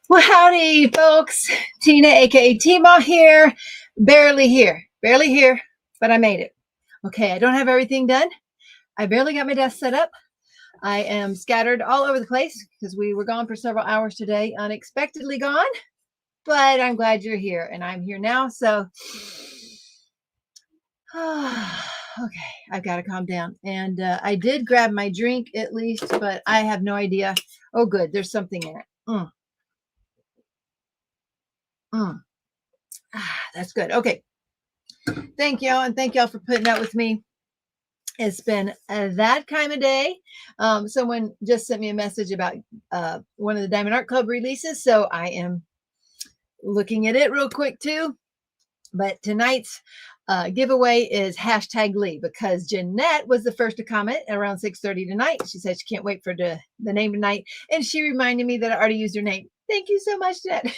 Well, howdy, folks. Tina, aka Teemaw here. Barely here, but I made it. Okay, I don't have everything done. I barely got my desk set up. I am scattered all over the place because we were gone for several hours today, unexpectedly gone. But I'm glad you're here, and I'm here now. So, okay, I've got to calm down. And I did grab my drink at least, but I have no idea. Oh, good, there's something in it. That's good. Okay. Thank y'all, and thank y'all for putting up with me. It's been that kind of day. Someone just sent me a message about one of the Diamond Art Club releases, so I am looking at it real quick too. But tonight's giveaway is #Lee, because Jeanette was the first to comment around 6:30 tonight. She said she can't wait for the name tonight, and she reminded me that I already used her name. Thank you so much, Jeanette.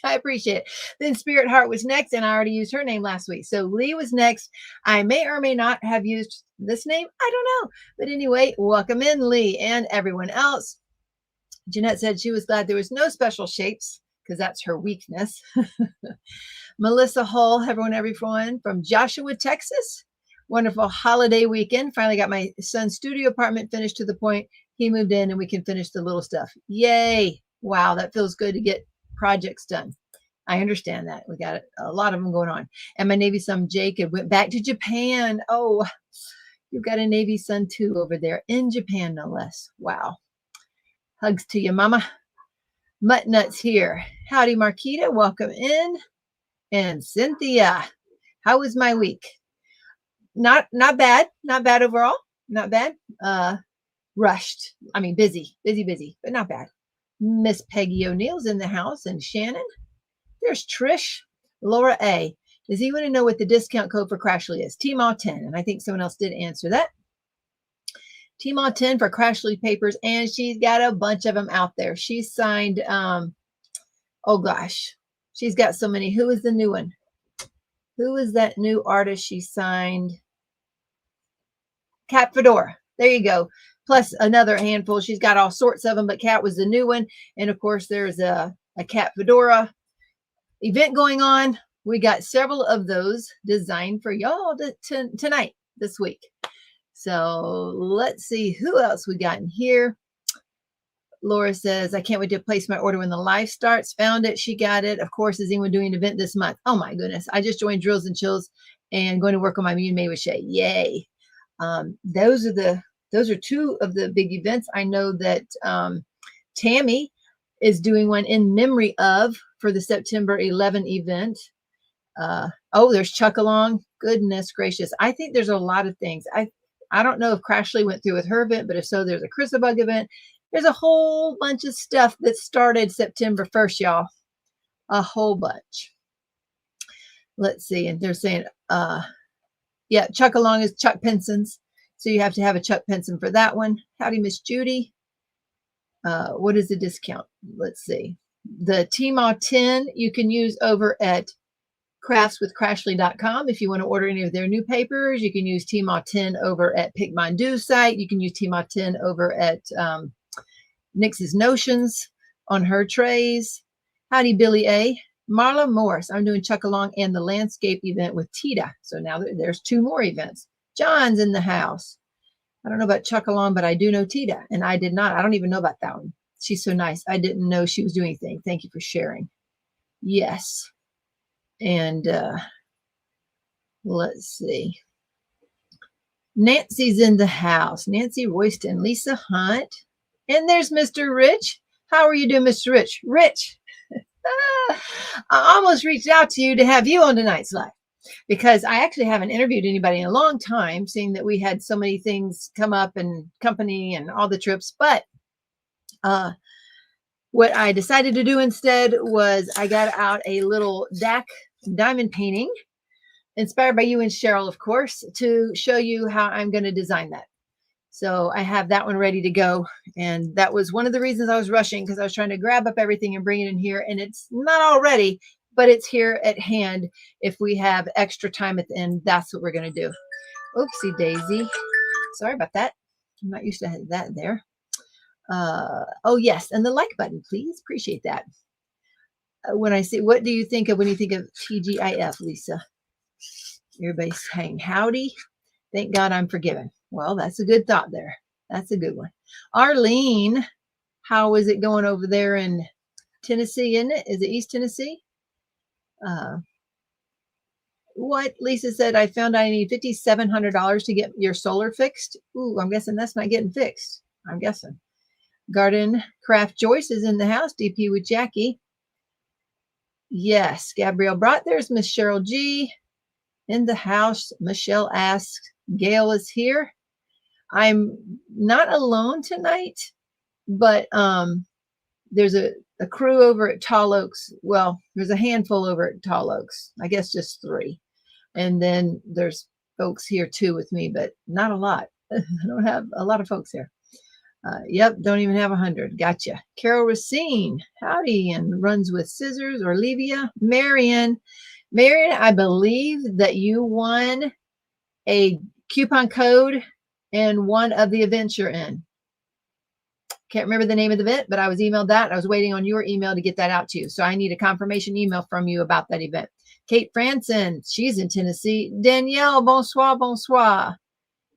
I appreciate it. Then Spirit Heart was next, and I already used her name last week. So Lee was next. I may or may not have used this name. I don't know. But anyway, welcome in, Lee, and everyone else. Jeanette said she was glad there was no special shapes, because that's her weakness. Melissa Hull, everyone from Joshua, Texas. Wonderful holiday weekend. Finally got my son's studio apartment finished to the point he moved in and we can finish the little stuff. Yay. Wow, that feels good to get projects done. I understand that. We got a lot of them going on. And my Navy son Jacob went back to Japan. Oh, you've got a Navy son too over there in Japan, no less. Wow. Hugs to you, mama. Mutt Nuts here. Howdy, Marquita. Welcome in. And Cynthia, how was my week? Not bad. Not bad overall. Not bad. Rushed. I mean, busy, but not bad. Miss Peggy O'Neill's in the house, and Shannon. There's Trish. Laura A. Does anyone know what the discount code for Crashley is? Teemaw-10. And I think someone else did answer that. Teemaw-10 for Crashley papers, and she's got a bunch of them out there. She's signed, oh gosh, she's got so many. Who is the new one? Who is that new artist she signed? Cat Fedora. There you go. Plus another handful. She's got all sorts of them, but Cat was the new one. And of course, there's a Cat Fedora event going on. We got several of those designed for y'all tonight, this week. So let's see who else we got in here. Laura says, I can't wait to place my order when the live starts. Found it. She got it. Of course, is anyone doing an event this month? Oh my goodness. I just joined Drills and Chills and going to work on my Me and May with Shay. Yay. Those are two of the big events. I know that Tammy is doing one in memory of for the September 11 event. Oh, there's Chuck Along. Goodness gracious. I think there's a lot of things. I don't know if Crashley went through with her event, but if so, there's a Chrisabug event. There's a whole bunch of stuff that started September 1st, y'all. A whole bunch. Let's see. And they're saying, yeah, Chuck Along is Chuck Penson's. So you have to have a Chuck Penson for that one. Howdy, Miss Judy. What is the discount? Let's see. The Teemaw-10 you can use over at craftswithcrashley.com. If you want to order any of their new papers, you can use Teemaw-10 over at Pick My Do site. You can use Teemaw-10 over at Nix's Notions on her trays. Howdy, Billy A. Marla Morris. I'm doing Chuck Along and the landscape event with Tita. So now there's two more events. John's in the house. I don't know about Chuck Along, but I do know Tita, and I did not. I don't even know about that one. She's so nice. I didn't know she was doing anything. Thank you for sharing. Yes. And let's see. Nancy's in the house. Nancy Royston, Lisa Hunt. And there's Mr. Rich. How are you doing, Mr. Rich? Rich. I almost reached out to you to have you on tonight's live, because I actually haven't interviewed anybody in a long time, seeing that we had so many things come up and company and all the trips. But what I decided to do instead was I got out a little DAC diamond painting, inspired by you and Cheryl, of course, to show you how I'm going to design that. So I have that one ready to go. And that was one of the reasons I was rushing, because I was trying to grab up everything and bring it in here. And it's not all ready, but it's here at hand. If we have extra time at the end, that's what we're going to do. Oopsie daisy. Sorry about that. I'm not used to that there. Oh, yes. And the like button, please. Appreciate that. when I see, what do you think of when you think of TGIF, Lisa? Everybody's saying howdy. Thank God I'm forgiven. Well, that's a good thought there. That's a good one. Arlene, how is it going over there in Tennessee, isn't it? Is it East Tennessee? What Lisa said, I found I need $5,700 to get your solar fixed. Ooh, I'm guessing that's not getting fixed. I'm guessing. Garden Craft Joyce is in the house. DP with Jackie. Yes, Gabrielle brought. There's Miss Cheryl G in the house. Michelle asks, Gail is here. I'm not alone tonight, but there's a crew over at Tall Oaks. Well, there's a handful over at Tall Oaks. I guess just 3. And then there's folks here too with me, but not a lot. I don't have a lot of folks here. Yep, don't even have 100. Gotcha. Carol Racine, howdy, and runs with scissors. Or Olivia. Marion, I believe that you won a coupon code in one of the events you're in. Can't remember the name of the event, but I was emailed that. I was waiting on your email to get that out to you. So I need a confirmation email from you about that event. Kate Franson, she's in Tennessee. Danielle, bonsoir, bonsoir,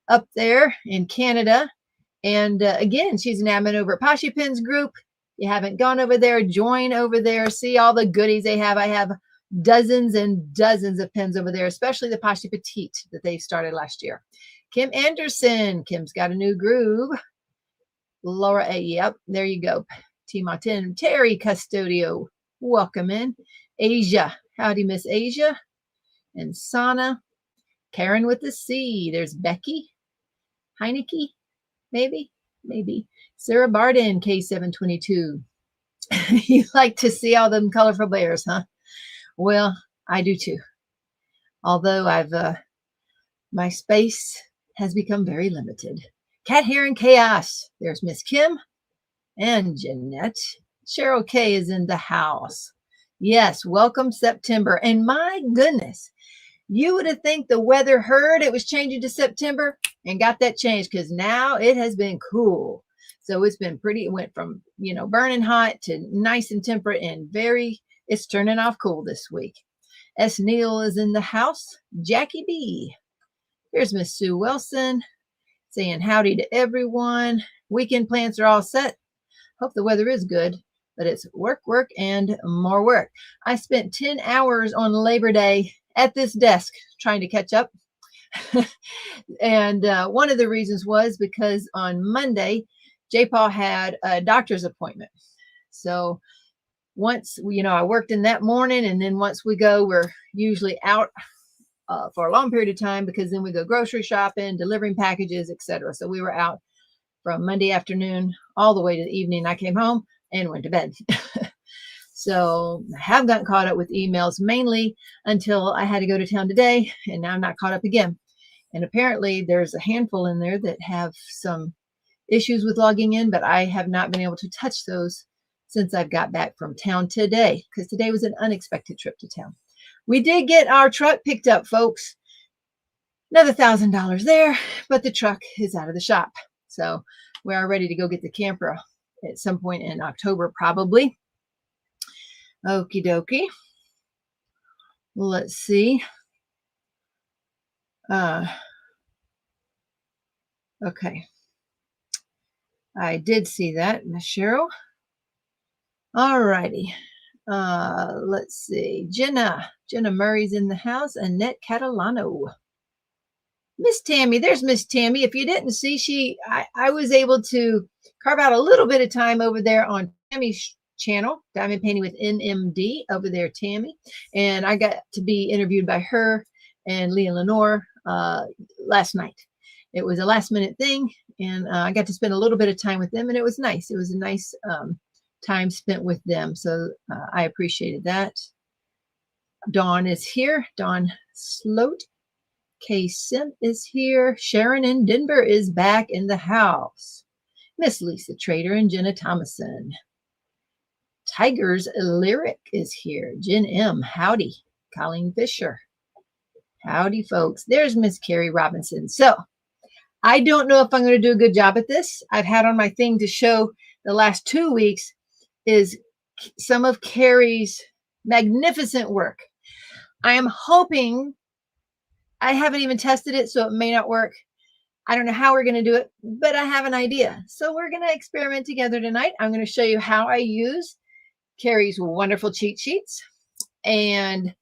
up there in Canada. And again, she's an admin over at Poshy Pins Group. You haven't gone over there, join over there, see all the goodies they have. I have dozens and dozens of pins over there, especially the Poshy Petite that they started last year. Kim Anderson, Kim's got a new groove. Laura A, yep, there you go. Teemaw-Diamond, Terry Custodio, welcome in. Asia, howdy, Miss Asia. And Sana, Karen with the C. There's Becky, Heineke, maybe. Sarah Barden, K722. You like to see all them colorful bears, huh? Well, I do too. Although my space has become very limited. Cat Hair and Chaos. There's Miss Kim and Jeanette. Cheryl K is in the house. Yes, welcome September. And my goodness, you would have think the weather heard it was changing to September and got that changed, because now it has been cool. So it's been pretty, it went from, burning hot to nice and temperate and it's turning off cool this week. S. Neal is in the house. Jackie B. Here's Miss Sue Wilson saying howdy to everyone. Weekend plans are all set. Hope the weather is good, but it's work, and more work. I spent 10 hours on Labor Day at this desk trying to catch up. And one of the reasons was because on Monday, J-Paul had a doctor's appointment. So once, I worked in that morning, and then once we go, we're usually out for a long period of time, because then we go grocery shopping, delivering packages, etc. So we were out from Monday afternoon all the way to the evening. I came home and went to bed. So I have gotten caught up with emails mainly until I had to go to town today, and now I'm not caught up again. And apparently there's a handful in there that have some issues with logging in, but I have not been able to touch those since I've got back from town today, because today was an unexpected trip to town. We did get our truck picked up, folks. Another $1,000 there, but the truck is out of the shop. So we are ready to go get the camper at some point in October, probably. Okie dokie. Let's see. Okay. I did see that, Miss Cheryl. All righty. Let's see. Jenna Murray's in the house. Annette Catalano. Miss Tammy, there's Miss Tammy. If you didn't see, I was able to carve out a little bit of time over there on Tammy's channel, Diamond Painting with NMD, over there, Tammy. And I got to be interviewed by her and Leah Lenore last night. It was a last minute thing, and I got to spend a little bit of time with them, and it was nice. It was a nice time spent with them. So I appreciated that. Dawn is here. Dawn Sloat. Kay Simp is here. Sharon in Denver is back in the house. Miss Lisa Trader and Jenna Thomason. Tiger's Lyric is here. Jen M. Howdy. Colleen Fisher. Howdy, folks. There's Miss Carrie Robinson. So I don't know if I'm going to do a good job at this. I've had on my thing to show the last 2 weeks is some of Carrie's Magnificent work. I am hoping, I haven't even tested it, so it may not work. I don't know how we're going to do it, but I have an idea. So we're going to experiment together tonight. I'm going to show you how I use Carrie's wonderful cheat sheets and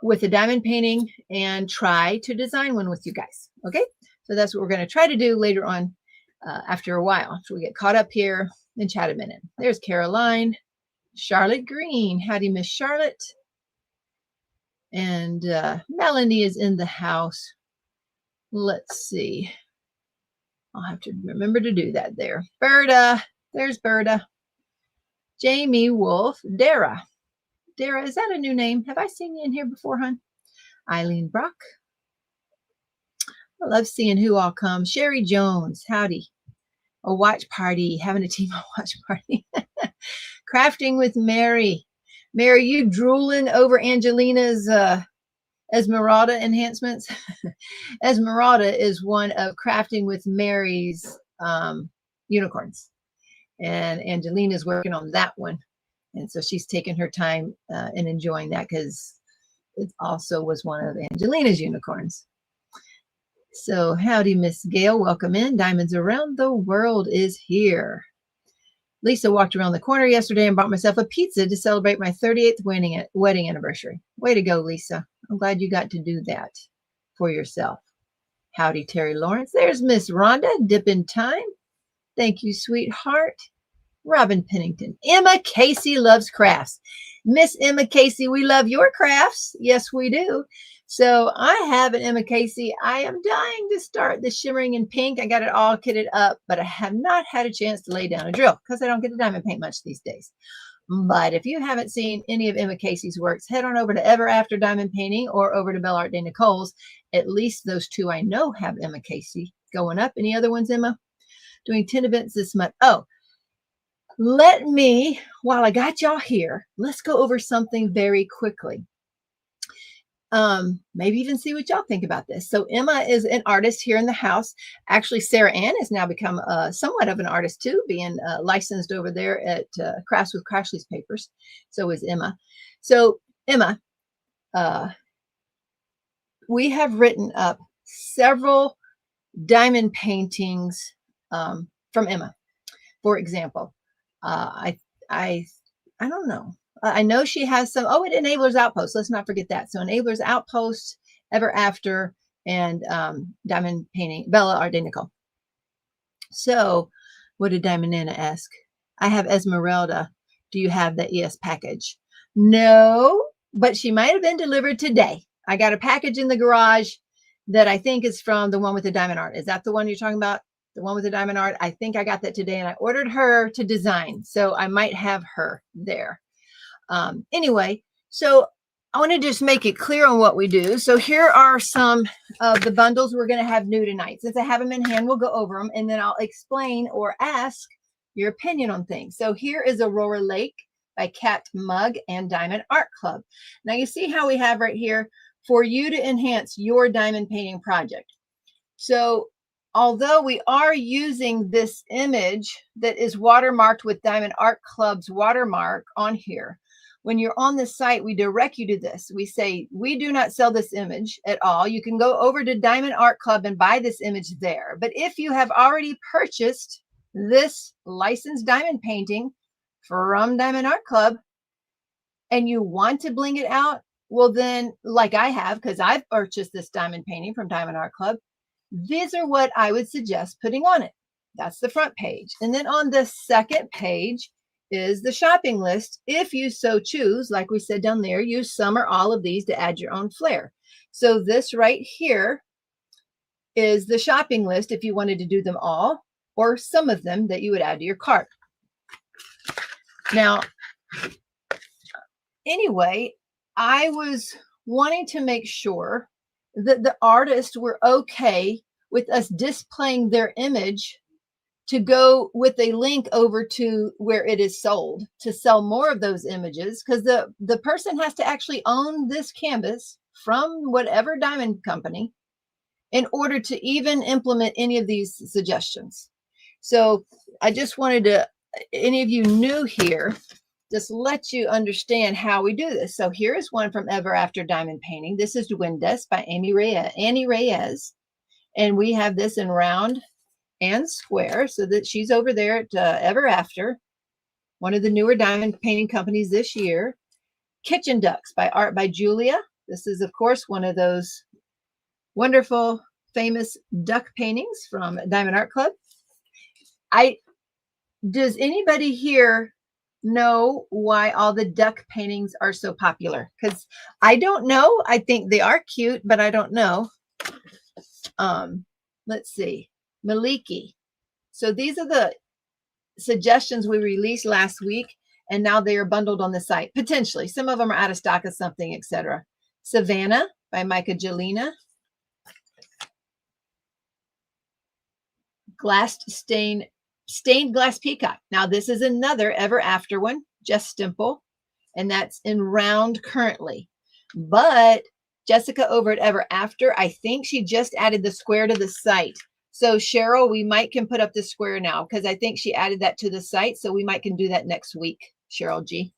with the diamond painting and try to design one with you guys. Okay, so that's what we're going to try to do later on after a while. So we get caught up here and chat a minute. There's Caroline, Charlotte Green. Howdy, Miss Charlotte. And Melanie is in the house. Let's see. I'll have to remember to do that there. Berta. There's Berta. Jamie Wolf. Dara. Dara, is that a new name? Have I seen you in here before, hon? Eileen Brock. I love seeing who all comes. Sherry Jones. Howdy. A watch party. Having a Teemaw watch party. Crafting with Mary. Mary, you drooling over Angelina's Esmeralda enhancements? Esmeralda is one of Crafting with Mary's unicorns. And Angelina's working on that one. And so she's taking her time and enjoying that because it also was one of Angelina's unicorns. So howdy, Miss Gail. Welcome in. Diamonds Around the World is here. Lisa walked around the corner yesterday and bought myself a pizza to celebrate my 38th wedding anniversary. Way to go, Lisa. I'm glad you got to do that for yourself. Howdy, Terry Lawrence. There's Miss Rhonda. Dip in time. Thank you, sweetheart. Robin Pennington. Emma Casey loves crafts. Miss Emma Casey, we love your crafts. Yes, we do. So I have an Emma Casey. I am dying to start the shimmering in pink. I got it all kitted up, but I have not had a chance to lay down a drill because I don't get to diamond paint much these days. But if you haven't seen any of Emma Casey's works, head on over to Ever After Diamond Painting or over to Belle Art de Nicole's. At least those two I know have Emma Casey going up. Any other ones, Emma? Doing 10 events this month. Oh, let me, while I got y'all here, let's go over something very quickly. Maybe even see what y'all think about this. So Emma is an artist here in the house. Actually, Sarah Ann has now become somewhat of an artist too, being licensed over there at Crafts with Crashley's papers. So is Emma. So Emma, we have written up several diamond paintings from Emma. For example, I don't know. I know she has some. Oh, it Enablers Outpost. Let's not forget that. So Enablers Outpost, Ever After, and Diamond Painting, Belle Art de Nicole. So what did Diamond Nana ask? I have Esmeralda. Do you have the ES package? No, but she might have been delivered today. I got a package in the garage that I think is from the one with the diamond art. Is that the one you're talking about? The one with the diamond art? I think I got that today, and I ordered her to design. So I might have her there. Anyway, so I want to just make it clear on what we do. So here are some of the bundles we're going to have new tonight. Since I have them in hand, we'll go over them, and then I'll explain or ask your opinion on things. So here is Aurora Lake by Cat Mug and Diamond Art Club. Now you see how we have right here for you to enhance your diamond painting project. So although we are using this image that is watermarked with Diamond Art Club's watermark on here, when you're on the site, we direct you to this. We say, we do not sell this image at all. You can go over to Diamond Art Club and buy this image there. But if you have already purchased this licensed diamond painting from Diamond Art Club and you want to bling it out, well then, like I have, because I've purchased this diamond painting from Diamond Art Club, these are what I would suggest putting on it. That's the front page. And then on the second page is the shopping list. If you so choose, like we said down there, use some or all of these to add your own flair. So this right here is the shopping list if you wanted to do them all or some of them that you would add to your cart. Now, anyway, I was wanting to make sure that the artists were okay with us displaying their image to go with a link over to where it is sold to sell more of those images, because the person has to actually own this canvas from whatever diamond company in order to even implement any of these suggestions. So I just wanted to, any of you new here, just let you understand how we do this. So here is one from Ever After Diamond Painting. This is Duendes by Annie Reyes. And we have this in round and square. So that she's over there at Ever After, one of the newer diamond painting companies this year. Kitchen Ducks by Art by Julia. This is, of course, one of those wonderful, famous duck paintings from Diamond Art Club. Does anybody here know why all the duck paintings are so popular? Because I don't know. I think they are cute, but I don't know. Let's see. Maliki. So these are the suggestions we released last week, and now they are bundled on the site. Potentially. Some of them are out of stock of something, etc. Savannah by Micah Jelena. Stained Glass Peacock. Now, this is another Ever After one, Jess Stimple, and that's in round currently. But Jessica over at Ever After, I think she just added the square to the site. So Cheryl, we might can put up the square now because I think she added that to the site. So we might can do that next week, Cheryl G.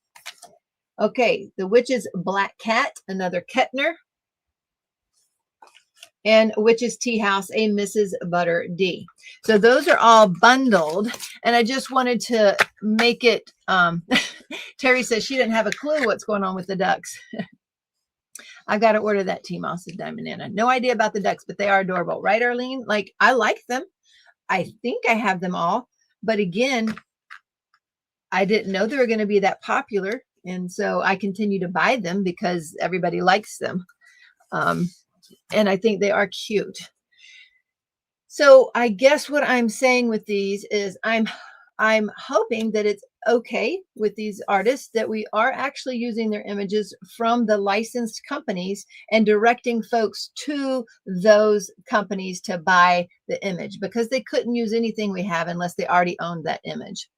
Okay, The Witch's Black Cat, another Kettner. And Witch's Tea House, a Mrs. Butter D. So those are all bundled. And I just wanted to make it, Terry says she didn't have a clue what's going on with the ducks. I got to order that Teemaw, said Diamond Anna. No idea about the ducks, but they are adorable. Right, Arlene? Like, I like them. I think I have them all. But again, I didn't know they were going to be that popular. And so I continue to buy them because everybody likes them. And I think they are cute. So I guess what I'm saying with these is I'm hoping that it's okay with these artists that we are actually using their images from the licensed companies and directing folks to those companies to buy the image, because they couldn't use anything we have unless they already owned that image.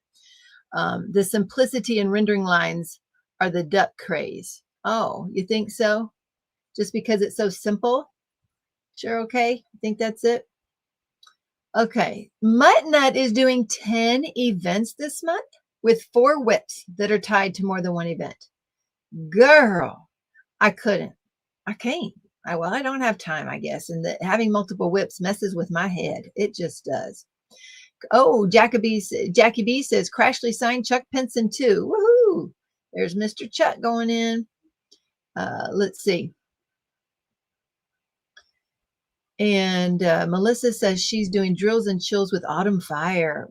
The simplicity and rendering lines are the duck craze. Oh, you think so? Just because it's so simple? Sure, okay. I think that's it. Okay. Muttnut is doing 10 events this month with 4 whips that are tied to more than one event. Girl, I couldn't. I can't. Well, I don't have time, I guess. And having multiple whips messes with my head. It just does. Oh, Jackie B says, Crashley signed Chuck Pinson too. Woohoo! There's Mr. Chuck going in. Let's see. And Melissa says she's doing drills and chills with Autumn Fire.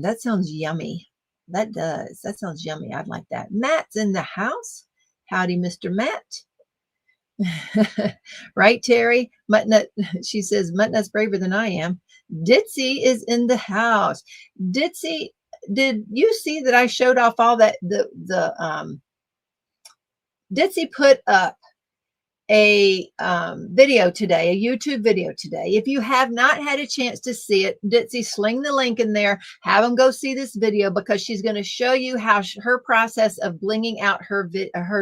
That sounds yummy. That does. That sounds yummy. I'd like that. Matt's in the house. Howdy, Mr. Matt. Right, Terry? Muttnut, she says, Muttnut's braver than I am. Ditzy is in the house. Ditzy, did you see that I showed off all that? Ditzy put up a video today, a YouTube video today. If you have not had a chance to see it, Ditzy, sling the link in there, have them go see this video, because she's going to show you how her process of blinging out her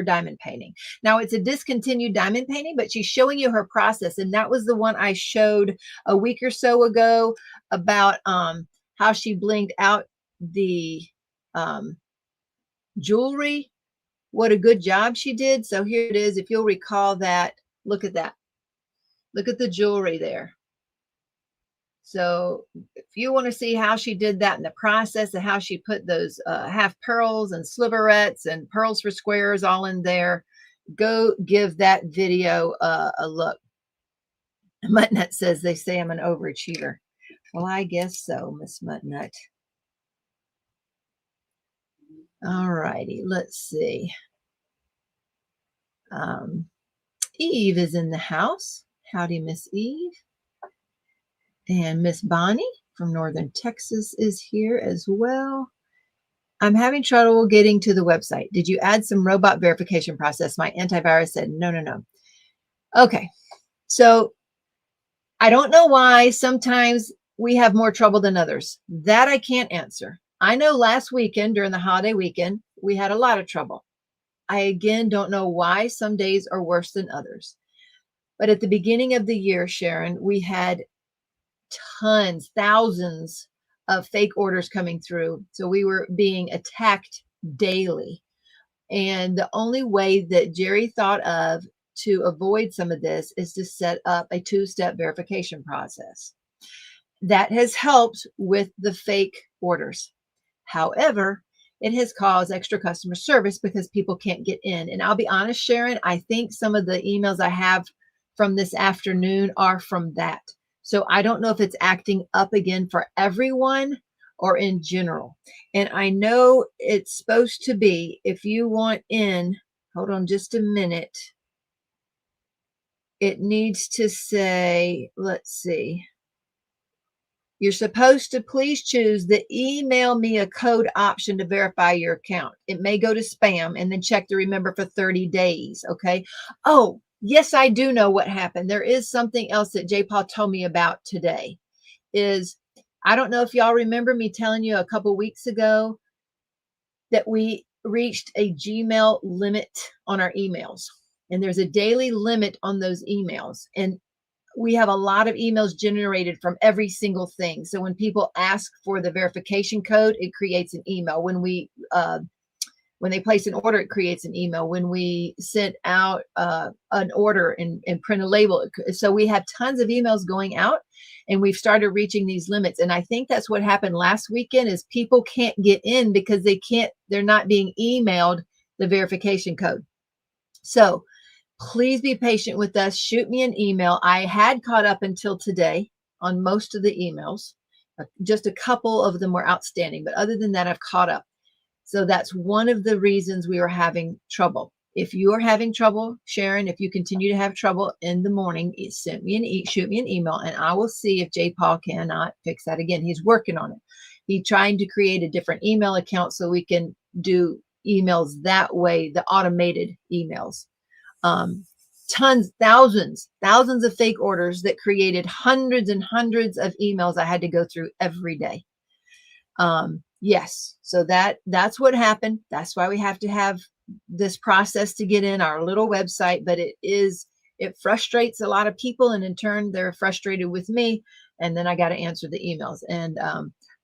diamond painting. Now, it's a discontinued diamond painting, but she's showing you her process. And that was the one I showed a week or so ago about how she blinged out the jewelry. What a good job she did. So here it is. If you'll recall that, look at that. Look at the jewelry there. So if you want to see how she did that in the process and how she put those half pearls and sliverettes and pearls for squares all in there, go give that video a look. Muttnut says, they say I'm an overachiever. Well, I guess so, Miss Muttnut. All righty, let's see. Eve is in the house. Howdy, Miss Eve. And Miss Bonnie from Northern Texas is here as well. I'm having trouble getting to the website. Did you add some robot verification process? My antivirus said no. Okay, so I don't know why sometimes we have more trouble than others. That I can't answer. I know last weekend, during the holiday weekend, we had a lot of trouble. I, again, don't know why some days are worse than others. But at the beginning of the year, Sharon, we had thousands of fake orders coming through. So we were being attacked daily. And the only way that Jerry thought of to avoid some of this is to set up a 2-step verification process. That has helped with the fake orders. However, it has caused extra customer service because people can't get in. And I'll be honest, Sharon, I think some of the emails I have from this afternoon are from that. So I don't know if it's acting up again for everyone or in general. And I know it's supposed to be, if you want in, hold on just a minute. It needs to say, let's see. You're supposed to please choose the email me a code option to verify your account. It may go to spam, and then check to remember for 30 days. Okay. Oh, yes, I do know what happened. There is something else that J. Paul told me about today. I don't know if y'all remember me telling you a couple weeks ago that we reached a Gmail limit on our emails, and there's a daily limit on those emails. And we have a lot of emails generated from every single thing. So when people ask for the verification code, it creates an email. When they place an order, it creates an email. When we sent out an order and print a label. So we have tons of emails going out, and we've started reaching these limits. And I think that's what happened last weekend is people can't get in because they're not being emailed the verification code. So please be patient with us. Shoot me an email. I had caught up until today on most of the emails. Just a couple of them were outstanding, but other than that, I've caught up. So that's one of the reasons we were having trouble. If you are having trouble, Sharon, if you continue to have trouble in the morning, shoot me an email, and I will see if J. Paul cannot fix that again. He's working on it. He's trying to create a different email account so we can do emails that way, the automated emails. Thousands of fake orders that created hundreds and hundreds of emails I had to go through every day. Yes. So that's what happened. That's why we have to have this process to get in our little website, but it frustrates a lot of people. And in turn, they're frustrated with me. And then I got to answer the emails. And,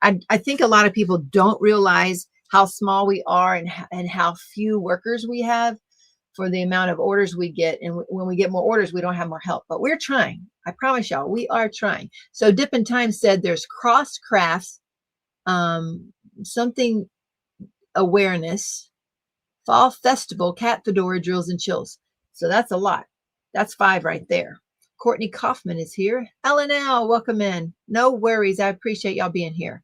I think a lot of people don't realize how small we are and how few workers we have for the amount of orders we get. And when we get more orders, we don't have more help, but we're trying. I promise y'all, we are trying. So Dip in Time said there's cross crafts, something awareness, fall festival, cat fedora, drills and chills. So that's a lot. That's 5 right there. Courtney Kaufman is here. LNL, welcome in. No worries. I appreciate y'all being here.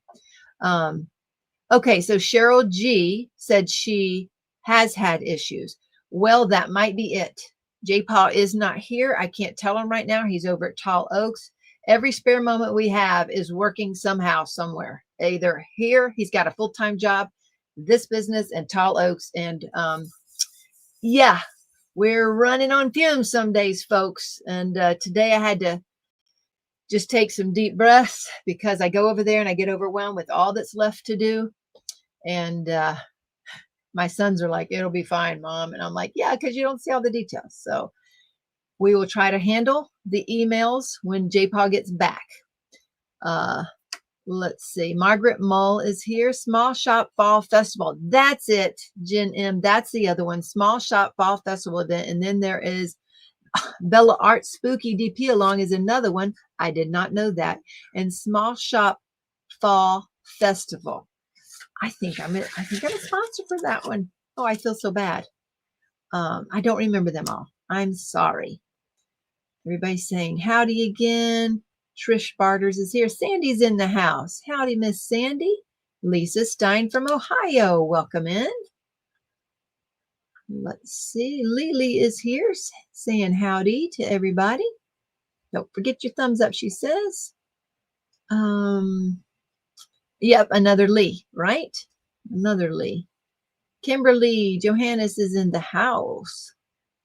Okay. So Cheryl G said she has had issues. Well, that might be it. J. Paul is not here. I can't tell him right now. He's over at Tall Oaks. Every spare moment we have is working somehow, somewhere. Either here, he's got a full-time job, this business, and Tall Oaks. And yeah, we're running on fumes some days, folks. And today I had to just take some deep breaths because I go over there and I get overwhelmed with all that's left to do. And my sons are like, it'll be fine, Mom. And I'm like, yeah, because you don't see all the details. So we will try to handle the emails when J. Paul gets back. Let's see. Margaret Mull is here. Small Shop Fall Festival. That's it, Jen M. That's the other one. Small Shop Fall Festival event. And then there is Bella Art Spooky DP Along is another one. I did not know that. And Small Shop Fall Festival. I think I'm a sponsor for that one. Oh, I feel so bad. I don't remember them all. I'm sorry. Everybody's saying howdy again. Trish Barters is here. Sandy's in the house. Howdy, Miss Sandy. Lisa Stein from Ohio. Welcome in. Let's see. Lily is here saying howdy to everybody. Don't forget your thumbs up, she says. Yep, another Lee, right? Another Lee. Kimberly Johannes is in the house.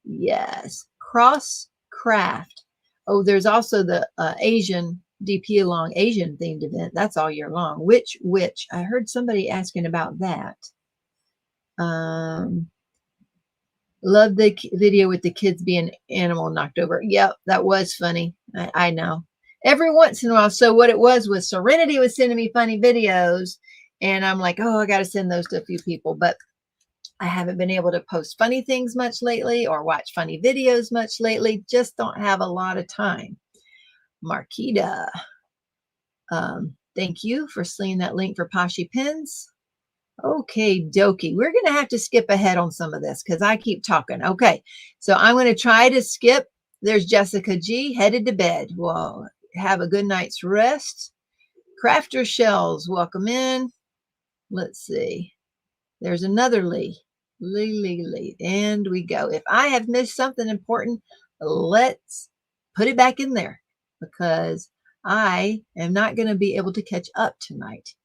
Yes. Cross Craft. Oh, there's also the Asian DP Along Asian themed event. That's all year long. Which I heard somebody asking about that. Love the video with the kids being animal knocked over. Yep, that was funny. I know. Every once in a while. So what it was Serenity was sending me funny videos, and I'm like, oh, I got to send those to a few people. But I haven't been able to post funny things much lately or watch funny videos much lately. Just don't have a lot of time. Marquita, thank you for slinging that link for Poshy Pins. Okay, dokie. We're going to have to skip ahead on some of this because I keep talking. Okay, so I'm going to try to skip. There's Jessica G. headed to bed. Well, have a good night's rest. Crafter Shells, welcome in. Let's see. There's another Lee. Lee. And we go. If I have missed something important, let's put it back in there because I am not going to be able to catch up tonight.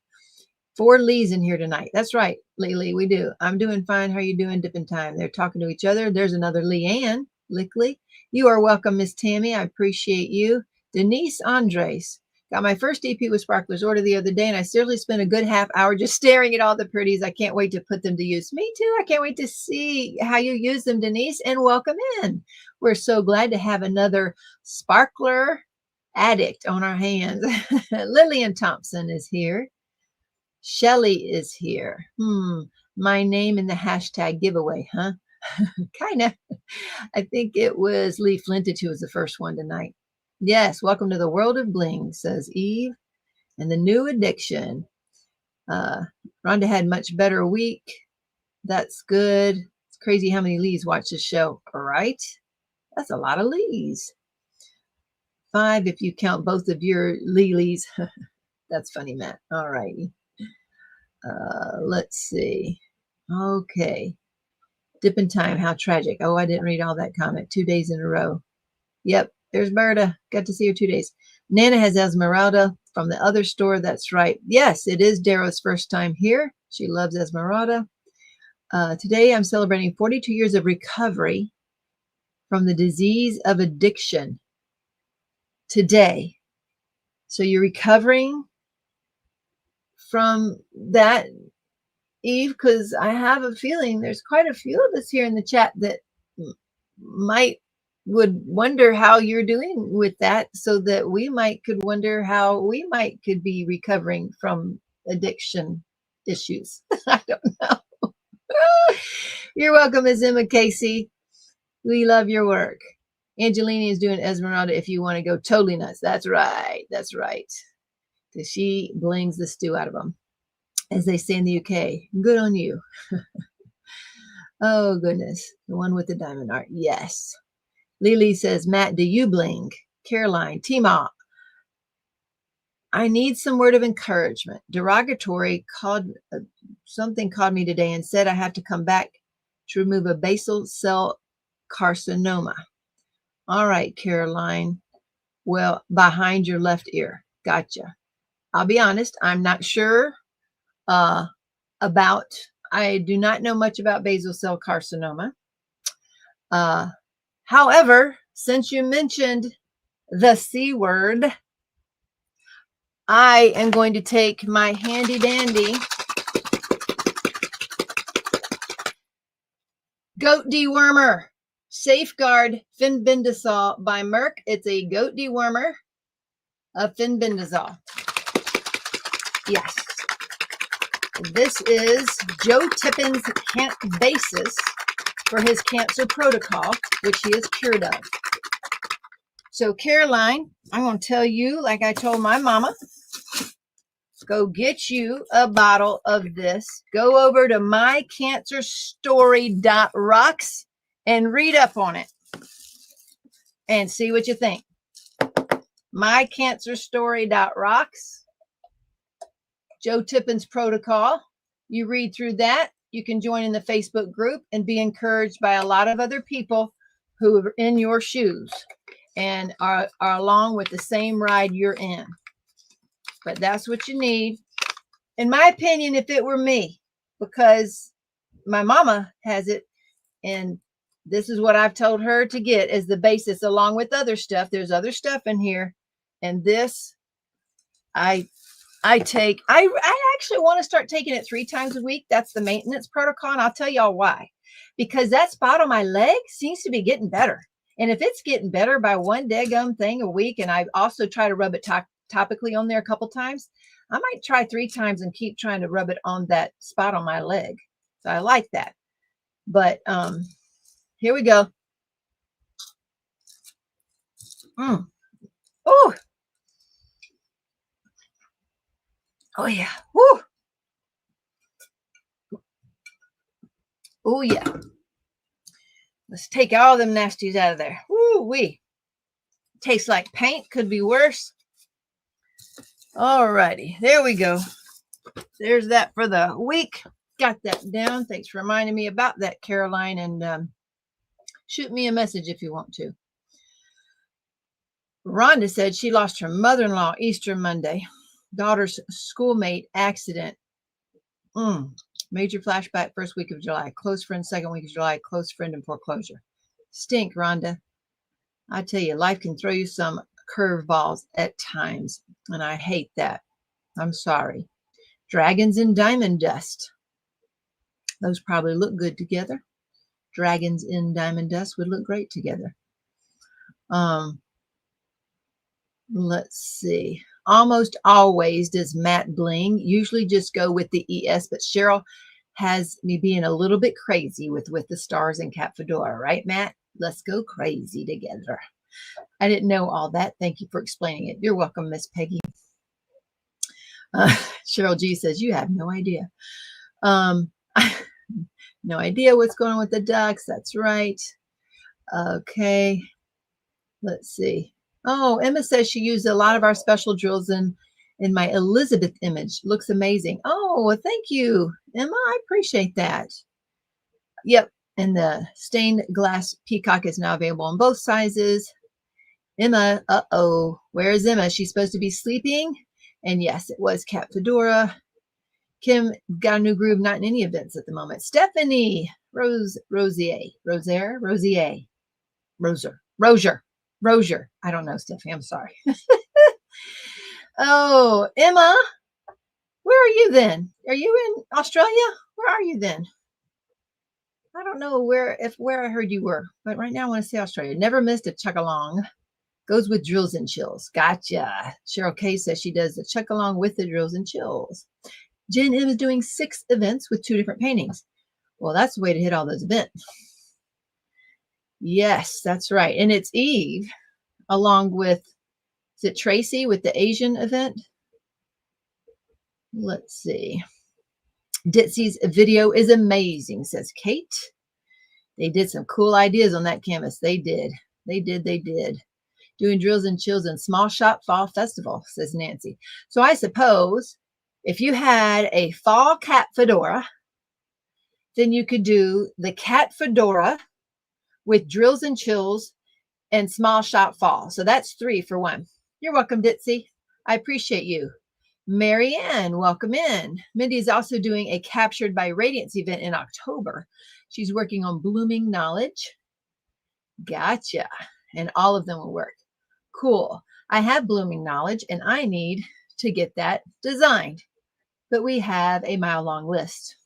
4 Lees in here tonight. That's right, Lee, we do. I'm doing fine. How are you doing, Dipping Time? They're talking to each other. There's another Leanne Lickley. You are welcome, Miss Tammy. I appreciate you. Denise Andres. Got my first EP with Sparklers order the other day, and I seriously spent a good half hour just staring at all the pretties. I can't wait to put them to use. Me too. I can't wait to see how you use them, Denise, and welcome in. We're so glad to have another sparkler addict on our hands. Lillian Thompson is here. Shelly is here. My name in the hashtag giveaway, huh? Kind of. I think it was Lee Flintage who was the first one tonight. Yes, welcome to the world of bling, says Eve. And the new addiction. Rhonda had much better week. That's good. It's crazy how many Lees watch this show. All right. That's a lot of Lees. 5 if you count both of your Lees. That's funny, Matt. All righty. Let's see. Okay. Dipping Time. How tragic. Oh, I didn't read all that comment. 2 days in a row. Yep. There's Berta. Got to see her 2 days. Nana has Esmeralda from the other store. That's right. Yes, it is Darrow's first time here. She loves Esmeralda. Today I'm celebrating 42 years of recovery from the disease of addiction. Today. So you're recovering from that, Eve, because I have a feeling there's quite a few of us here in the chat that would wonder how you're doing with that, so that we could wonder how we could be recovering from addiction issues. I don't know. You're welcome, Ms. Emma Casey. We love your work. Angelina is doing Esmeralda if you want to go totally nuts. That's right. That's right. Because she blings the stew out of them, as they say in the UK. Good on you. Oh, goodness. The one with the diamond art. Yes. Lily says, Matt, do you bling? Caroline, Teemaw, I need some word of encouragement. Derogatory something called me today and said I have to come back to remove a basal cell carcinoma. All right, Caroline. Well, behind your left ear. Gotcha. I'll be honest. I'm not sure I do not know much about basal cell carcinoma. However, since you mentioned the C word, I am going to take my handy dandy goat dewormer, Safeguard Fenbendazole by Merck. It's a goat dewormer of fenbendazole. Yes. This is Joe Tippin's basis for his cancer protocol, which he is cured of. So, Caroline, I'm going to tell you, like I told my mama, go get you a bottle of this. Go over to mycancerstory.rocks and read up on it and see what you think. mycancerstory.rocks, Joe Tippin's protocol. You read through that. You can join in the Facebook group and be encouraged by a lot of other people who are in your shoes and are along with the same ride you're in. But that's what you need. In my opinion, if it were me, because my mama has it, and this is what I've told her to get as the basis, along with other stuff. There's other stuff in here. And this, I actually want to start taking it 3 times a week. That's the maintenance protocol. And I'll tell y'all why. Because that spot on my leg seems to be getting better. And if it's getting better by one daggum thing a week, and I also try to rub it topically on there a couple times, I might try 3 times and keep trying to rub it on that spot on my leg. So I like that. But here we go. Oh, oh yeah. Woo. Oh yeah. Let's take all them nasties out of there. Woo wee. Tastes like paint. Could be worse. All righty. There we go. There's that for the week. Got that down. Thanks for reminding me about that, Caroline. And shoot me a message if you want to. Rhonda said she lost her mother-in-law Easter Monday. Daughter's schoolmate accident. Major flashback first week of July. Close friend second week of July. Close friend in foreclosure. Stink, Rhonda. I tell you, life can throw you some curveballs at times, and I hate that. I'm sorry. Dragons in diamond dust. Those probably look good together. Dragons in diamond dust would look great together. Let's see. Almost always does matte bling. Usually just go with the ES, but Cheryl has me being a little bit crazy with the stars and Cat Fedora, right, Matt? Let's go crazy together. I didn't know all that. Thank you for explaining it. You're welcome, Miss Peggy. Cheryl G says, you have no idea. No idea what's going on with the ducks. That's right. Okay. Let's see. Oh, Emma says she used a lot of our special drills in my Elizabeth image. Looks amazing. Oh, well, thank you, Emma. I appreciate that. Yep. And the stained glass peacock is now available in both sizes. Emma, uh-oh. Where is Emma? She's supposed to be sleeping. And yes, it was Cat Fedora. Kim got a new groove, not in any events at the moment. Stephanie, Rosier. I don't know, Stephanie. I'm sorry. Oh, Emma, where are you then? Are you in Australia? Where are you then? I don't know where I heard you were, but right now I want to say Australia. Never missed a chug along. Goes with drills and chills. Gotcha. Cheryl K says she does the chug along with the drills and chills. Jen M is doing 6 events with 2 different paintings. Well, that's the way to hit all those events. Yes, that's right. And it's Eve along with, is it Tracy with the Asian event? Let's see. Ditsy's video is amazing, says Kate. They did some cool ideas on that canvas. They did. Doing drills and chills in Small Shop Fall Festival, says Nancy. So I suppose if you had a fall cat fedora, then you could do the cat fedora with drills and chills and Small Shop Fall. So that's 3 for 1. You're welcome, Ditsy. I appreciate you. Marianne, welcome in. Mindy is also doing a Captured by Radiance event in October. She's working on blooming knowledge. Gotcha. And all of them will work. Cool. I have blooming knowledge and I need to get that designed. But we have a mile-long list.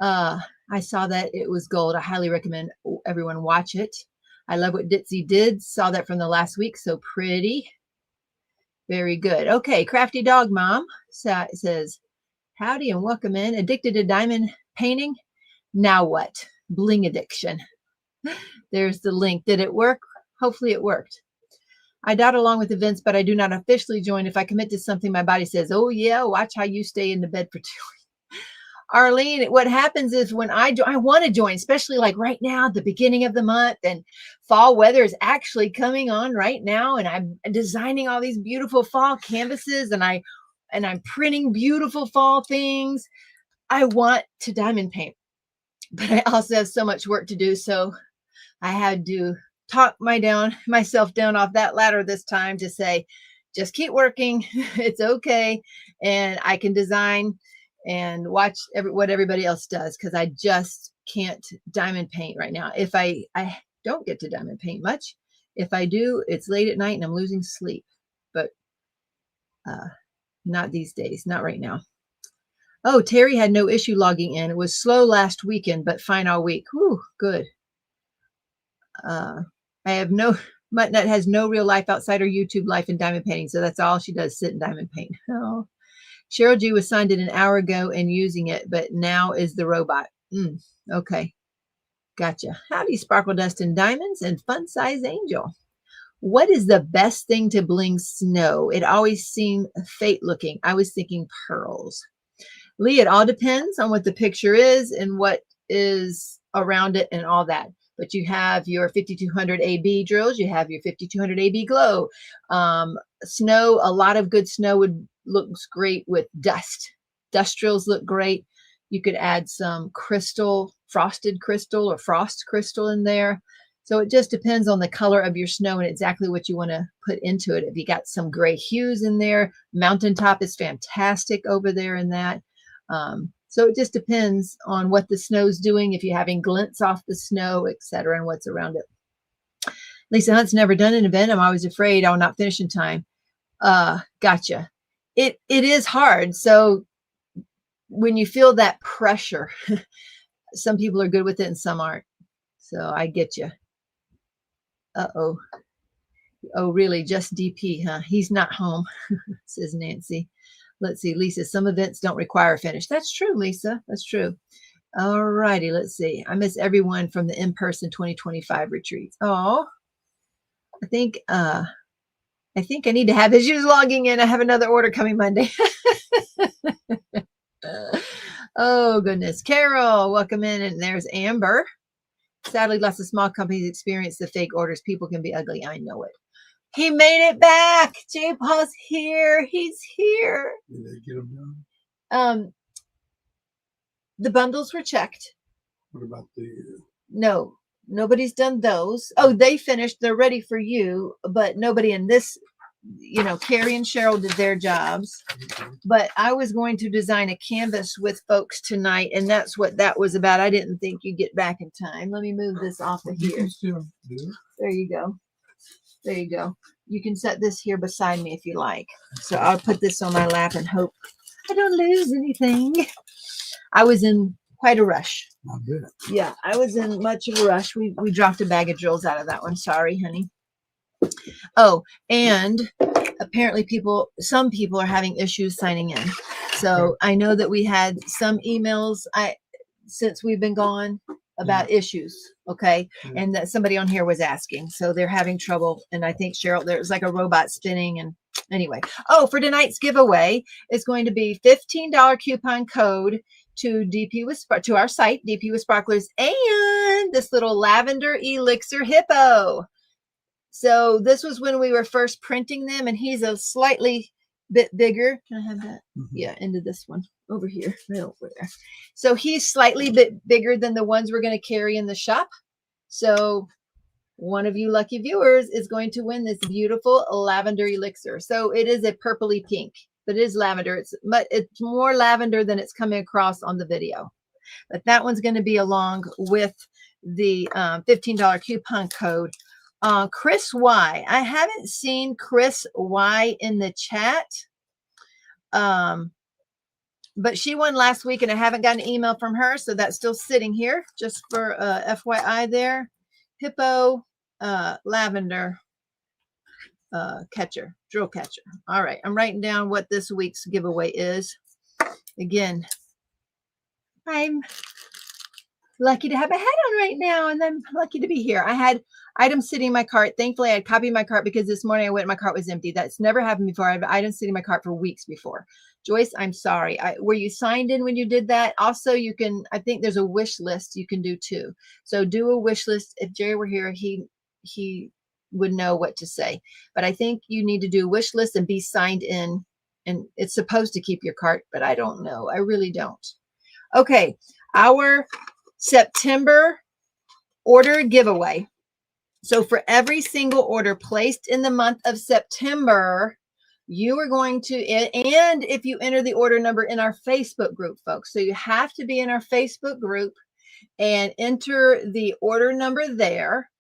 I saw that it was gold. I highly recommend everyone watch it. I love what Ditsy did. Saw that from the last week. So pretty. Very good. Okay. Crafty Dog Mom says, howdy and welcome in. Addicted to diamond painting? Now what? Bling addiction. There's the link. Did it work? Hopefully it worked. I dot along with events, but I do not officially join. If I commit to something, my body says, oh yeah, watch how you stay in the bed for 2 weeks. Arlene, what happens is when I want to join, especially like right now, the beginning of the month, and fall weather is actually coming on right now. And I'm designing all these beautiful fall canvases and I'm printing beautiful fall things. I want to diamond paint, but I also have so much work to do. So I had to talk myself down off that ladder this time to say, just keep working. It's okay. And I can design and watch what everybody else does, because I just can't diamond paint right now. If I don't get to diamond paint much. If I do, it's late at night and I'm losing sleep. But not these days, not right now. Oh, Terry had no issue logging in. It was slow last weekend, but fine all week. Whew, good. I have Muttnut has no real life outside her YouTube life in diamond painting, so that's all she does, sit and diamond paint. Oh. Cheryl G was signed in an hour ago and using it, but now is the robot. Okay. Gotcha. Howdy, Sparkle Dust and Diamonds and Fun Size Angel. What is the best thing to bling snow? It always seemed fate looking. I was thinking pearls. Lee, it all depends on what the picture is and what is around it and all that. But you have your 5200 AB drills. You have your 5200 AB glow. Snow, a lot of good snow looks great with dust. Dust drills look great. You could add some crystal, frosted crystal or frost crystal in there. So it just depends on the color of your snow and exactly what you want to put into it. If you got some gray hues in there, mountaintop is fantastic over there in that. So it just depends on what the snow's doing, if you're having glints off the snow, etc., and what's around it. Lisa Hunt's never done an event. I'm always afraid I'll not finish in time. Gotcha. It is hard. So when you feel that pressure, some people are good with it and some aren't. So I get you. Uh-oh. Oh, really? Just DP, huh? He's not home, says Nancy. Let's see, Lisa, some events don't require a finish. That's true, Lisa. That's true. All righty, let's see. I miss everyone from the in-person 2025 retreats. Oh, I think I need to have issues logging in. I have another order coming Monday. Oh, goodness. Carol, welcome in. And there's Amber. Sadly, lots of small companies experience the fake orders. People can be ugly. I know it. He made it back. J Paul's here. He's here. Did they get them done? The bundles were checked. What about the? No, nobody's done those. Oh, they finished. They're ready for you, but nobody in this. You know, Carrie and Cheryl did their jobs. Okay. But I was going to design a canvas with folks tonight, and that's what that was about. I didn't think you'd get back in time. Let me move this off of here. Still do it. There you go. There you go. You can set this here beside me if you like. So I'll put this on my lap and hope I don't lose anything. I was in quite a rush. I bet. Yeah, I was in much of a rush. We dropped a bag of drills out of that one. Sorry, honey. Oh, and apparently some people are having issues signing in. So I know that we had some emails since we've been gone about issues, okay? And that somebody on here was asking. So they're having trouble. And I think Cheryl, there's like a robot spinning. And anyway, for tonight's giveaway, it's going to be $15 coupon code to to our site, DP with Sparklers, and this little lavender elixir hippo. So this was when we were first printing them, and he's a slightly bit bigger. Can I have that? Mm-hmm. Yeah, into this one over here, right over there. So he's slightly bit bigger than the ones we're going to carry in the shop. So one of you lucky viewers is going to win this beautiful lavender elixir. So it is a purpley pink, but it is lavender. It's more lavender than it's coming across on the video. But that one's going to be along with the $15 coupon code. Chris Y. I haven't seen Chris Y in the chat. But she won last week and I haven't gotten an email from her. So that's still sitting here just for FYI there. Hippo, lavender, catcher, drill catcher. All right. I'm writing down what this week's giveaway is. Again, I'm lucky to have a hat on right now, and I'm lucky to be here. I had items sitting in my cart. Thankfully, I had copied my cart because this morning I went and my cart was empty. That's never happened before. I have items sitting in my cart for weeks before. Joyce, I'm sorry. Were you signed in when you did that? Also, you can, I think there's a wish list you can do too. So do a wish list. If Jerry were here, he would know what to say. But I think you need to do a wish list and be signed in. And it's supposed to keep your cart, but I don't know. I really don't. Okay, our September order giveaway. So for every single order placed in the month of September, you are going to, and if you enter the order number in our Facebook group, folks, so you have to be in our Facebook group and enter the order number there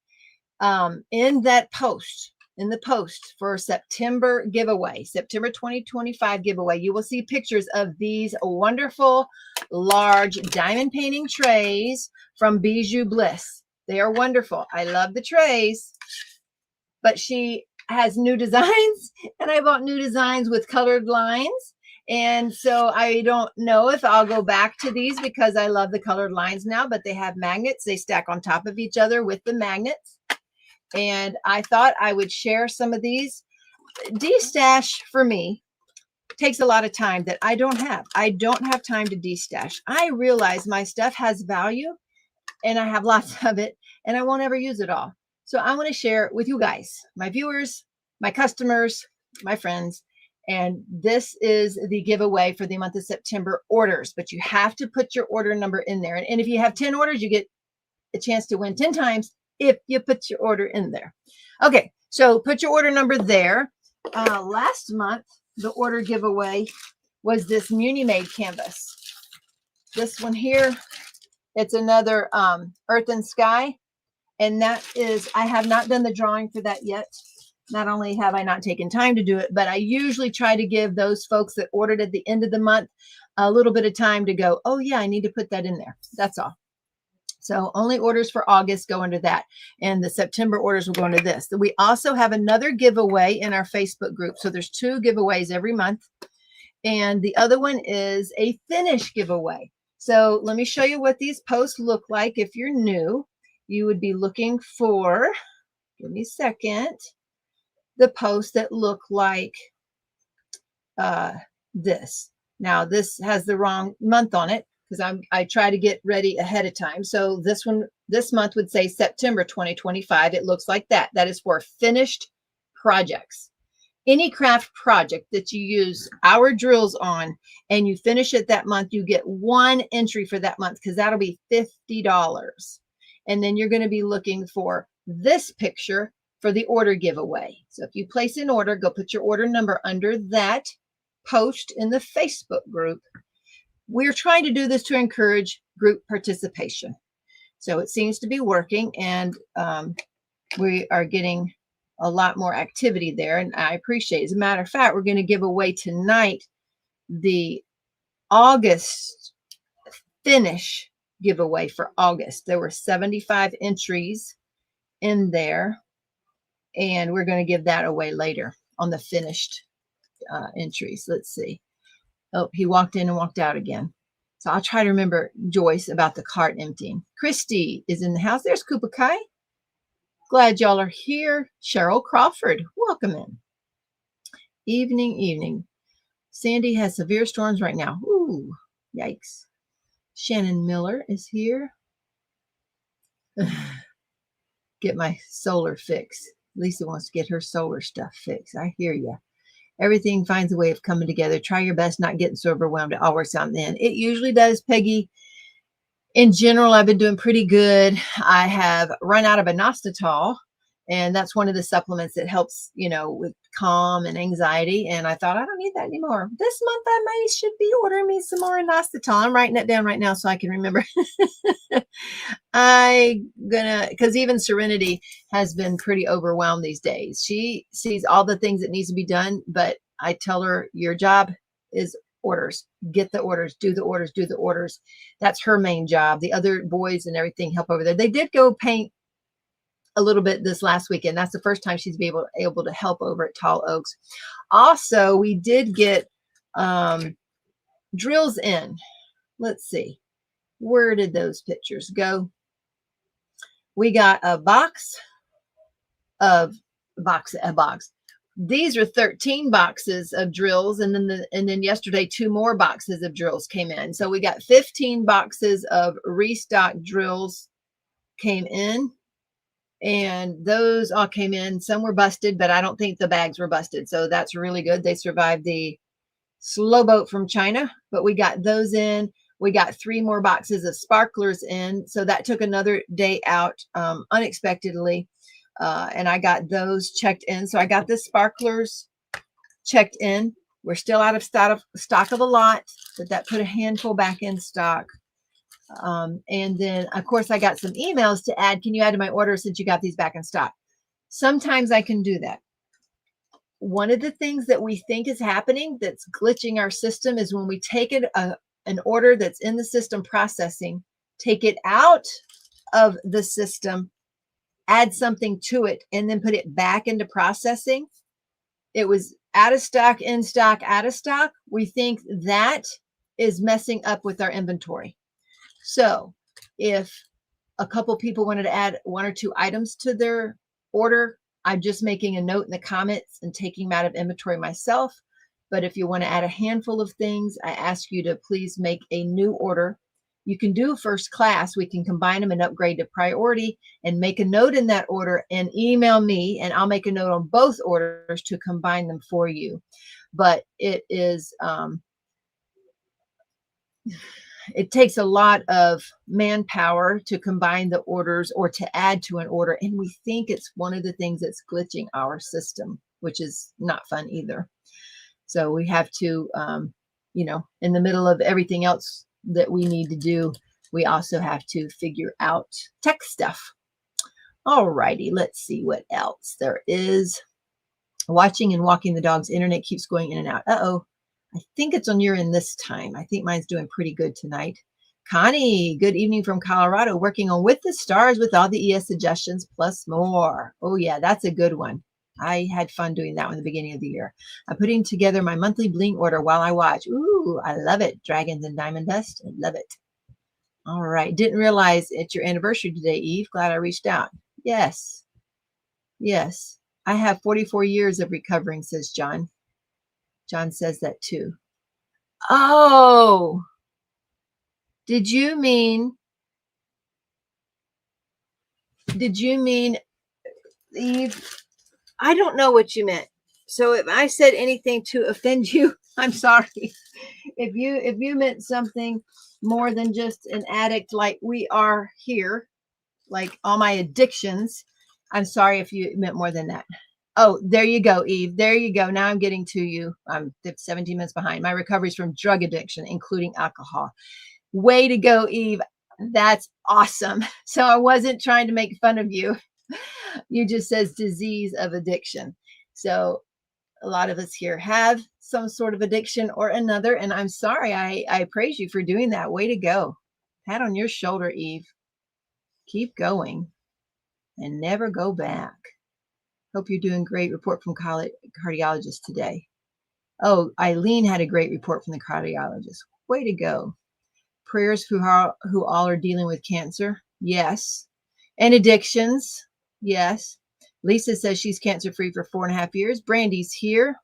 in that post. In the post for September giveaway, September 2025 giveaway, you will see pictures of these wonderful large diamond painting trays from Bijou Bliss. They are wonderful. I love the trays, but she has new designs, and I bought new designs with colored lines, And so I don't know if I'll go back to these because I love the colored lines now, but they have magnets. They stack on top of each other with the magnets. And I thought I would share some of these. De-stash for me takes a lot of time that I don't have. I don't have time to de-stash. I realize my stuff has value and I have lots of it and I won't ever use it all. So I want to share it with you guys, my viewers, my customers, my friends. And this is the giveaway for the month of September orders, but you have to put your order number in there. And if you have 10 orders, you get a chance to win 10 times if you put your order in there. Okay, so put your order number there. Last month, the order giveaway was this Muni Made canvas. This one here, it's another Earth and Sky. And that is, I have not done the drawing for that yet. Not only have I not taken time to do it, but I usually try to give those folks that ordered at the end of the month a little bit of time to go, oh yeah, I need to put that in there. That's all. So only orders for August go into that. And the September orders will go into this. We also have another giveaway in our Facebook group. So there's 2 giveaways every month. And the other one is a finish giveaway. So let me show you what these posts look like. If you're new, you would be looking for, give me a second, the posts that look like this. Now this has the wrong month on it because I try to get ready ahead of time. So this one, this month would say September 2025. It looks like that. That is for finished projects. Any craft project that you use our drills on and you finish it that month, you get 1 entry for that month because that'll be $50. And then you're going to be looking for this picture for the order giveaway. So if you place an order, go put your order number under that post in the Facebook group. We're trying to do this to encourage group participation. So it seems to be working, and we are getting a lot more activity there, and I appreciate it. As a matter of fact, we're going to give away tonight the August finish giveaway for August. There were 75 entries in there, and we're going to give that away later on the finished entries. Let's see. Oh, he walked in and walked out again. So I'll try to remember, Joyce, about the cart emptying. Christy is in the house. There's Koopa Kai. Glad y'all are here. Cheryl Crawford, welcome in. Evening. Sandy has severe storms right now. Ooh, yikes. Shannon Miller is here. Get my solar fix. Lisa wants to get her solar stuff fixed. I hear you. Everything finds a way of coming together. Try your best not getting so overwhelmed. It all works out in the end. It usually does, Peggy. In general, I've been doing pretty good. I have run out of inositol, and that's one of the supplements that helps, you know, with calm and anxiety. And I thought, I don't need that anymore. This month, I should be ordering me some more inositol. I'm writing it down right now so I can remember. Because even Serenity has been pretty overwhelmed these days. She sees all the things that needs to be done, but I tell her, your job is orders. Get the orders, do the orders, do the orders. That's her main job. The other boys and everything help over there. They did go paint a little bit this last weekend. That's the first time she's been able to help over at Tall Oaks. Also, we did get drills in. Let's see. Where did those pictures go? We got a box. These are 13 boxes of drills, and then yesterday 2 more boxes of drills came in. So we got 15 boxes of restock drills came in, and those all came in. Some were busted, but I don't think the bags were busted. So that's really good. They survived the slow boat from China, but we got those in. We got 3 more boxes of sparklers in. So that took another day out unexpectedly. And I got those checked in. So I got the sparklers checked in. We're still out of stock of a lot, but that put a handful back in stock. And then, of course, I got some emails to add. Can you add to my order since you got these back in stock? Sometimes I can do that. One of the things that we think is happening that's glitching our system is when we take it an order that's in the system processing, take it out of the system, add something to it, and then put it back into processing. It was out of stock, in stock, out of stock, we think that is messing up with our inventory. So if a couple people wanted to add 1 or 2 items to their order, I'm just making a note in the comments and taking them out of inventory myself. But if you want to add a handful of things, I ask you to please make a new order. You can do first class. We can combine them and upgrade to priority and make a note in that order and email me, and I'll make a note on both orders to combine them for you. But it is, it takes a lot of manpower to combine the orders or to add to an order. And we think it's one of the things that's glitching our system, which is not fun either. So we have to, you know, in the middle of everything else that we need to do, we also have to figure out tech stuff. All righty, let's see what else there is. Watching and walking the dogs. Internet keeps going in and out. Uh-oh. I think it's on your end this time. I think mine's doing pretty good tonight. Connie, good evening from Colorado, working on With the Stars with all the ES suggestions plus more. Oh yeah, that's a good one. I had fun doing that one in the beginning of the year. I'm putting together my monthly bling order while I watch. Ooh, I love it. Dragons and diamond dust. I love it. All right. Didn't realize it's your anniversary today, Eve. Glad I reached out. Yes. Yes. I have 44 years of recovering, says John. John says that too. Oh, did you mean Eve? I don't know what you meant. So if I said anything to offend you, I'm sorry. If you meant something more than just an addict like we are here, like all my addictions, I'm sorry if you meant more than that. Oh, there you go, Eve. There you go. Now I'm getting to you. I'm 17 minutes behind. My recovery is from drug addiction, including alcohol. Way to go, Eve. That's awesome. So I wasn't trying to make fun of you. You just says disease of addiction. So a lot of us here have some sort of addiction or another. And I'm sorry. I praise you for doing that. Way to go. Pat on your shoulder, Eve. Keep going and never go back. Hope you're doing great. Report from cardiologist today. Oh, Eileen had a great report from the cardiologist. Way to go. Prayers who all are dealing with cancer. Yes. And addictions. Yes. Lisa says she's cancer-free for 4.5 years. Brandy's here.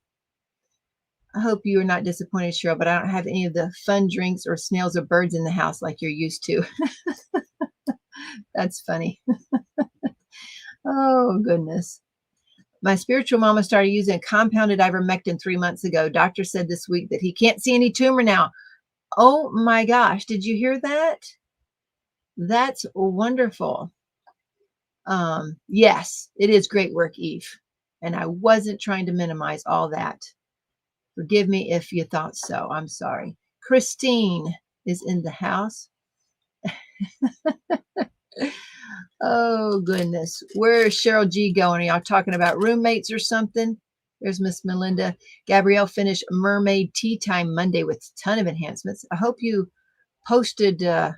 I hope you are not disappointed, Cheryl, but I don't have any of the fun drinks or snails or birds in the house like you're used to. That's funny. Oh, goodness. My spiritual mama started using compounded ivermectin 3 months ago. Doctor said this week that he can't see any tumor now. Oh my gosh. Did you hear that? That's wonderful. Yes, it is great work, Eve. And I wasn't trying to minimize all that. Forgive me if you thought so. I'm sorry. Christine is in the house. Oh, goodness. Where's Cheryl G going? Are y'all talking about roommates or something? There's Miss Melinda. Gabrielle finished Mermaid Tea Time Monday with a ton of enhancements. I hope you posted that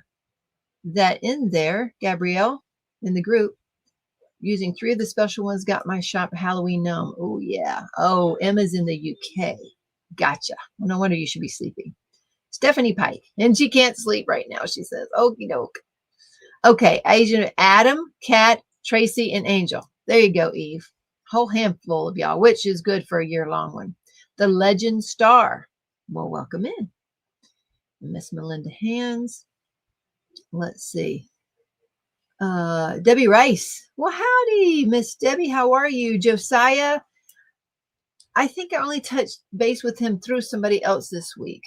in there, Gabrielle, in the group. Using 3 of the special ones, got my shop Halloween gnome. Oh, yeah. Oh, Emma's in the UK. Gotcha. Well, no wonder you should be sleeping. Stephanie Pike. And she can't sleep right now, she says. Okie doke. Okay, Asian Adam, Kat, Tracy, and Angel. There you go, Eve. Whole handful of y'all, which is good for a year-long one. The Legend Star. Well, welcome in. Miss Melinda Hands. Let's see. Debbie Rice. Well, howdy, Miss Debbie. How are you? Josiah. I think I only touched base with him through somebody else this week.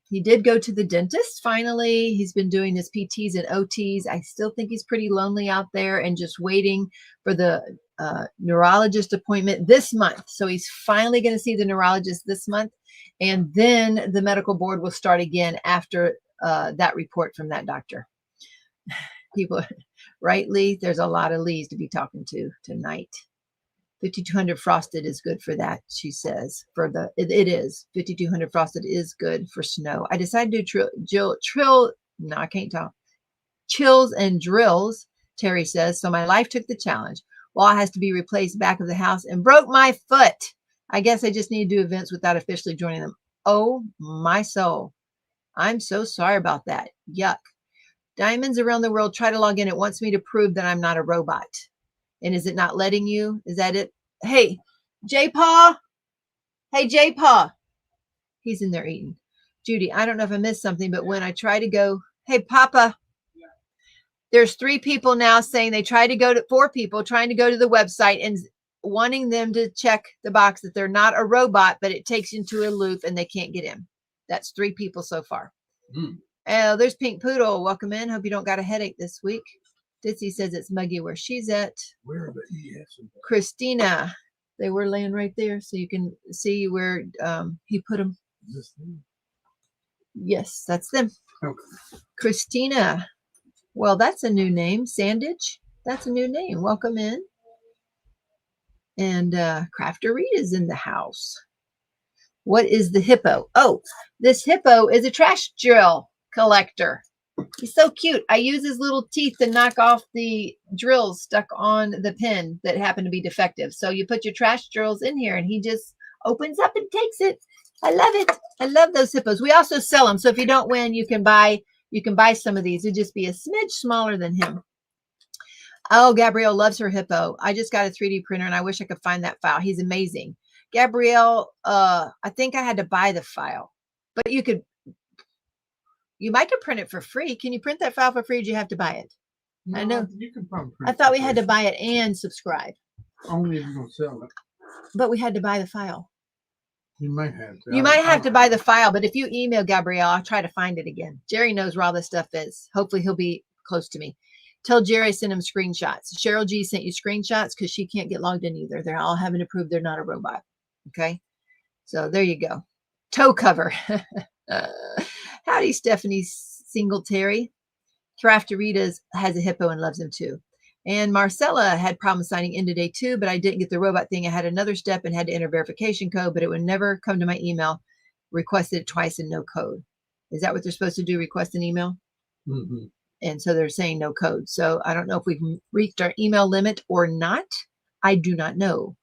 He did go to the dentist finally. He's been doing his PTs and OTs. I still think he's pretty lonely out there and just waiting for the neurologist appointment this month. So he's finally going to see the neurologist this month. And then the medical board will start again after that report from that doctor. People, right, Lee? There's a lot of Lees to be talking to tonight. 5200 frosted is good for that, she says. It is 5200 frosted is good for snow. I decided to no, I can't talk. Chills and drills, Terry says. So my life took the challenge. Wall has to be replaced back of the house and broke my foot. I guess I just need to do events without officially joining them. Oh, my soul. I'm so sorry about that. Yuck. Diamonds around the world try to log in. It wants me to prove that I'm not a robot. And is it not letting you? Is that it? Hey, J-Paw. Hey, J-Paw. He's in there eating. Judy, I don't know if I missed something, but when I try to go, hey, Papa, there's 3 people now saying they try to go to 4 people trying to go to the website and wanting them to check the box that they're not a robot, but it takes you into a loop and they can't get in. That's 3 people so far. Oh, there's Pink Poodle. Welcome in. Hope you don't got a headache this week. Ditsy says it's muggy where she's at. Where are the ES? Christina, they were laying right there, so you can see where he put them. Is this thing? Yes, that's them. Okay. Christina. Well, that's a new name. Sandage. That's a new name. Welcome in. And Crafter Rita's in the house. What is the hippo? Oh, this hippo is a trash drill collector. He's so cute. I use his little teeth to knock off the drills stuck on the pin that happen to be defective. So you put your trash drills in here and he just opens up and takes it. I love it. I love those hippos. We also sell them. So if you don't win, you can buy some of these. It'd just be a smidge smaller than him. Oh, Gabrielle loves her hippo. I just got a 3D printer and I wish I could find that file. He's amazing. Gabrielle, I think I had to buy the file, but you might could print it for free. Can you print that file for free? Or do you have to buy it? No, I know. You can probably I thought we had to buy it and subscribe. Only if you're going to sell it. But we had to buy the file. You might have to. You might have to buy the file, but if you email Gabrielle, I'll try to find it again. Jerry knows where all this stuff is. Hopefully he'll be close to me. Tell Jerry I sent him screenshots. Cheryl G sent you screenshots because she can't get logged in either. They're all having to prove they're not a robot. Okay. So there you go. Toe cover. Howdy, Stephanie Singletary. Crafteritas has a hippo and loves him too. And Marcella had problems signing in today too, but I didn't get the robot thing. I had another step and had to enter verification code, but it would never come to my email. Requested it twice and no code. Is that what they're supposed to do? Request an email? Mm-hmm. And so they're saying no code. So I don't know if we've reached our email limit or not. I do not know.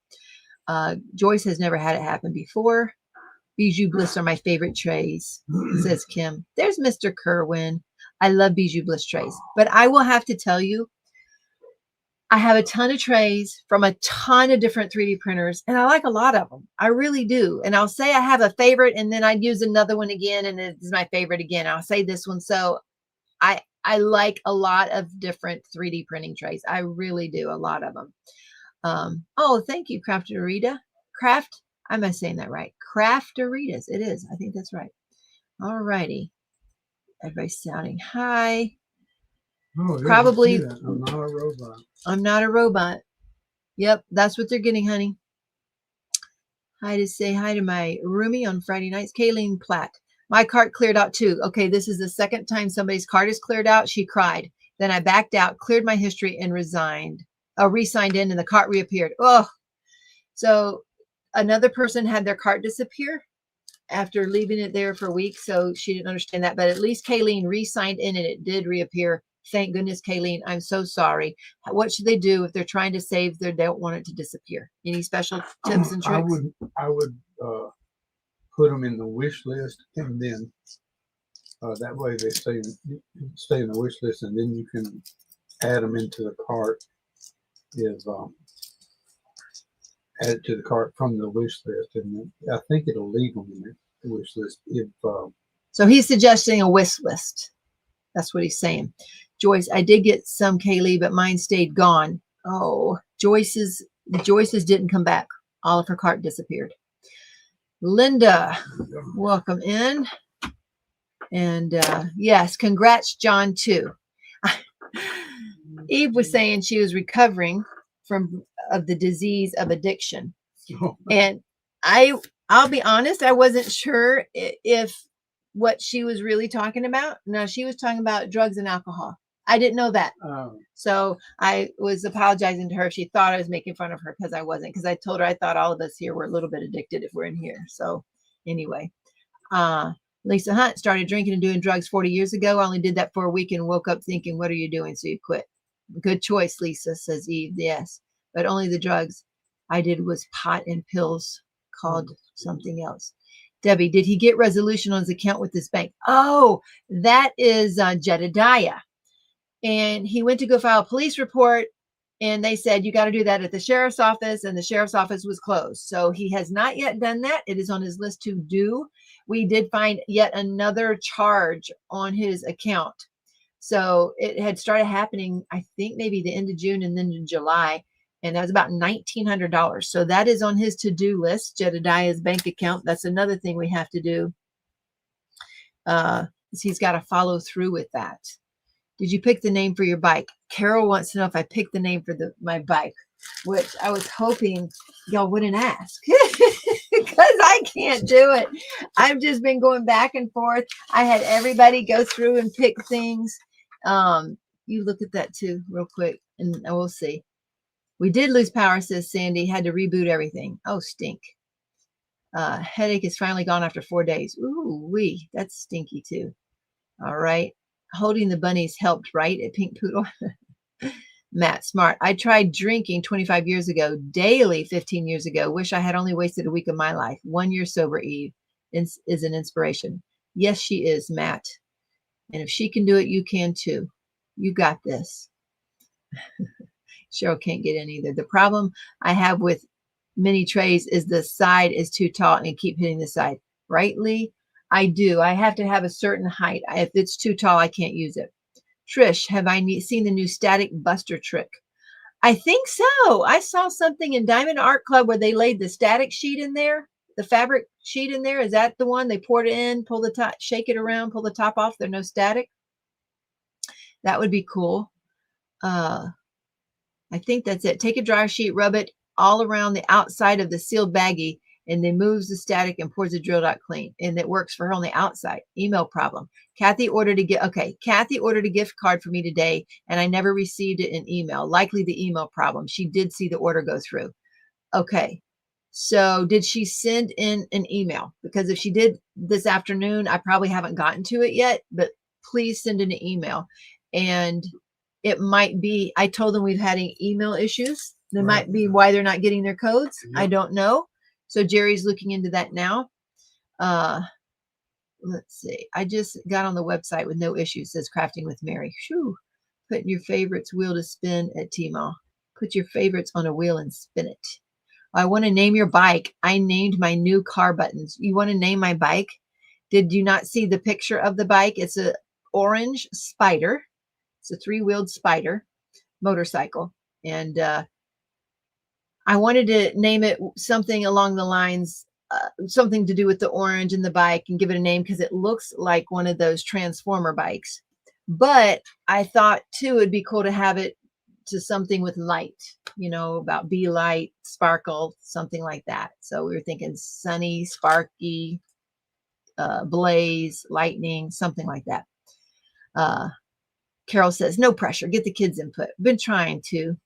Joyce has never had it happen before. Bijou Bliss are my favorite trays, says Kim. There's Mr. Kerwin. I love Bijou Bliss trays. But I will have to tell you, I have a ton of trays from a ton of different 3D printers, and I like a lot of them. I really do. And I'll say I have a favorite, and then I'd use another one again, and it's my favorite again. I'll say this one. So I like a lot of different 3D printing trays. I really do. A lot of them. Oh, thank you, Crafterita. Am I saying that right? Crafteritas. It is. I think that's right. All righty. Everybody's sounding hi. Oh, Probably. I'm not a robot. I'm not a robot. Yep, that's what they're getting, honey. Say hi to my roomie on Friday nights, Kayleen Platt. My cart cleared out too. Okay, this is the second time somebody's cart is cleared out. She cried. Then I backed out, cleared my history, and re-signed in, and the cart reappeared. Oh, so another person had their cart disappear after leaving it there for weeks, so she didn't understand that. But at least Kayleen re-signed in, and it did reappear. Thank goodness, Kayleen. I'm so sorry. What should they do if they're trying to save their, don't want it to disappear? Any special tips and tricks? I would put them in the wish list, and then that way they stay in the wish list, and then you can add them into the cart. Add it to the cart from the wish list, and I think it'll leave them in the wish list. So he's suggesting a wish list. That's what he's saying. Joyce, I did get some Kaylee, but mine stayed gone. Oh, Joyce's didn't come back. All of her cart disappeared. Linda, welcome in. And yes, congrats, John, too. Eve was saying she was recovering of the disease of addiction. And I'll be honest, I wasn't sure if what she was really talking about. No, she was talking about drugs and alcohol. I didn't know that. So I was apologizing to her if she thought I was making fun of her, because I wasn't, because I told her I thought all of us here were a little bit addicted if we're in here. So anyway, Lisa Hunt started drinking and doing drugs 40 years ago. I only did that for a week and woke up thinking, what are you doing? So you quit. Good choice, Lisa, says Eve. Yes, but only the drugs I did was pot and pills called something else. Debbie, did he get resolution on his account with this bank? Oh, that is Jedediah. And he went to go file a police report, and they said, you got to do that at the sheriff's office, and the sheriff's office was closed. So he has not yet done that. It is on his list to do. We did find yet another charge on his account. So it had started happening, I think maybe the end of June and then in July. And that was about $1,900. So that is on his to-do list, Jedediah's bank account. That's another thing we have to do. He's got to follow through with that. Did you pick the name for your bike? Carol wants to know if I picked the name for my bike, which I was hoping y'all wouldn't ask because I can't do it. I've just been going back and forth. I had everybody go through and pick things. You look at that too real quick and we'll see. We did lose power, says Sandy. Had to reboot everything. Oh, stink. Headache is finally gone after 4 days. Ooh, that's stinky too. All right. Holding the bunnies helped, right? At Pink Poodle. Matt, smart. I tried drinking 25 years ago, daily 15 years ago. Wish I had only wasted a week of my life. 1 year sober, Eve is an inspiration. Yes, she is, Matt. And if she can do it, you can too. You got this. Cheryl can't get in either. The problem I have with mini trays is the side is too tall and I keep hitting the side. Right, Lee? I do. I have to have a certain height. If it's too tall, I can't use it. Trish, have I seen the new static buster trick? I think so. I saw something in Diamond Art Club where they laid the static sheet in there, the fabric sheet in there. Is that the one? They poured it in, pull the top, shake it around, pull the top off. There's no static. That would be cool. I think that's it. Take a dryer sheet, rub it all around the outside of the sealed baggie, and then moves the static and pours the drill dot clean. And it works for her on the outside. Email problem. Kathy ordered a gift card for me today, and I never received it in email. Likely the email problem. She did see the order go through. Okay. So did she send in an email? Because if she did this afternoon, I probably haven't gotten to it yet, but please send in an email. And it might be, I told them we've had email issues. That might be why they're not getting their codes. Yep. I don't know. So Jerry's looking into that now. Let's see. I just got on the website with no issues. Says Crafting with Mary. Shoo. Putting your favorites wheel to spin at Teemaw. Put your favorites on a wheel and spin it. I want to name your bike. I named my new car buttons. You want to name my bike? Did you not see the picture of the bike? It's a orange Spider. It's a 3-wheeled Spider motorcycle. And I wanted to name it something along the lines, something to do with the orange and the bike and give it a name because it looks like one of those Transformer bikes. But I thought too, it'd be cool to have it to something with light, you know, about be light, sparkle, something like that. So we were thinking sunny, sparky, blaze, lightning, something like that. Carol says, no pressure. Get the kids' input. Been trying to.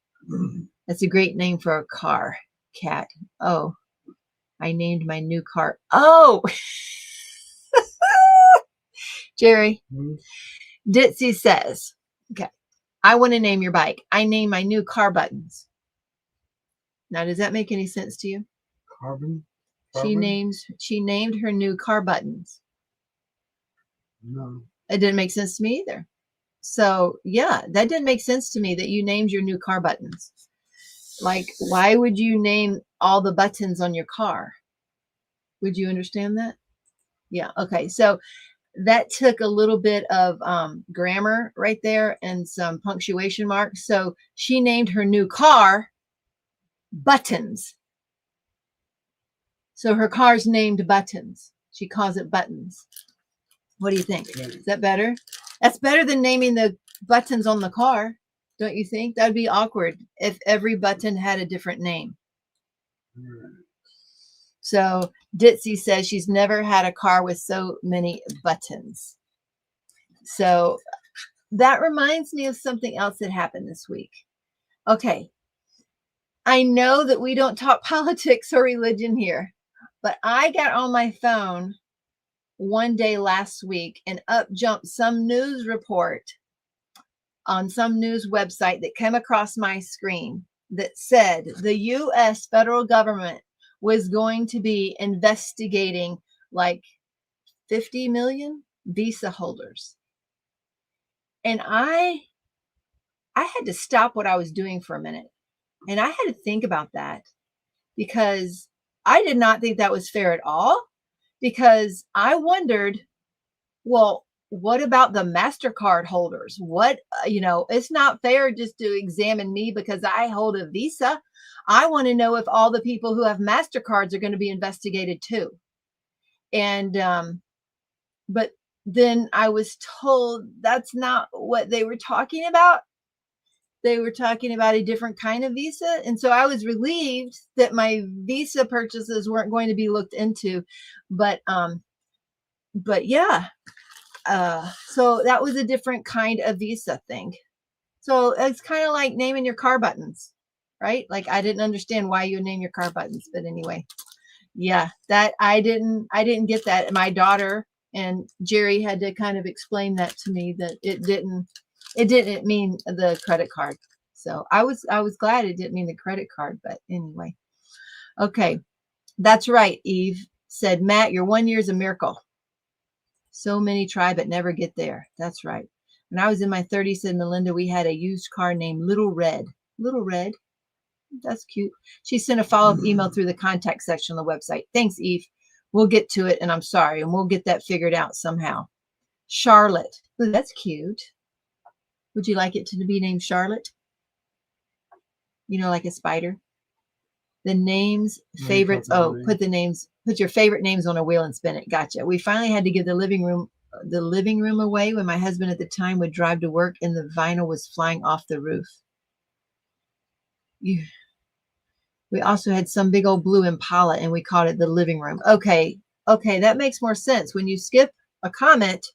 That's a great name for a car. Cat. Oh, I named my new car. Oh, Jerry. Ditzy says, okay, I want to name your bike. I name my new car buttons. Now, does that make any sense to you? Carbon? She named her new car buttons. No. It didn't make sense to me either. So yeah, that didn't make sense to me that you named your new car buttons. Like, why would you name all the buttons on your car? Would you understand that? Yeah. Okay. So that took a little bit of grammar right there and some punctuation marks. So she named her new car Buttons. So her car's named Buttons. She calls it Buttons. What do you think? Is that better? That's better than naming the buttons on the car. Don't you think? That would be awkward if every button had a different name. So Ditzy says she's never had a car with so many buttons. So that reminds me of something else that happened this week. Okay. I know that we don't talk politics or religion here, but I got on my phone one day last week and up jumped some news report on some news website that came across my screen that said the U.S. federal government was going to be investigating like 50 million visa holders. And I had to stop what I was doing for a minute. And I had to think about that, because I did not think that was fair at all, because I wondered, well, what about the MasterCard holders? What, it's not fair just to examine me because I hold a Visa. I want to know if all the people who have MasterCards are going to be investigated too. And, but then I was told that's not what they were talking about. They were talking about a different kind of Visa. And so I was relieved that my Visa purchases weren't going to be looked into. But yeah, so that was a different kind of Visa thing. So it's kind of like naming your car buttons, right? Like, I didn't understand why you would name your car buttons, but anyway, yeah, that I didn't get that. My daughter and Jerry had to kind of explain that to me, that it didn't mean the credit card. So I was glad it didn't mean the credit card, but anyway. Okay. That's right. Eve said, Matt, your 1 year is a miracle. So many try, but never get there. That's right. When I was in my 30s, said Melinda, we had a used car named Little Red. Little Red. That's cute. She sent a follow-up email through the contact section on the website. Thanks, Eve. We'll get to it. And I'm sorry. And we'll get that figured out somehow. Charlotte. Ooh, that's cute. Would you like it to be named Charlotte? Like a spider. The names, favorites. Oh, put your favorite names on a wheel and spin it. Gotcha. We finally had to give the living room away when my husband at the time would drive to work and the vinyl was flying off the roof. We also had some big old blue Impala and we called it the living room. Okay. That makes more sense. When you skip a comment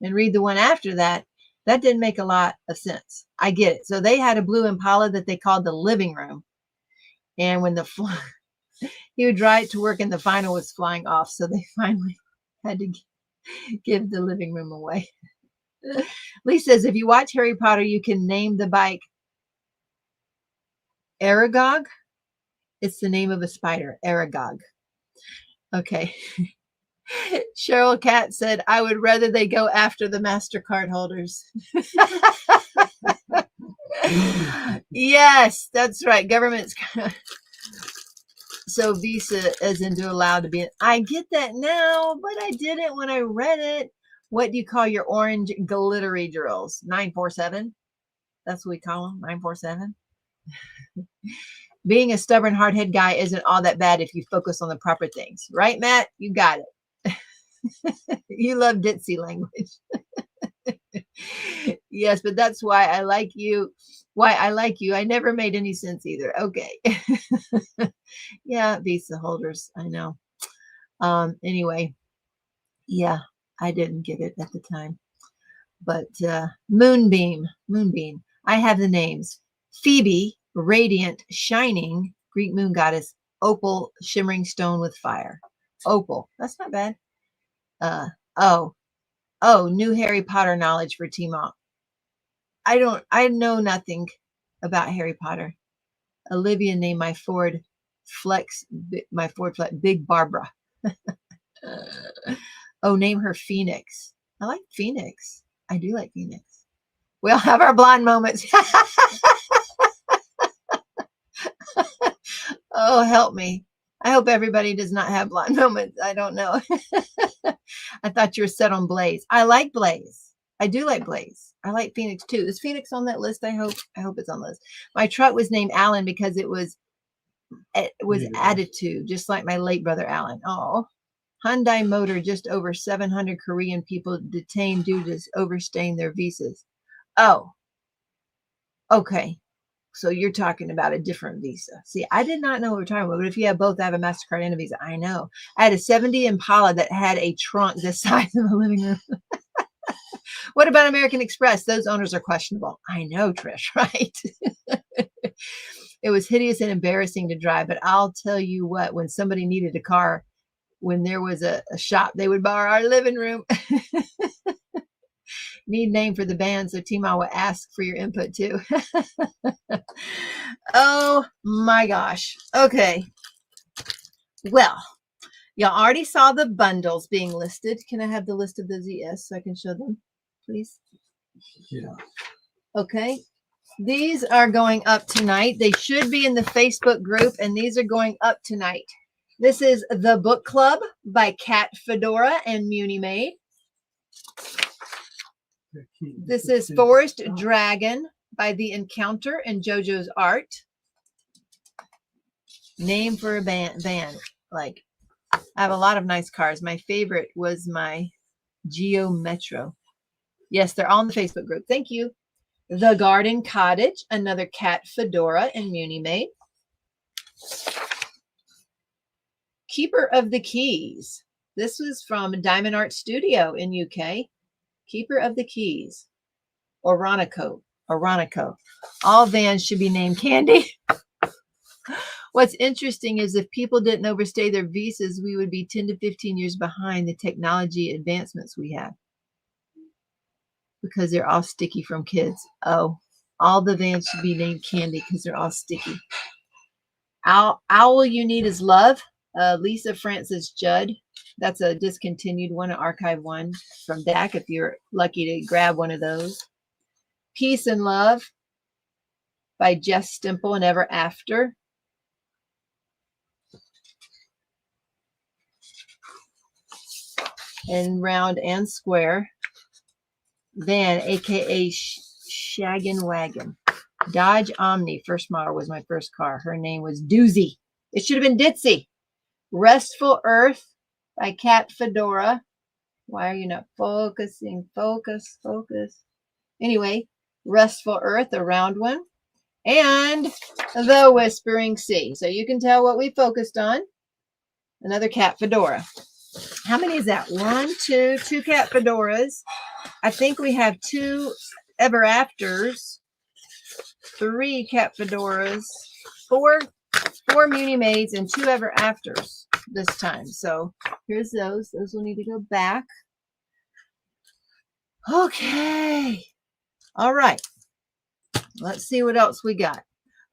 and read the one after that, that didn't make a lot of sense. I get it. So they had a blue Impala that they called the living room. And when he would drive to work and the vinyl was flying off. So they finally had to give the living room away. Lee says, if you watch Harry Potter, you can name the bike Aragog. It's the name of a spider, Aragog. Okay. Cheryl Cat said, I would rather they go after the MasterCard holders. Yes, that's right. Government's so Visa isn't allowed to be. I get that now, but I didn't when I read it. What do you call your orange glittery drills? 947? That's what we call them, 947. Being a stubborn hardhead guy isn't all that bad if you focus on the proper things. Right, Matt? You got it. You love ditzy language. Yes, but that's why I like you. I never made any sense either. Okay. Yeah, Visa holders. I know. Anyway, yeah, I didn't get it at the time. But Moonbeam. I have the names. Phoebe, radiant, shining, Greek moon goddess. Opal, shimmering stone with fire. Opal. That's not bad. New Harry Potter knowledge for Teemaw. I know nothing about Harry Potter. Olivia named my Ford Flex Big Barbara. Name her Phoenix. I like Phoenix. I do like Phoenix. We all have our blonde moments. Oh, help me. I hope everybody does not have blonde moments. I don't know. I thought you were set on Blaze. I like Blaze. I do like Blaze. I like Phoenix too. Is Phoenix on that list? I hope it's on the list. My truck was named Alan because it was attitude, just like my late brother Alan. Oh, Hyundai Motor, just over 700 Korean people detained due to overstaying their visas. Oh, okay. So you're talking about a different Visa. See, I did not know what we're talking about, but if you have both, I have a MasterCard and a Visa. I know. I had a 70 Impala that had a trunk the size of a living room. What about American Express? Those owners are questionable. I know, Trish, right? It was hideous and embarrassing to drive, but I'll tell you what, when somebody needed a car, when there was a shop, they would borrow our living room. Need name for the band, so Teemaw will ask for your input too. Oh my gosh. Okay. Well, y'all already saw the bundles being listed. Can I have the list of those? Yes, so I can show them, please. Yeah. Okay. These are going up tonight. They should be in the Facebook group, and these are going up tonight. This is The Book Club by Cat Fedora and Muni Maid. This is Forest Dragon by The Encounter and JoJo's Art. Name for a band. Like, I have a lot of nice cars. My favorite was my Geo Metro. Yes, they're all in the Facebook group. Thank you. The Garden Cottage, another Cat Fedora and Muni Maid. Keeper of the Keys. This was from Diamond Art Studio in UK. Keeper of the Keys. Oronico. All vans should be named Candy. What's interesting is if people didn't overstay their visas, we would be 10 to 15 years behind the technology advancements we have. Because they're all sticky from kids. Oh, all the vans should be named Candy because they're all sticky. Owl You Need Is Love. Lisa Francis Judd. That's a discontinued one, an archive one from DAC if you're lucky to grab one of those. Peace and Love by Jess Stimple and Ever After. And Round and Square. Van, aka Shaggin' Wagon. Dodge Omni, first model, was my first car. Her name was Doozy. It should have been Ditzy. Restful Earth by Cat Fedora. Why are you not focusing? Focus. Anyway, Restful Earth, a round one. And The Whispering Sea. So you can tell what we focused on. Another Cat Fedora. How many is that? 1, 2, 2 Cat Fedoras. I think we have 2 Ever Afters, 3 Cat Fedoras, 4 Muni Maids, and 2 Ever Afters this time. So here's those. Those will need to go back. Okay. All right. Let's see what else we got.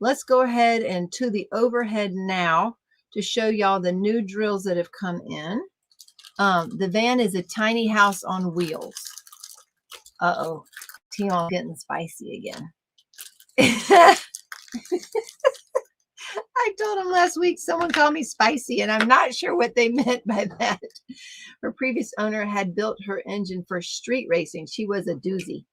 Let's go ahead and to the overhead now to show y'all the new drills that have come in. The van is a tiny house on wheels. Uh-oh. Teemaw getting spicy again. I told him last week someone called me spicy, and I'm not sure what they meant by that. Her previous owner had built her engine for street racing. She was a doozy.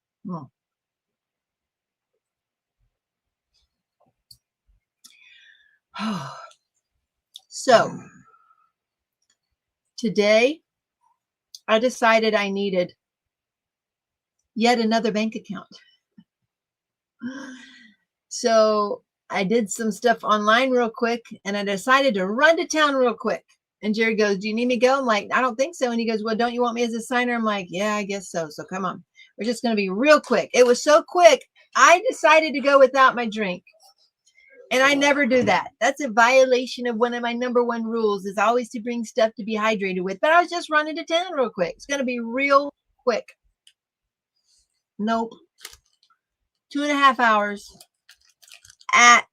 So today I decided I needed yet another bank account. So I did some stuff online real quick, and I decided to run to town real quick. And Jerry goes, do you need me to go? I'm like, I don't think so. And he goes, well, don't you want me as a signer? I'm like, yeah, I guess so. So come on. We're just going to be real quick. It was so quick. I decided to go without my drink. And I never do that. That's a violation of one of my #1 rules, is always to bring stuff to be hydrated with. But I was just running to town real quick. It's going to be real quick. Nope. 2.5 hours at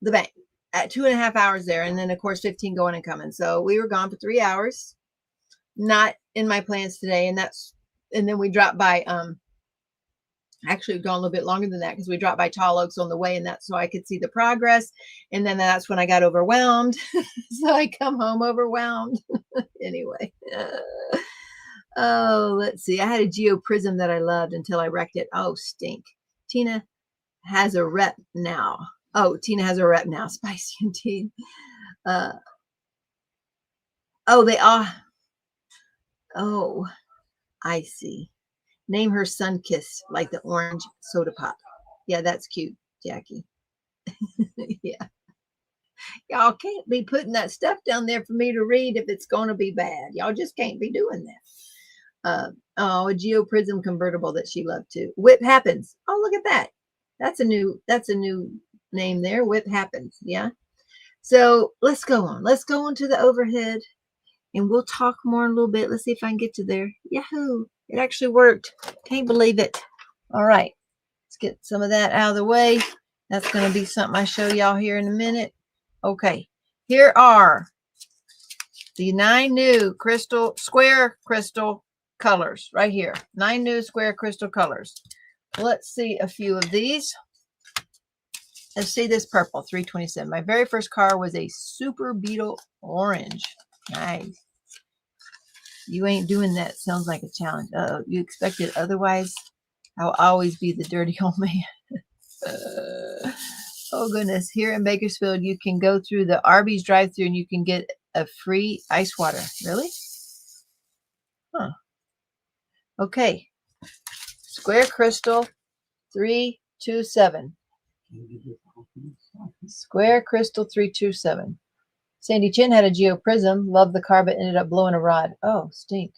the bank. At 2.5 hours there. And then, of course, 15 going and coming. So we were gone for 3 hours. Not in my plans today. And then we dropped by, actually we've gone a little bit longer than that because we dropped by Tall Oaks on the way, and that's so I could see the progress. And then that's when I got overwhelmed. So I come home overwhelmed. Anyway. Oh, let's see. I had a Geo Prism that I loved until I wrecked it. Oh, stink. Tina has a rep now. Oh, Tina has a rep now. Spicy indeed. Oh, they are. Oh, I see. Name her Sunkiss, like the orange soda pop. Yeah, that's cute, Jackie. Yeah. Y'all can't be putting that stuff down there for me to read if it's going to be bad. Y'all just can't be doing that. Oh, a Geo Prism convertible that she loved too. Whip Happens. Oh, look at that. That's a new name there. Whip Happens. Yeah. So let's go on. Let's go on to the overhead, and we'll talk more in a little bit. Let's see if I can get to there. Yahoo! It actually worked. Can't believe it. All right. Let's get some of that out of the way. That's going to be something I show y'all here in a minute. Okay. Here are The 9 new square crystal colors right here. 9 new square crystal colors. Let's see a few of these. Let's see this purple, 327. My very first car was a Super Beetle orange. Nice. You ain't doing that. Sounds like a challenge. You expected otherwise? I'll always be the dirty old man. Oh goodness. Here in Bakersfield, you can go through the Arby's drive-thru and you can get a free ice water. Really? Huh. Okay. Square crystal 327. Square crystal 327. Sandy Chin had a geoprism. Loved the car, but ended up blowing a rod. Oh, stink.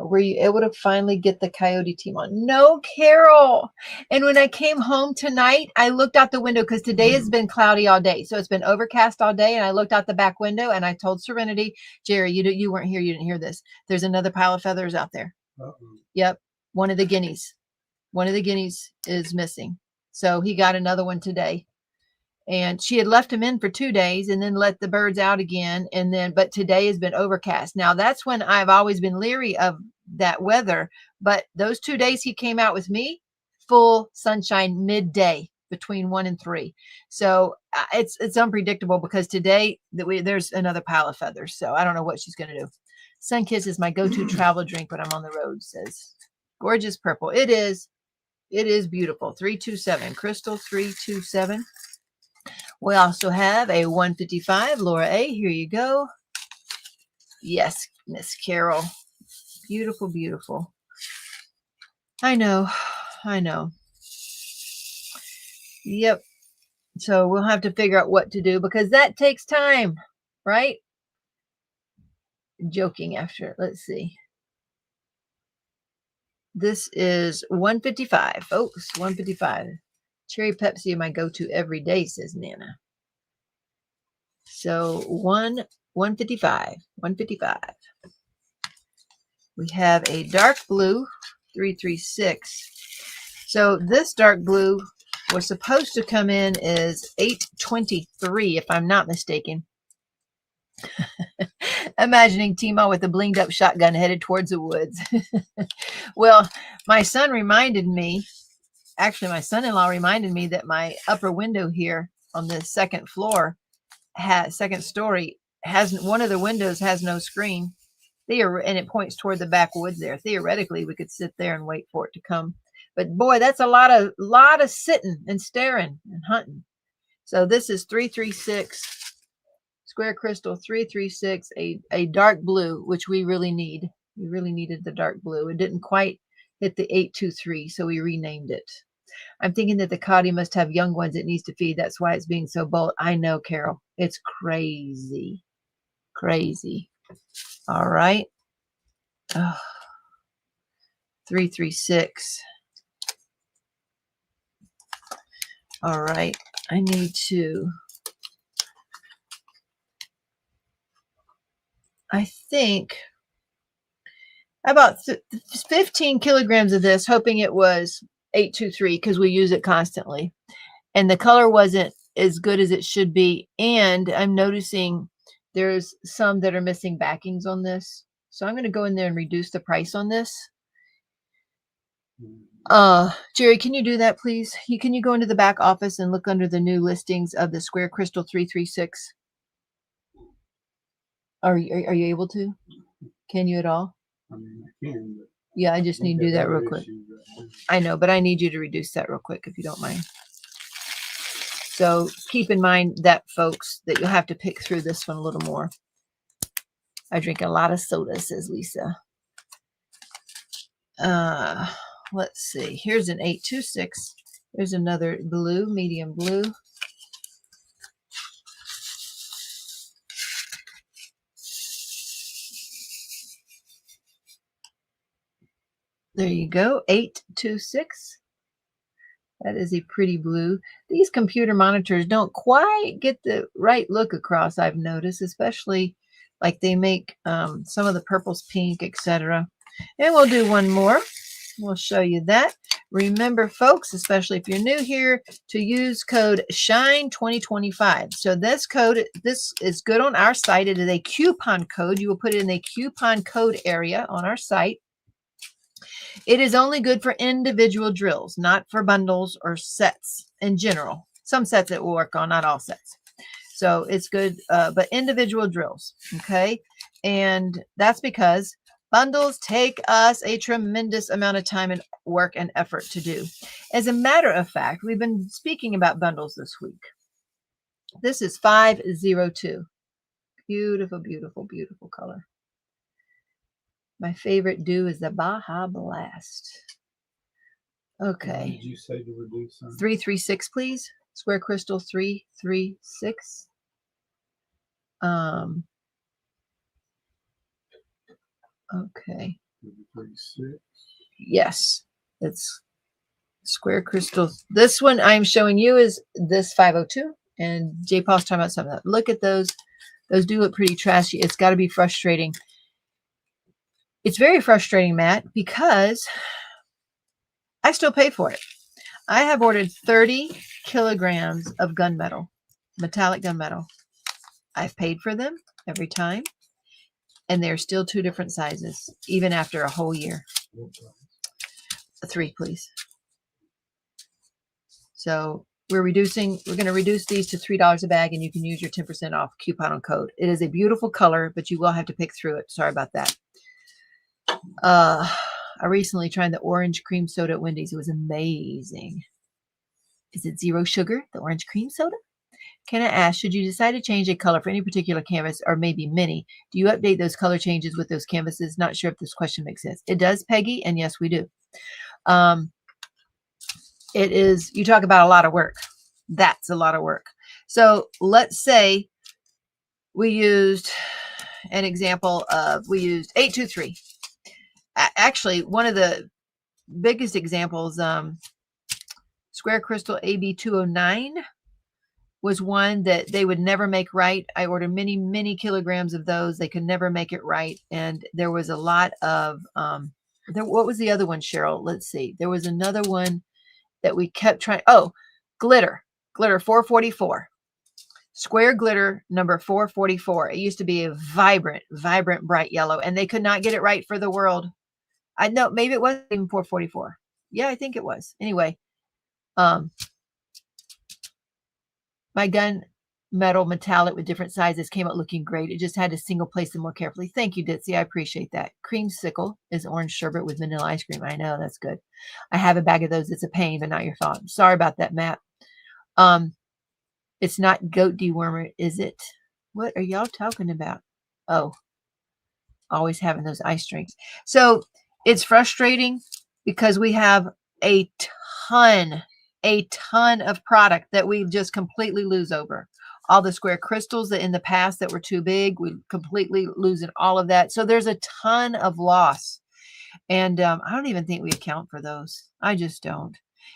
Were you able to finally get the coyote team on? No, Carol. And when I came home tonight, I looked out the window because today has been cloudy all day. So it's been overcast all day. And I looked out the back window and I told Serenity, Jerry, you weren't here. You didn't hear this. There's another pile of feathers out there. Yep. One of the guineas. One of the guineas is missing. So he got another one today. And she had left him in for 2 days and then let the birds out again. And then, but today has been overcast. Now that's when I've always been leery of that weather. But those 2 days he came out with me, full sunshine midday between 1 and 3. So it's unpredictable because today there's another pile of feathers. So I don't know what she's going to do. Sunkiss is my go-to travel drink when I'm on the road, says. Gorgeous purple. It is beautiful. 327, crystal 327. We also have a 155, Laura A. Here you go. Yes, Miss Carol. Beautiful, beautiful. I know. Yep. So we'll have to figure out what to do because that takes time, right? Joking after. Let's see. This is 155, folks. 155. Cherry Pepsi, my go-to every day, says Nana. So 155. We have a dark blue 336. So this dark blue was supposed to come in as 823, if I'm not mistaken. Imagining Teemaw with a blinged up shotgun headed towards the woods. Well, my son reminded me. Actually, my son-in-law reminded me that my upper window here on the second story has one of the windows has no screen. And it points toward the backwoods there. Theoretically, we could sit there and wait for it to come. But boy, that's a lot of sitting and staring and hunting. So this is 336 square crystal 336, a dark blue, which we really need. We really needed the dark blue. It didn't quite hit the 823, so we renamed it. I'm thinking that the coyote must have young ones it needs to feed. That's why it's being so bold. I know, Carol. It's crazy. Crazy. All right. Oh, 336. All right. I need to. I think about 15 kilograms of this, hoping it was 823 because we use it constantly. And the color wasn't as good as it should be. And I'm noticing there's some that are missing backings on this. So I'm going to go in there and reduce the price on this. Jerry, can you do that, please? Can you go into the back office and look under the new listings of the square crystal 336? Are you able to? Can you at all? I mean, I can, but yeah, I just need to do that real quick. I know, but I need you to reduce that real quick if you don't mind. So keep in mind that, folks, that you'll have to pick through this one a little more. I drink a lot of soda, says Lisa. Let's see. Here's an 826. There's another blue, medium blue. There you go, 826. That is a pretty blue. These computer monitors don't quite get the right look across, I've noticed, especially like they make some of the purples pink, etc. And we'll do one more. We'll show you that. Remember, folks, especially if you're new here, to use code SHINE2025. So this code, this is good on our site. It is a coupon code. You will put it in the coupon code area on our site. It is only good for individual drills, not for bundles or sets in general. Some sets it will work on, not all sets. So it's good, but individual drills, okay? And that's because bundles take us a tremendous amount of time and work and effort to do. As a matter of fact, we've been speaking about bundles this week. This is 502. Beautiful, beautiful, beautiful color. My favorite dew is the Baja Blast. Okay. Did you say to reduce some? 336, please. Square crystal 336. Okay. 36. Yes, it's square crystals. This one I'm showing you is this 502, and J. Paul's talking about something else. Look at those. Those do look pretty trashy. It's got to be frustrating. It's very frustrating, Matt, because I still pay for it. I have ordered 30 kilograms of gunmetal, metallic gunmetal. I've paid for them every time, and they're still 2 different sizes, even after a whole year. 3, please. So we're going to reduce these to $3 a bag, and you can use your 10% off coupon code. It is a beautiful color, but you will have to pick through it. Sorry about that. I recently tried the orange cream soda at Wendy's. It was amazing. Is it zero sugar, the orange cream soda? Can I ask, should you decide to change a color for any particular canvas, or maybe many, do you update those color changes with those canvases? Not sure if this question makes sense. It does, Peggy, and yes, we do. It is, you talk about a lot of work. That's a lot of work. So let's say we used an example of, we used 823. Actually, one of the biggest examples, Square Crystal AB209 was one that they would never make right. I ordered many, many kilograms of those. They could never make it right. And there was a lot of, what was the other one, Cheryl? Let's see. There was another one that we kept trying. Oh, glitter 444. Square glitter number 444. It used to be a vibrant, bright yellow, and they could not get it right for the world. I know, maybe it wasn't even 444. Yeah, I think it was. Anyway, my gun metal metallic with different sizes came out looking great. It just had to single place them more carefully. Thank you, Ditzy. I appreciate that. Creamsicle is orange sherbet with vanilla ice cream. I know, that's good. I have a bag of those. It's a pain, but not your fault. Sorry about that, Matt. It's not goat dewormer, is it? What are y'all talking about? Oh, always having those ice drinks. So it's frustrating because we have a ton of product that we just completely lose over. All the square crystals that in the past that were too big, we completely losing all of that. So there's a ton of loss. And I don't even think we account for those. I just don't.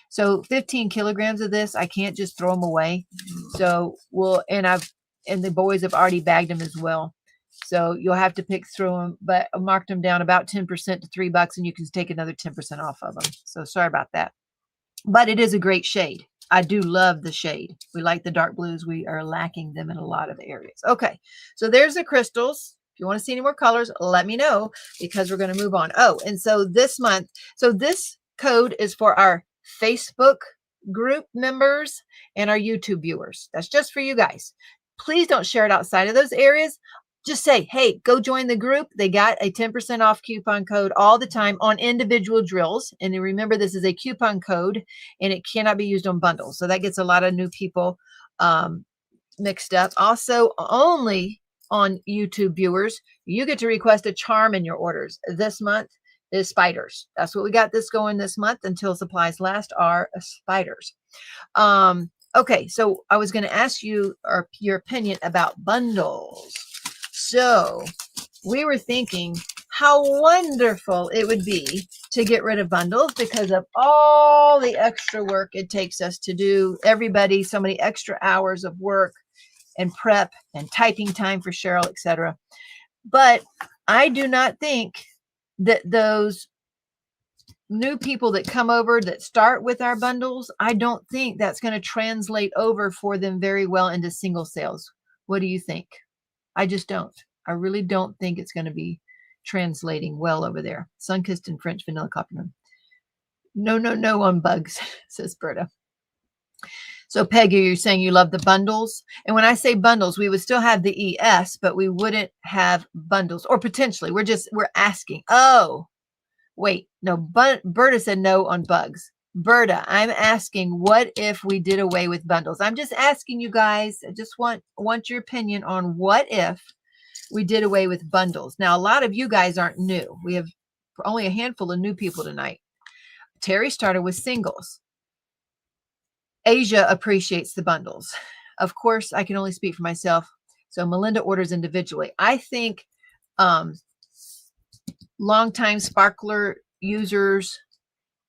So 15 kilograms of this, I can't just throw them away. So and the boys have already bagged them as well. So you'll have to pick through them, but I marked them down about 10% to $3, and you can take another 10% off of them. So sorry about that. But it is a great shade. I do love the shade. We like the dark blues. We are lacking them in a lot of areas. Okay, so there's the crystals. If you want to see any more colors, let me know, because we're going to move on. Oh, and so this month, so this code is for our Facebook group members and our YouTube viewers. That's just for you guys. Please don't share it outside of those areas. Just say, hey, go join the group. They got a 10% off coupon code all the time on individual drills. And remember, this is a coupon code and it cannot be used on bundles. So that gets a lot of new people mixed up. Also, only on YouTube viewers, you get to request a charm in your orders. This month is spiders. That's what we got this going this month until supplies last, are spiders. Okay, so I was going to ask you your opinion about bundles. So we were thinking how wonderful it would be to get rid of bundles because of all the extra work it takes us to do. Everybody, so many extra hours of work and prep and typing time for Cheryl, etc. But I do not think that those new people that come over that start with our bundles, I don't think that's going to translate over for them very well into single sales. What do you think? I just don't. I really don't think it's going to be translating well over there. Sunkissed in French vanilla coffee room. No, no, no on bugs, says Berta. So Peggy, you're saying you love the bundles. And when I say bundles, we would still have the ES, but we wouldn't have bundles, or potentially we're asking. Oh, wait, no, but Berta said no on bugs. Berta, I'm asking, what if we did away with bundles? I'm just asking you guys. I just want your opinion on what if we did away with bundles. Now, a lot of you guys aren't new. We have only a handful of new people tonight. Terry started with singles. Asia appreciates the bundles. Of course, I can only speak for myself. So Melinda orders individually. I think longtime Sparkler users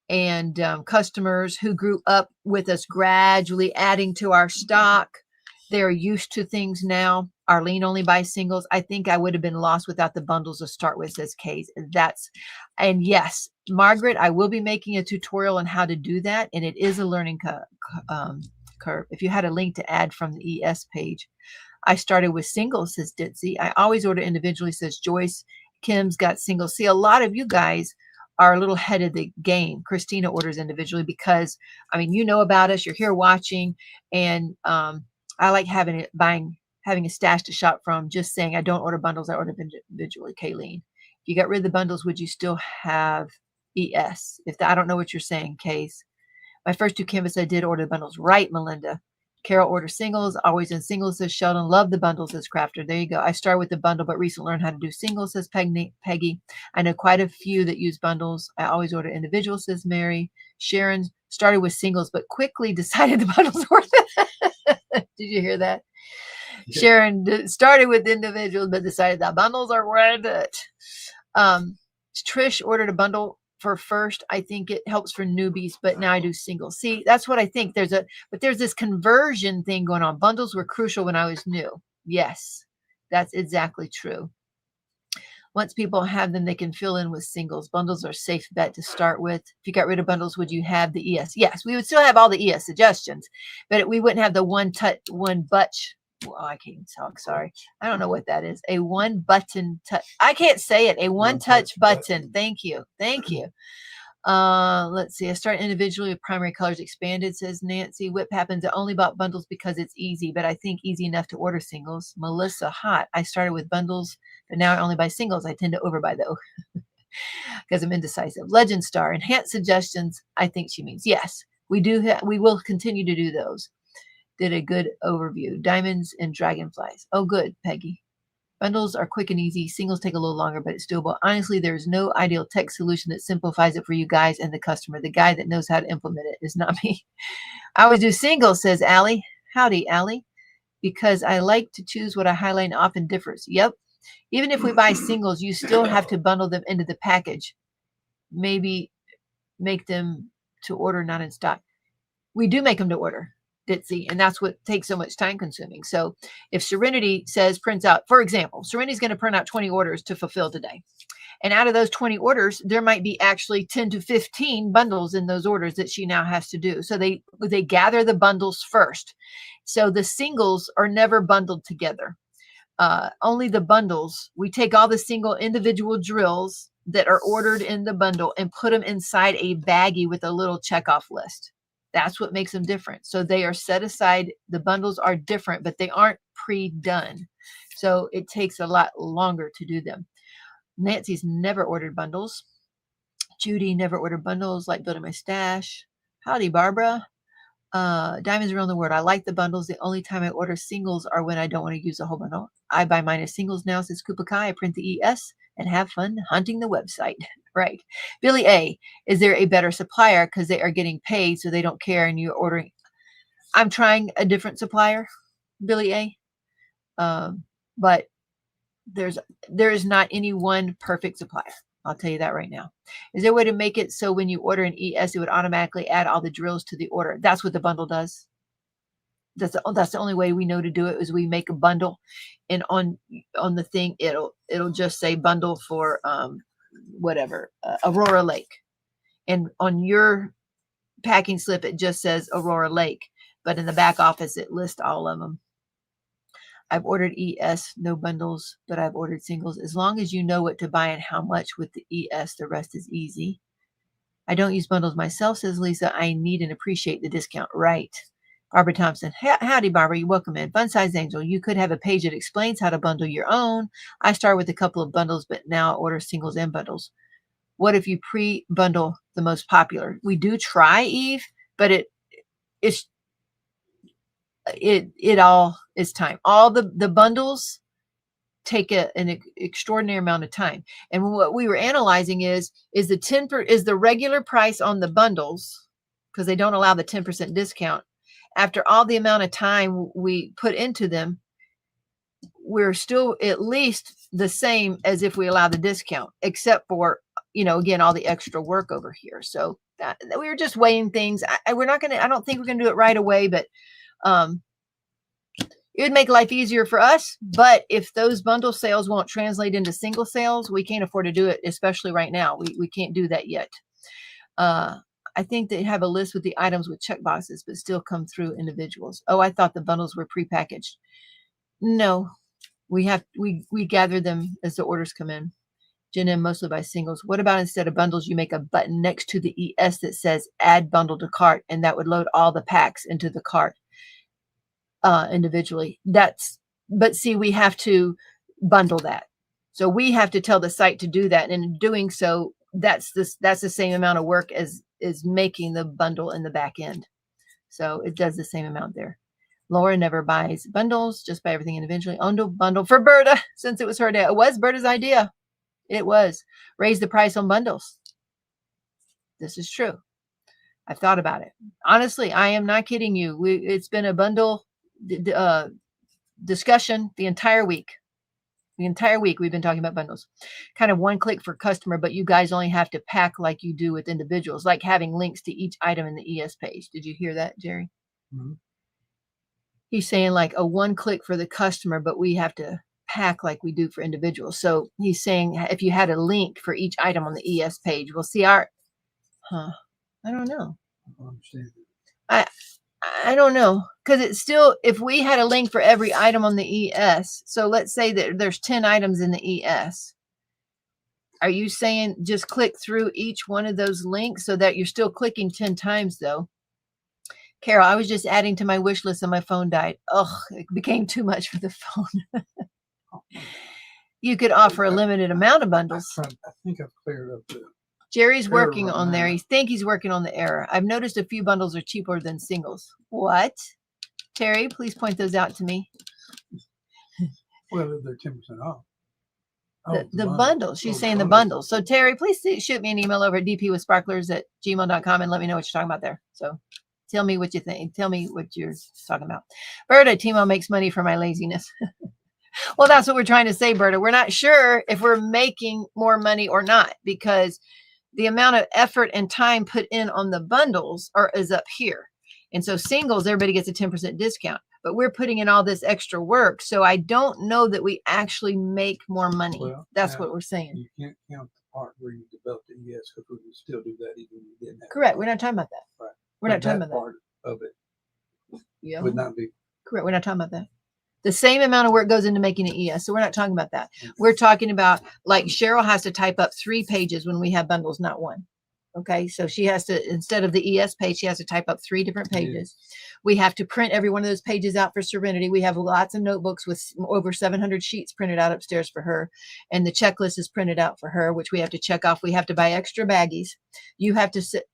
and customers who grew up with us gradually adding to our stock, they're used to things now. Arlene only buys singles. I think I would have been lost without the bundles to start with, says Kays. And yes, Margaret, I will be making a tutorial on how to do that. And it is a learning curve. If you had a link to add from the ES page. I started with singles, says Ditzy. I always order individually, says Joyce. Kim's got singles. See, a lot of you guys are a little ahead of the game. Christina orders individually because, I mean, you know about us. You're here watching. And I like having a stash to shop from. Just saying, I don't order bundles. I order individually. Kayleen, if you got rid of the bundles, would you still have ES? I don't know what you're saying, Kays. My first 2 canvas, I did order the bundles. Right, Melinda. Carol orders singles, always in singles, says Sheldon. Love the bundles, says Crafter. There you go. I started with the bundle, but recently learned how to do singles, says Peggy. I know quite a few that use bundles. I always order individual, says Mary. Sharon started with singles, but quickly decided the bundles were worth it. Did you hear that? Yeah. Sharon started with individuals, but decided that bundles are worth it. Trish ordered a bundle for first. I think it helps for newbies, but now I do singles. See, that's what I think. There's this conversion thing going on. Bundles were crucial when I was new. Yes, that's exactly true. Once people have them, they can fill in with singles. Bundles are a safe bet to start with. If you got rid of bundles, would you have the ES? Yes, we would still have all the ES suggestions, but we wouldn't have the one butch. Oh, I can't even talk. Sorry. I don't know what that is. A one button touch. I can't say it. A one touch button. Thank you. Thank you. Let's see. I start individually with primary colors expanded, says Nancy. Whip happens. I only bought bundles because it's easy, but I think easy enough to order singles. Melissa, hot. I started with bundles, but now I only buy singles. I tend to overbuy though because I'm indecisive. Legend Star, enhanced suggestions. I think she means yes. We do. We will continue to do those. Did a good overview. Diamonds and dragonflies. Oh, good, Peggy. Bundles are quick and easy. Singles take a little longer, but it's doable. Honestly, there's no ideal tech solution that simplifies it for you guys and the customer. The guy that knows how to implement it is not me. I always do singles, says Allie. Howdy, Allie. Because I like to choose what I highlight and often differs. Yep. Even if we buy singles, you still have to bundle them into the package. Maybe make them to order, not in stock. We do make them to order. Ditzy, and that's what takes so much time consuming. So if Serenity prints out, for example, Serenity's going to print out 20 orders to fulfill today. And out of those 20 orders, there might be actually 10 to 15 bundles in those orders that she now has to do. So they gather the bundles first. So the singles are never bundled together. Only the bundles. We take all the single individual drills that are ordered in the bundle and put them inside a baggie with a little checkoff list. That's what makes them different. So they are set aside. The bundles are different, but they aren't pre-done. So it takes a lot longer to do them. Nancy's never ordered bundles. Judy never ordered bundles, like building my stash. Howdy, Barbara. Diamonds around the world. I like the bundles. The only time I order singles are when I don't want to use a whole bundle. I buy mine as singles now, says Koopa Kai. I print the ES and have fun hunting the website. Right. Billy A, is there a better supplier because they are getting paid so they don't care and you're ordering? I'm trying a different supplier, Billy A. But there is not any one perfect supplier. I'll tell you that right now. Is there a way to make it so when you order an ES, it would automatically add all the drills to the order? That's what the bundle does. That's the only way we know to do it is we make a bundle, and on the thing it'll just say bundle for whatever, Aurora Lake, And on your packing slip, it just says Aurora Lake, but in the back office, it lists all of them. I've ordered ES, no bundles, but I've ordered singles. As long as you know what to buy and how much with the ES, the rest is easy. I don't use bundles myself, says Lisa. I need and appreciate the discount. Right. Barbara Thompson. Howdy, Barbara. You're welcome in. Fun Size Angel. You could have a page that explains how to bundle your own. I start with a couple of bundles, but now order singles and bundles. What if you pre-bundle the most popular? We do try, Eve, but it all is time. All the bundles take an extraordinary amount of time. And what we were analyzing is the regular price on the bundles, because they don't allow the 10% discount. After all the amount of time we put into them, we're still at least the same as if we allow the discount, except for, again, all the extra work over here. So that we were just weighing things. I don't think we're going to do it right away, but it would make life easier for us. But if those bundle sales won't translate into single sales, we can't afford to do it, especially right now. We can't do that yet. I think they have a list with the items with check boxes, but still come through individuals. Oh, I thought the bundles were prepackaged. No, we gather them as the orders come in. Jen M mostly by singles. What about instead of bundles, you make a button next to the ES that says add bundle to cart, and that would load all the packs into the cart individually. But see, we have to bundle that. So we have to tell the site to do that. And in doing so, that's the same amount of work as making the bundle in the back end. So it does the same amount there. Laura never buys bundles, just buy everything individually. Bundle for Berta, since it was her idea. It was Berta's idea. It was. Raise the price on bundles. This is true. I've thought about it. Honestly, I am not kidding you. It's been a bundle discussion the entire week. The entire week we've been talking about bundles. Kind of one click for customer, but you guys only have to pack like you do with individuals, like having links to each item in the ES page. Did you hear that, Jerry? Mm-hmm. He's saying like a one click for the customer, but we have to pack like we do for individuals. So he's saying if you had a link for each item on the ES page, we'll see I don't know. I don't know, because it's still, if we had a link for every item on the ES, so let's say that there's 10 items in the ES. Are you saying just click through each one of those links so that you're still clicking 10 times though? Carol, I was just adding to my wish list and my phone died. Ugh, it became too much for the phone. You could offer a limited amount of bundles. I think I've cleared up the Jerry's working on there. He's working on the error. I've noticed a few bundles are cheaper than singles. What? Terry, please point those out to me. Well, they're 10% off. The bundles. She's saying the bundles. So Terry, please shoot me an email over at dpwithsparklers@gmail.com and let me know what you're talking about there. So tell me what you think. Tell me what you're talking about. Berta, Teemaw makes money for my laziness. Well, that's what we're trying to say, Berta. We're not sure if we're making more money or not, because the amount of effort and time put in on the bundles is up here. And so singles, everybody gets a 10% discount, but we're putting in all this extra work. So I don't know that we actually make more money. Well, that's what we're saying. You can't count the part where you developed the ES, because we can still do that even if you didn't have correct. We're not talking about that. Right. We're not talking about part of it. Yeah. Would not be. Correct. We're not talking about that. The same amount of work goes into making an ES. So we're not talking about that. We're talking about, like, Cheryl has to type up 3 pages when we have bundles, not 1. Okay. So she has to, instead of the ES page, she has to type up 3 different pages. We have to print every one of those pages out for Serenity. We have lots of notebooks with over 700 sheets printed out upstairs for her. And the checklist is printed out for her, which we have to check off. We have to buy extra baggies. You have to sit,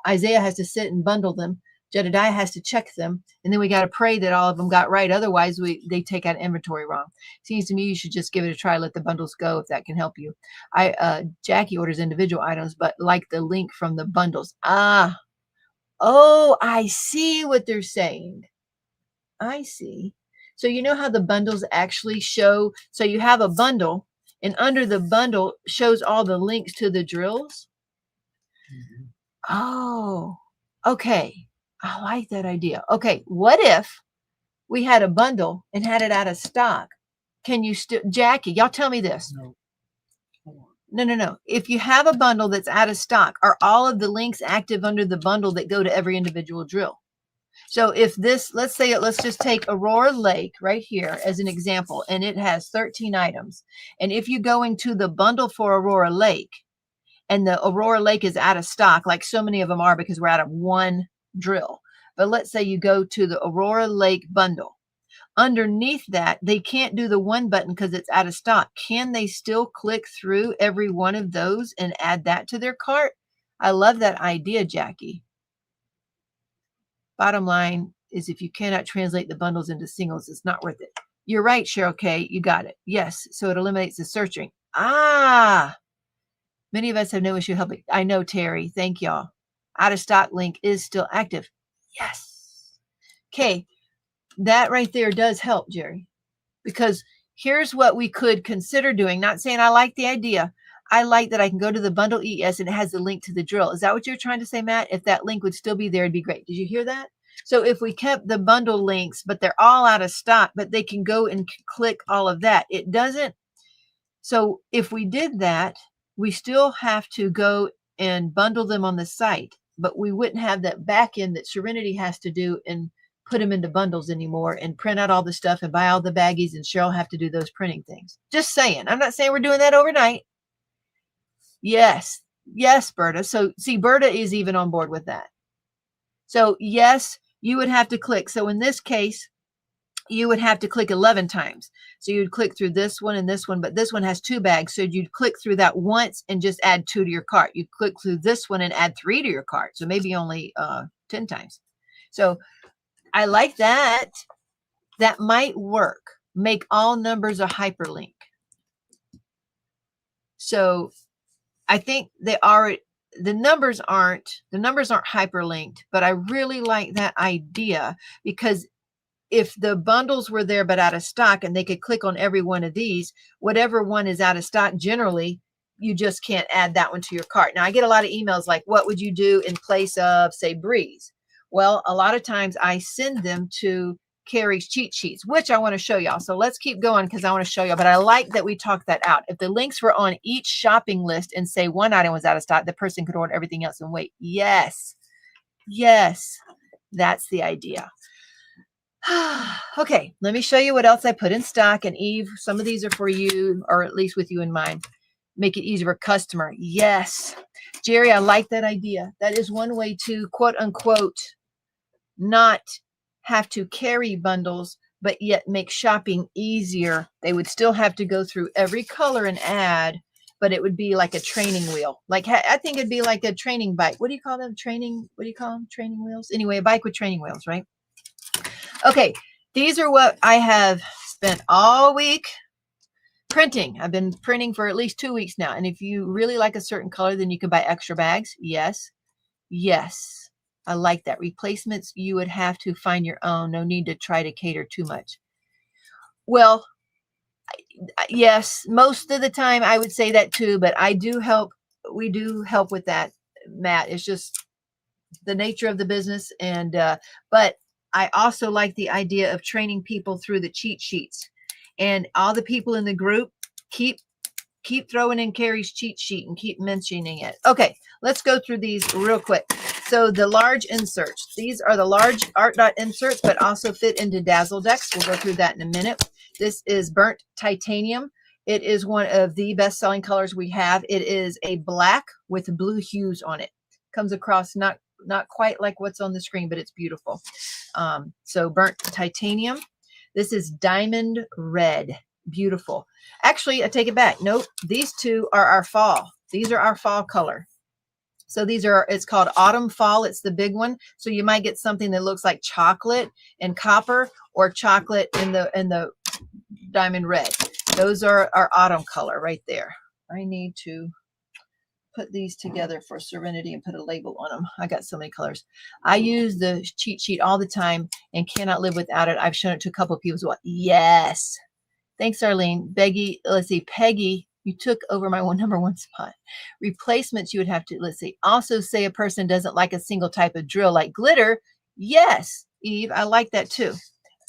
Isaiah has to sit and bundle them. Jedediah has to check them, and then we got to pray that all of them got right. Otherwise, they take out inventory wrong. Seems to me you should just give it a try. Let the bundles go if that can help you. Jackie orders individual items, but like the link from the bundles. Oh, I see what they're saying. I see. So you know how the bundles actually show. So you have a bundle, and under the bundle shows all the links to the drills. Mm-hmm. Oh, okay. I like that idea. Okay, what if we had a bundle and had it out of stock? Can you still, Jackie, y'all tell me this. No. No. If you have a bundle that's out of stock, are all of the links active under the bundle that go to every individual drill? So if this, let's just take Aurora Lake right here as an example, and it has 13 items. And if you go into the bundle for Aurora Lake, and the Aurora Lake is out of stock, like so many of them are because we're out of one drill. But let's say you go to the Aurora Lake bundle. Underneath that, they can't do the one button because it's out of stock. Can they still click through every one of those and add that to their cart? I love that idea, Jackie. Bottom line is if you cannot translate the bundles into singles, it's not worth it. You're right, Cheryl K. You got it. Yes. So it eliminates the searching. Many of us have no issue helping. I know, Terry. Thank y'all. Out of stock link is still active. Yes. Okay. That right there does help, Jerry, because here's what we could consider doing. Not saying I like the idea. I like that I can go to the bundle ES and it has the link to the drill. Is that what you're trying to say, Matt? If that link would still be there, it'd be great. Did you hear that? So if we kept the bundle links, but they're all out of stock, but they can go and click all of that. It doesn't. So if we did that, we still have to go and bundle them on the site, but we wouldn't have that back end that Serenity has to do and put them into bundles anymore and print out all the stuff and buy all the baggies, and Cheryl have to do those printing things. Just saying. I'm not saying we're doing that overnight. Yes, Berta. So see, Berta is even on board with that. So yes, you would have to click. So in this case, you would have to click 11 times. So you'd click through this one and this one, but this one has 2 bags. So you'd click through that once and just add 2 to your cart. You click through this one and add 3 to your cart. So maybe only 10 times. So I like that. That might work. Make all numbers a hyperlink. So I think they are, the numbers aren't hyperlinked, but I really like that idea, because if the bundles were there but out of stock and they could click on every one of these, whatever one is out of stock, generally you just can't add that one to your cart. Now I get a lot of emails like, what would you do in place of, say, Breeze? Well, a lot of times I send them to Carrie's cheat sheets, which I want to show y'all. So let's keep going because I want to show y'all, but I like that we talked that out. If the links were on each shopping list and say one item was out of stock, the person could order everything else and wait. Yes, that's the idea. Okay, let me show you what else I put in stock. And Eve, some of these are for you, or at least with you in mind. Make it easier for customer. Yes. Jerry, I like that idea. That is one way to, quote unquote, not have to carry bundles, but yet make shopping easier. They would still have to go through every color and add, but it would be like a training wheel. Like, I think it'd be like a training bike. What do you call them? Training wheels? Anyway, a bike with training wheels, right? Okay, these are what I have spent all week printing. I've been printing for at least 2 weeks now. And if you really like a certain color, then you can buy extra bags. Yes. I like that. Replacements, you would have to find your own. No need to try to cater too much. Well, yes, most of the time I would say that too, but I do help. We do help with that, Matt. It's just the nature of the business. And, but I also like the idea of training people through the cheat sheets, and all the people in the group keep throwing in Carrie's cheat sheet and keep mentioning it. Okay, let's go through these real quick. So the large inserts, these are the large ARTDOT inserts, but also fit into Dazzle decks. We'll go through that in a minute. This is burnt titanium. It is one of the best-selling colors we have. It is a black with blue hues on it. Comes across not quite like what's on the screen, but it's beautiful. So burnt titanium. This is diamond red. Beautiful. Actually, I take it back. Nope. These two are our fall. These are our fall color. So these are, it's called autumn fall. It's the big one. So you might get something that looks like chocolate and copper, or chocolate in the diamond red. Those are our autumn color right there. I need to put these together for Serenity and put a label on them. I got so many colors. I use the cheat sheet all the time and cannot live without it. I've shown it to a couple of people as well. Yes. Thanks, Arlene. Beggy, let's see, Peggy, you took over my number one spot. Replacements, you would have to, let's see, also say a person doesn't like a single type of drill like glitter. Yes, Eve, I like that too.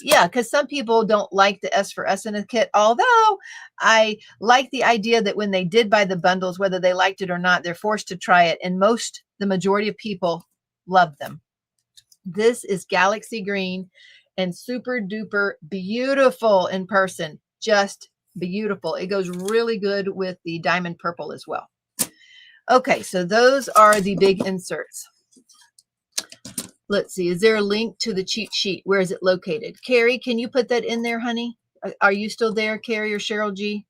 yeah, because some people don't like the S for S in a kit, although I like the idea that when they did buy the bundles, whether they liked it or not, they're forced to try it. And the majority of people love them. This is Galaxy Green and super duper beautiful in person. Just beautiful. It goes really good with the diamond purple as well. Okay, so those are the big inserts. Let's see. Is there a link to the cheat sheet? Where is it located? Carrie, can you put that in there, honey? Are you still there, Carrie or Cheryl G?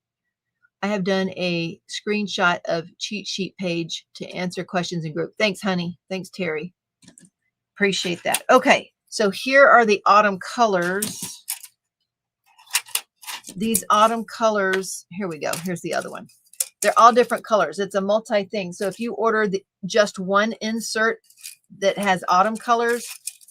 I have done a screenshot of cheat sheet page to answer questions in group. Thanks, honey. Thanks, Terry. Appreciate that. Okay, so here are the autumn colors. These autumn colors, here we go. Here's the other one. They're all different colors. It's a multi-thing. So if you order just one insert that has autumn colors,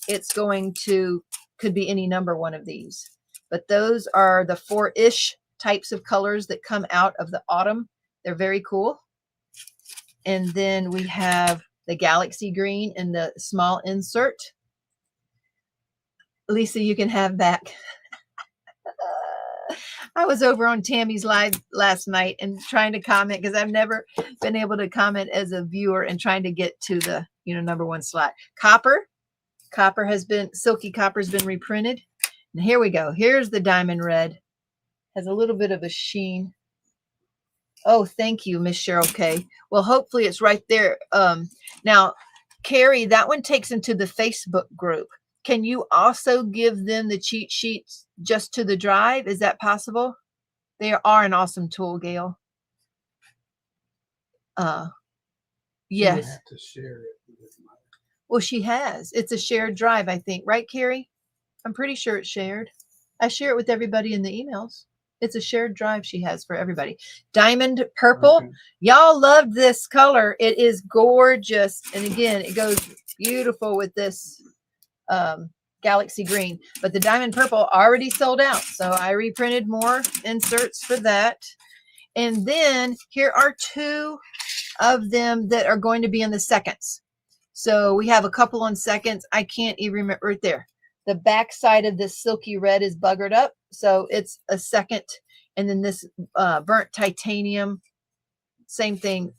it's going to, could be any number one of these. But those are the 4-ish types of colors that come out of the autumn. They're very cool. And then we have the Galaxy Green in the small insert. Lisa, you can have back. I was over on Tammy's live last night and trying to comment because I've never been able to comment as a viewer and trying to get to the, number one slot. Silky Copper has been reprinted. And here we go. Here's the diamond red. Has a little bit of a sheen. Oh, thank you, Miss Cheryl K. Well, hopefully it's right there. Now, Carrie, that one takes into the Facebook group. Can you also give them the cheat sheets just to the drive? Is that possible? They are an awesome tool, Gail. Yes. You have to share it. Well, she has. It's a shared drive, I think. Right, Carrie? I'm pretty sure it's shared. I share it with everybody in the emails. It's a shared drive she has for everybody. Diamond purple. Okay. Y'all love this color. It is gorgeous. And again, it goes beautiful with this Galaxy Green. But the diamond purple already sold out. So I reprinted more inserts for that. And then here are 2 of them that are going to be in the seconds. So we have a couple on seconds. I can't even remember right there. The back side of this silky red is buggered up. So it's a second. And then this burnt titanium, same thing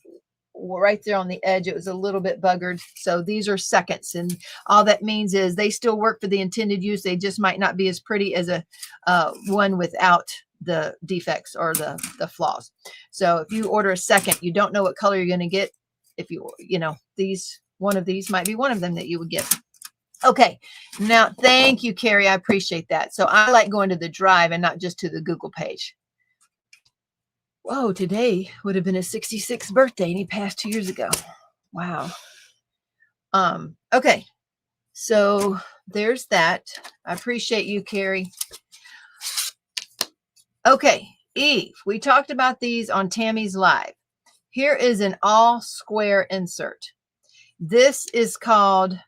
right there on the edge. It was a little bit buggered. So these are seconds. And all that means is they still work for the intended use. They just might not be as pretty as a one without the defects or the flaws. So if you order a second, you don't know what color you're going to get. If one of these might be one of them that you would get. Okay, now thank you, Carrie. I appreciate that. So I like going to the drive and not just to the Google page. Whoa, today would have been his 66th birthday and he passed 2 years ago. Wow. Okay, so there's that. I appreciate you, Carrie. Okay, Eve, we talked about these on Tammy's live. Here is an all square insert. This is called,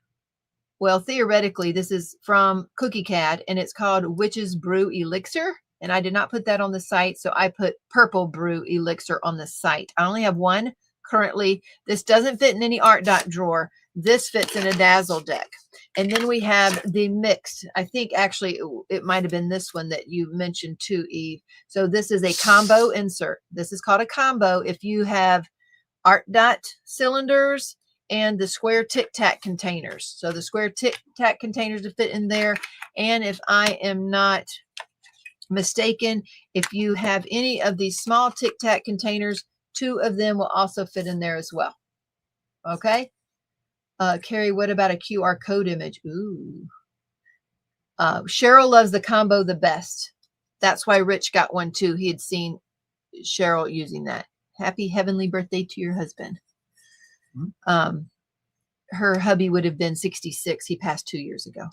well, theoretically, this is from Cookie Cat, and it's called Witch's Brew Elixir. And I did not put that on the site, so I put Purple Brew Elixir on the site. I only have one currently. This doesn't fit in any ARTDOT drawer. This fits in a Dazzle deck. And then we have the mixed. I think actually it might have been this one that you mentioned too, Eve. So this is a combo insert. This is called a combo if you have ARTDOT cylinders and the square Tic Tac containers. So the square Tic Tac containers to fit in there. And if I am not mistaken, if you have any of these small Tic Tac containers, 2 of them will also fit in there as well. Okay. Carrie, what about a QR code image? Ooh. Cheryl loves the combo the best. That's why Rich got one too. He had seen Cheryl using that. Happy heavenly birthday to your husband. Her hubby would have been 66. He passed 2 years ago.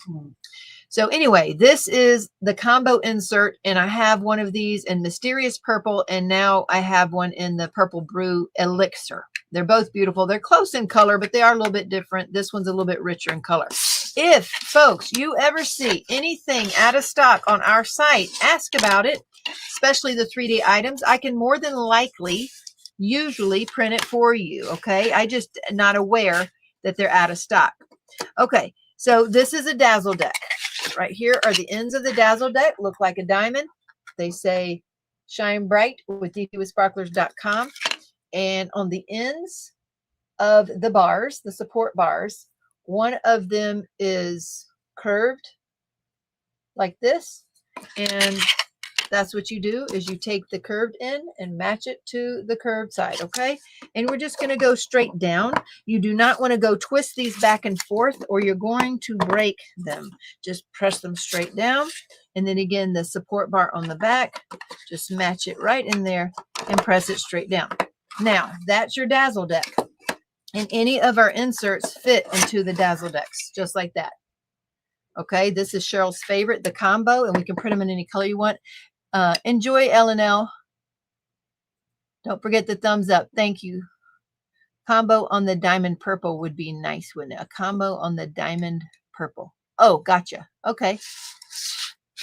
So anyway, this is the combo insert, and I have one of these in Mysterious Purple, and now I have one in the Purple Brew Elixir. They're both beautiful. They're close in color, but they are a little bit different. This one's a little bit richer in color. If, folks, you ever see anything out of stock on our site, ask about it, especially the 3D items. I can more than likely usually print it for you, okay? I just not aware that they're out of stock. Okay, so this is a Dazzle deck. right here are the ends of the Dazzle deck. Look like a diamond. They say shine bright with dpwithsparklers.com. And on the ends of the bars, the support bars, one of them is curved like this. And that's what you do, is you take the curved end and match it to the curved side, okay? And we're just going to go straight down. You do not want to go twist these back and forth or you're going to break them. Just press them straight down. And then again, the support bar on the back, just match it right in there and press it straight down. Now, that's your Dazzle deck. And any of our inserts fit into the Dazzle decks, just like that. Okay, this is Cheryl's favorite, the combo, and we can print them in any color you want. Enjoy, L&L. Don't forget the thumbs up. Thank you. Combo on the diamond purple would be nice, wouldn't it? A combo on the diamond purple. Oh, gotcha. Okay.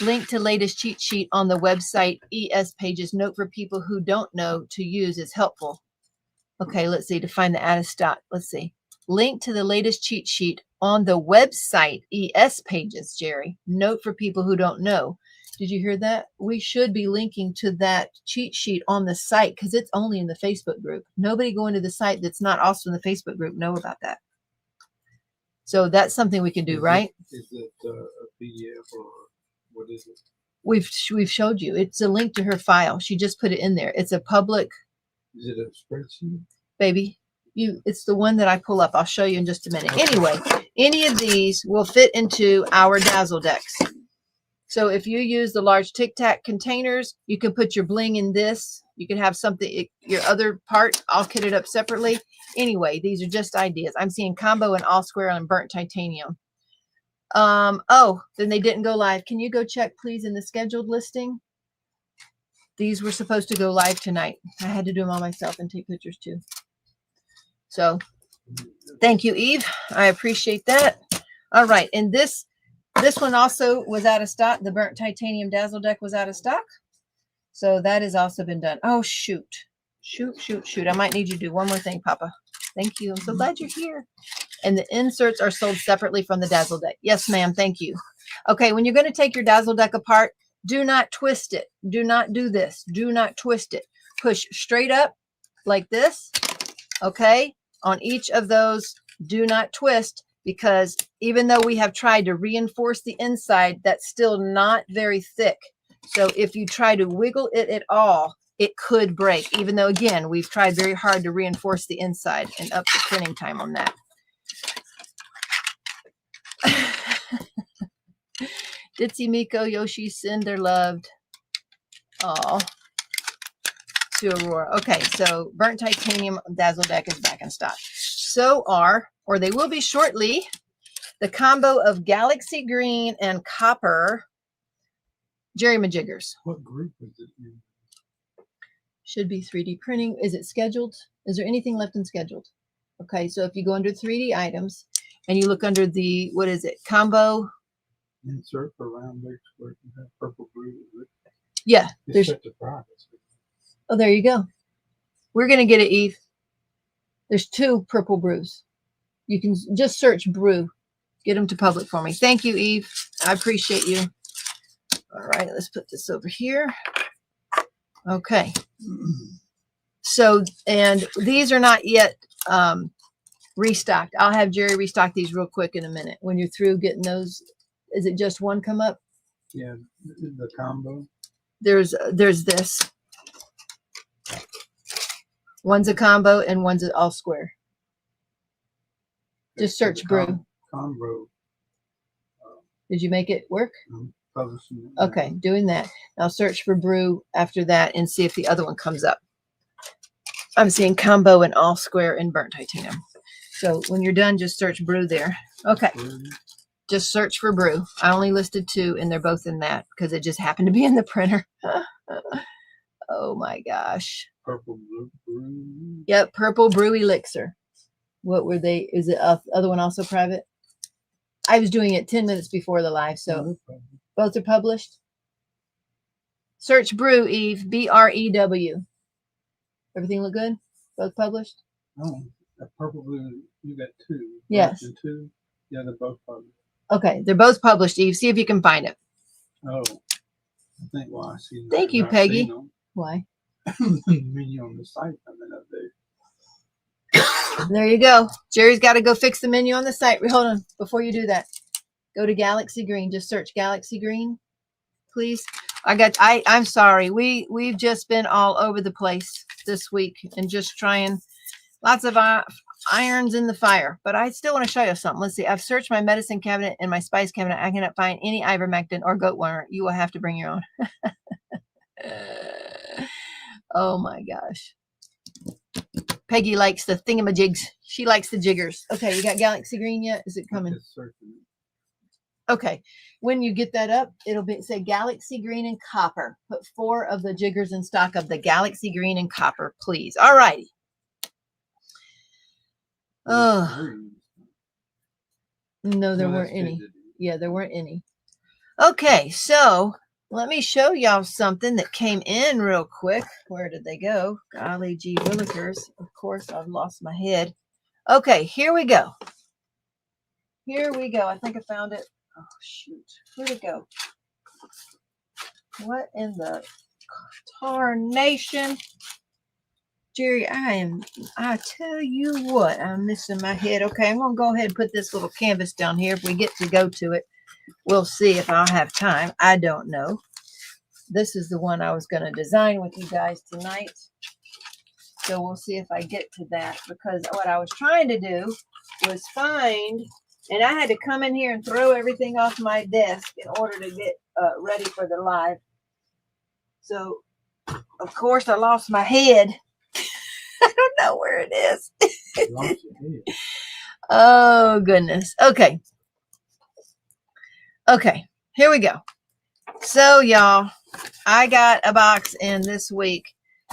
Link to latest cheat sheet on the website ES pages. Note for people who don't know to use is helpful. Okay, let's see. To find the ARTDOT. Let's see. Link to the latest cheat sheet on the website ES pages, Jerry. Note for people who don't know. Did you hear that? We should be linking to that cheat sheet on the site because it's only in the Facebook group. Nobody going to the site that's not also in the Facebook group know about that. So that's something we can do, right? Is it a PDF or what is it? We've showed you. It's a link to her file. She just put it in there. It's a public. Is it a spreadsheet? Baby, it's the one that I pull up. I'll show you in just a minute. Anyway, any of these will fit into our Dazzle decks. So if you use the large Tic Tac containers, you can put your bling in this. You can have something, your other part, I'll kit it up separately. Anyway, these are just ideas. I'm seeing combo and all square and burnt titanium. Oh, then they didn't go live. Can you go check, please, in the scheduled listing? These were supposed to go live tonight. I had to do them all myself and take pictures too. So thank you, Eve. I appreciate that. All right. And this one also was out of stock. The burnt titanium Dazzle deck was out of stock. So that has also been done. Oh, shoot. Shoot. I might need you to do one more thing, Papa. Thank you. I'm so glad you're here. And the inserts are sold separately from the Dazzle deck. Yes, ma'am. Thank you. Okay. When you're going to take your Dazzle deck apart, do not twist it. Do not do this. Do not twist it. Push straight up like this. Okay. On each of those, do not twist, because even though we have tried to reinforce the inside, that's still not very thick. So if you try to wiggle it at all, it could break, even though, again, we've tried very hard to reinforce the inside and up the printing time on that. Ditzy Miko, Yoshi, Cinder loved. Oh, to Aurora. Okay, so burnt titanium Dazzle deck is back in stock. So or they will be shortly, the combo of galaxy green and copper Jerry Majiggers. What group is it in? Should be 3D printing. Is it scheduled? Is there anything left in scheduled? Okay, so if you go under 3D items and you look under the, what is it? Combo. Insert for round big square. You have purple blue. Yeah. There's set to privacy. Oh, there you go. We're going to get it, Eve. There's 2 purple brews. You can just search brew. Get them to public for me. Thank you, Eve. I appreciate you. All right, let's put this over here. Okay. So, and these are not yet restocked. I'll have Jerry restock these real quick in a minute. When you're through getting those, is it just one come up? Yeah, the combo. There's this. One's a combo and one's an all square. Just search brew. Combo. Did you make it work? Publishing. Okay, doing that. Now search for brew after that and see if the other one comes up. I'm seeing combo and all square and burnt titanium. So when you're done, just search brew there. Okay. Just search for brew. I only listed 2 and they're both in that because it just happened to be in the printer. Oh my gosh. Purple brew. Yep, purple brew elixir. What were they? Is it other one also private? I was doing it 10 minutes before the live, so both are published. Search brew, Eve, BREW. Everything look good? Both published? Oh, that purple blue, you got 2. Yes. 2. Yeah, they're both published. Okay, they're both published, Eve. See if you can find it. Oh, I think why I see. Thank you, Peggy. Why? The menu on the site coming up there. There you go. Jerry's got to go fix the menu on the site. Hold on. Before you do that, go to Galaxy Green. Just search Galaxy Green, please. I'm sorry. We've just been all over the place this week and just trying lots of irons in the fire. But I still want to show you something. Let's see. I've searched my medicine cabinet and my spice cabinet. I cannot find any ivermectin or goat water. You will have to bring your own. Oh my gosh. Peggy likes the thingamajigs. She likes the jiggers. Okay, you got Galaxy Green yet? Is it coming? Okay. When you get that up, it'll say Galaxy Green and Copper. Put 4 of the jiggers in stock of the Galaxy Green and Copper, please. All righty. Oh. No, there weren't any. Yeah, there weren't any. Okay, so let me show y'all something that came in real quick. Where did they go? Golly gee willikers. Of course, I've lost my head. Okay, here we go. Here we go. I think I found it. Oh, shoot. Where'd it go? What in the tarnation? Jerry, I tell you what, I'm missing my head. Okay, I'm going to go ahead and put this little canvas down here. If we get to go to it, we'll see if I'll have time. I don't know. This is the one I was going to design with you guys tonight. So we'll see if I get to that, because what I was trying to do was find, and I had to come in here and throw everything off my desk in order to get ready for the live. So, of course, I lost my head. I don't know where it is. Oh, goodness. Okay. Okay, here we go. So, y'all, I got a box in this week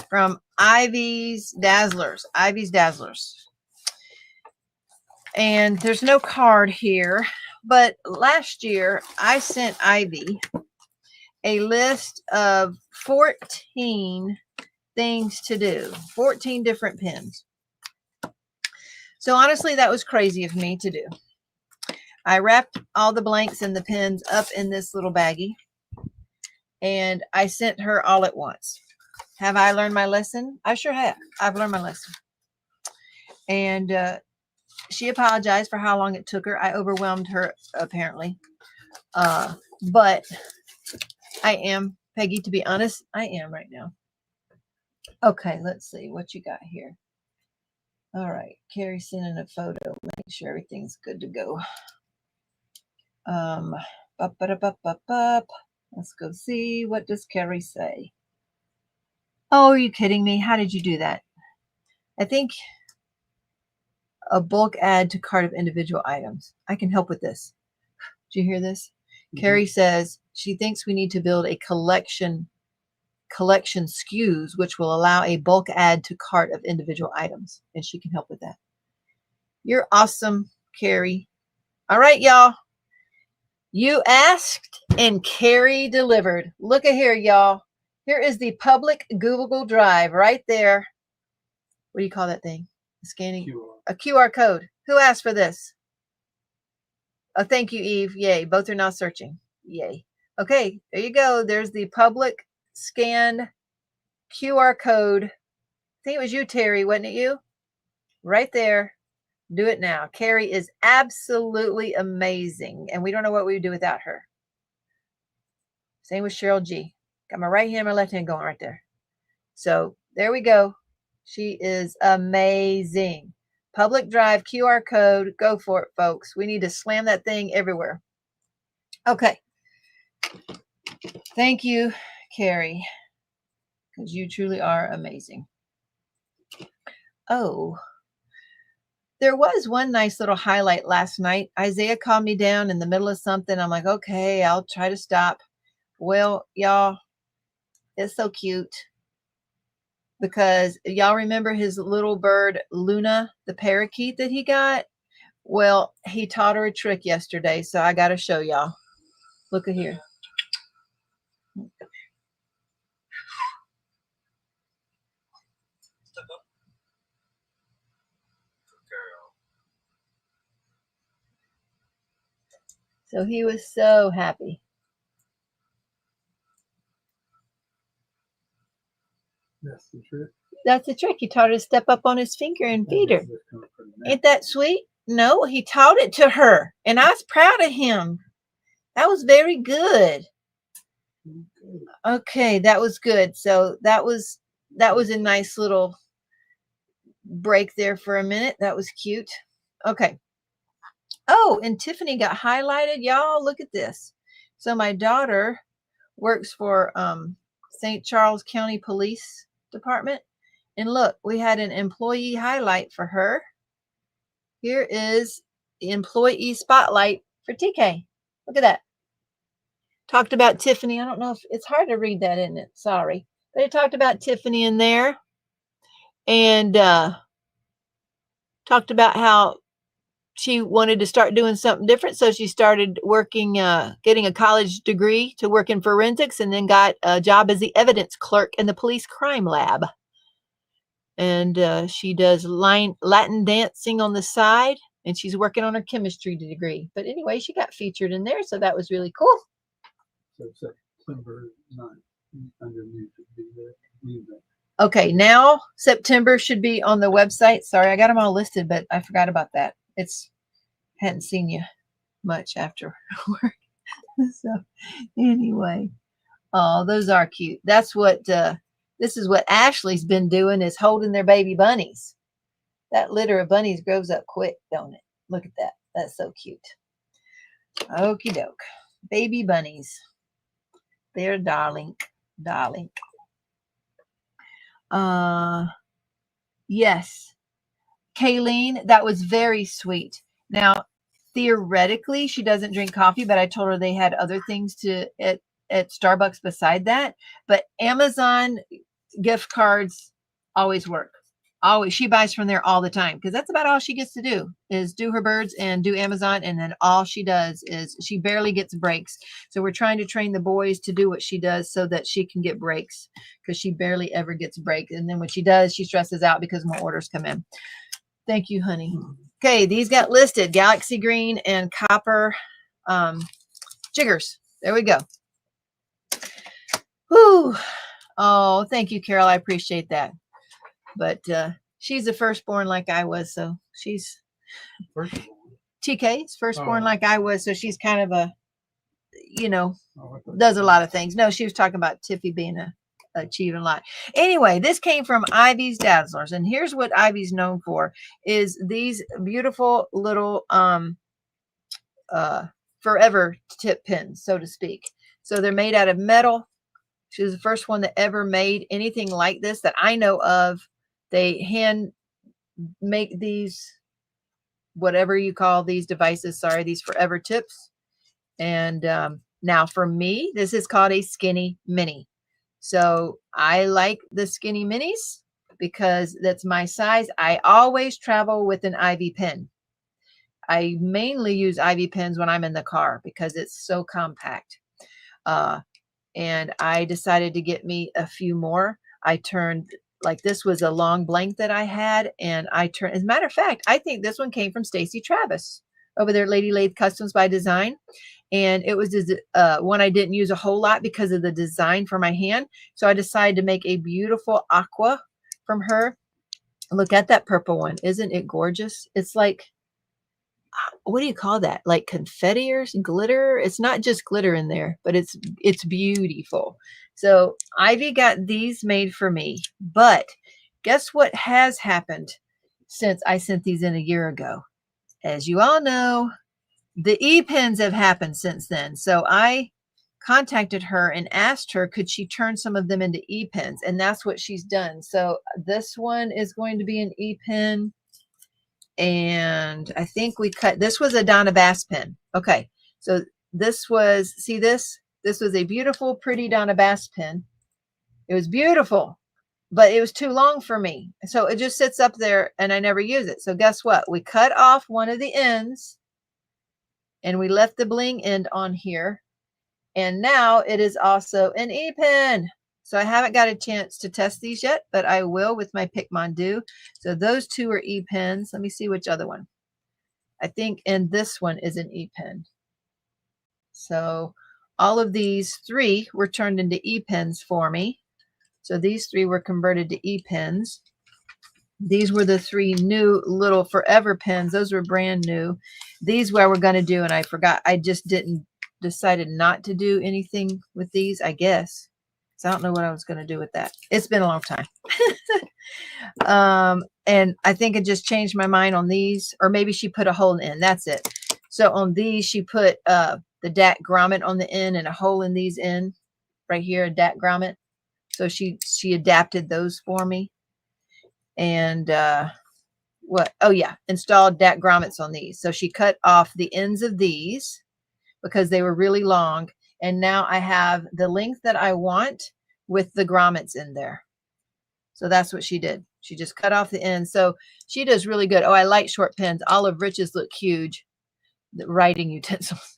from Ivy's Dazzlers. Ivy's Dazzlers. And there's no card here, but last year I sent Ivy a list of 14 things to do, 14 different pins. So honestly, that was crazy of me to do. I wrapped all the blanks and the pins up in this little baggie, and I sent her all at once. Have I learned my lesson? I sure have. I've learned my lesson. And she apologized for how long it took her. I overwhelmed her, apparently. But I am, Peggy, to be honest, I am right now. Okay, let's see what you got here. All right, Carrie sending a photo. Make sure everything's good to go. Let's go see. What does Carrie say? Oh, are you kidding me? How did you do that? I think a bulk add to cart of individual items. I can help with this. Did you hear this? Mm-hmm. Carrie says she thinks we need to build a collection SKUs, which will allow a bulk add to cart of individual items. And she can help with that. You're awesome, Carrie. All right, y'all. You asked and Carrie delivered. Look at here, y'all. Here is the public Google Drive right there. What do you call that thing? Scanning a QR code. Who asked for this? Oh, thank you, Eve. Yay. Both are now searching. Yay. Okay, there you go. There's the public scanned QR code. I think it was you, Terry, wasn't it you? Right there. Do it now. Carrie is absolutely amazing, and we don't know what we would do without her. Same with Cheryl G. Got my right hand and my left hand going right there. So there we go. She is amazing. Public Drive QR code. Go for it, folks. We need to slam that thing everywhere. Okay. Thank you, Carrie, because you truly are amazing. Oh, there was one nice little highlight last night. Isaiah calmed me down in the middle of something. I'm like, okay, I'll try to stop. Well, y'all, it's so cute. Because y'all remember his little bird, Luna, the parakeet that he got? Well, he taught her a trick yesterday, so I got to show y'all. Look at here. So he was so happy. That's the trick. That's the trick. He taught her to step up on his finger and feed her. That's kinda pretty Ain't that sweet? No, he taught it to her, and I was proud of him. That was very good. Okay, that was good. So that was a nice little break there for a minute. That was cute. Okay. Oh, and Tiffany got highlighted. Y'all, look at this. So my daughter works for St. Charles County Police Department. And look, we had an employee highlight for her. Here is the employee spotlight for TK. Look at that. Talked about Tiffany. I don't know if it's hard to read that, isn't it? Sorry. But it talked about Tiffany in there. And talked about how she wanted to start doing something different. So she started working, getting a college degree to work in forensics, and then got a job as the evidence clerk in the police crime lab. And she does Latin dancing on the side, and she's working on her chemistry degree. But anyway, she got featured in there, so that was really cool. So September 9th, underneath there. Okay, now September should be on the website. Sorry, I got them all listed, but I forgot about that. Hadn't seen you much after work. So anyway, oh, those are cute. That's what this is what Ashley's been doing, is holding their baby bunnies. That litter of bunnies grows up quick, don't it? Look at that. That's so cute. Okie doke. Baby bunnies. They're darling. Yes. Kayleen, that was very sweet. Now, theoretically, she doesn't drink coffee, but I told her they had other things at Starbucks beside that. But Amazon gift cards always work. Always. She buys from there all the time, because that's about all she gets to do, is do her birds and do Amazon. And then all she does is she barely gets breaks. So we're trying to train the boys to do what she does so that she can get breaks, because she barely ever gets breaks. And then when she does, she stresses out because more orders come in. Thank you, honey. Okay, these got listed: Galaxy Green and Copper jiggers. There we go. Whew. Oh, thank you, Carol. I appreciate that. But she's the firstborn like I was, so she's TK's firstborn like I was, so she's kind of a, does a lot of things. No, she was talking about Tiffy being achieving a lot. Anyway, this came from Ivy's Dazzlers, and here's what Ivy's known for: is these beautiful little forever tip pins, so to speak. So they're made out of metal. She was the first one that ever made anything like this that I know of. They hand make these, whatever you call these devices, sorry, these forever tips. And now for me, this is called a skinny mini. So I like the skinny minis because that's my size. I always travel with an Ivy pen. I mainly use Ivy pens when I'm in the car because it's so compact. And I decided to get me a few more. I turned, like, this was a long blank that I had, and I turned, as a matter of fact, I think this one came from Stacy Travis over there at Lady Lathe Customs by Design. And it was one I didn't use a whole lot because of the design for my hand. So I decided to make a beautiful aqua from her. Look at that purple one. Isn't it gorgeous? It's like, what do you call that? Like confetti or glitter? It's not just glitter in there, but it's beautiful. So Ivy got these made for me. But guess what has happened since I sent these in a year ago? As you all know, the e-pens have happened since then. So I contacted her and asked her, could she turn some of them into e-pens? And that's what she's done. So this one is going to be an e-pen. And I think this was a Donna Bass pen. Okay. So this was, see this? This was a beautiful, pretty Donna Bass pen. It was beautiful, but it was too long for me. So it just sits up there and I never use it. So guess what? We cut off one of the ends and we left the bling end on here. And now it is also an e-pen. So I haven't got a chance to test these yet, but I will with my Picmondu. So those two are e-pens. Let me see which other one. I think, and this one is an e-pen. So all of these 3 were turned into E-pens for me. So these 3 were converted to E-pens. These were the 3 new little forever pens. Those were brand new. These were going to do, and I forgot. I just decided not to do anything with these, I guess. So I don't know what I was going to do with that. It's been a long time. And I think I just changed my mind on these, or maybe she put a hole in. That's it. So on these, she put the DAC grommet on the end and a hole in these in right here, a DAC grommet. So she adapted those for me. And what? Oh yeah, installed DAC grommets on these. So she cut off the ends of these because they were really long. And now I have the length that I want with the grommets in there. So that's what she did. She just cut off the ends. So she does really good. Oh, I like short pens. Olive Riches look huge. The writing utensils.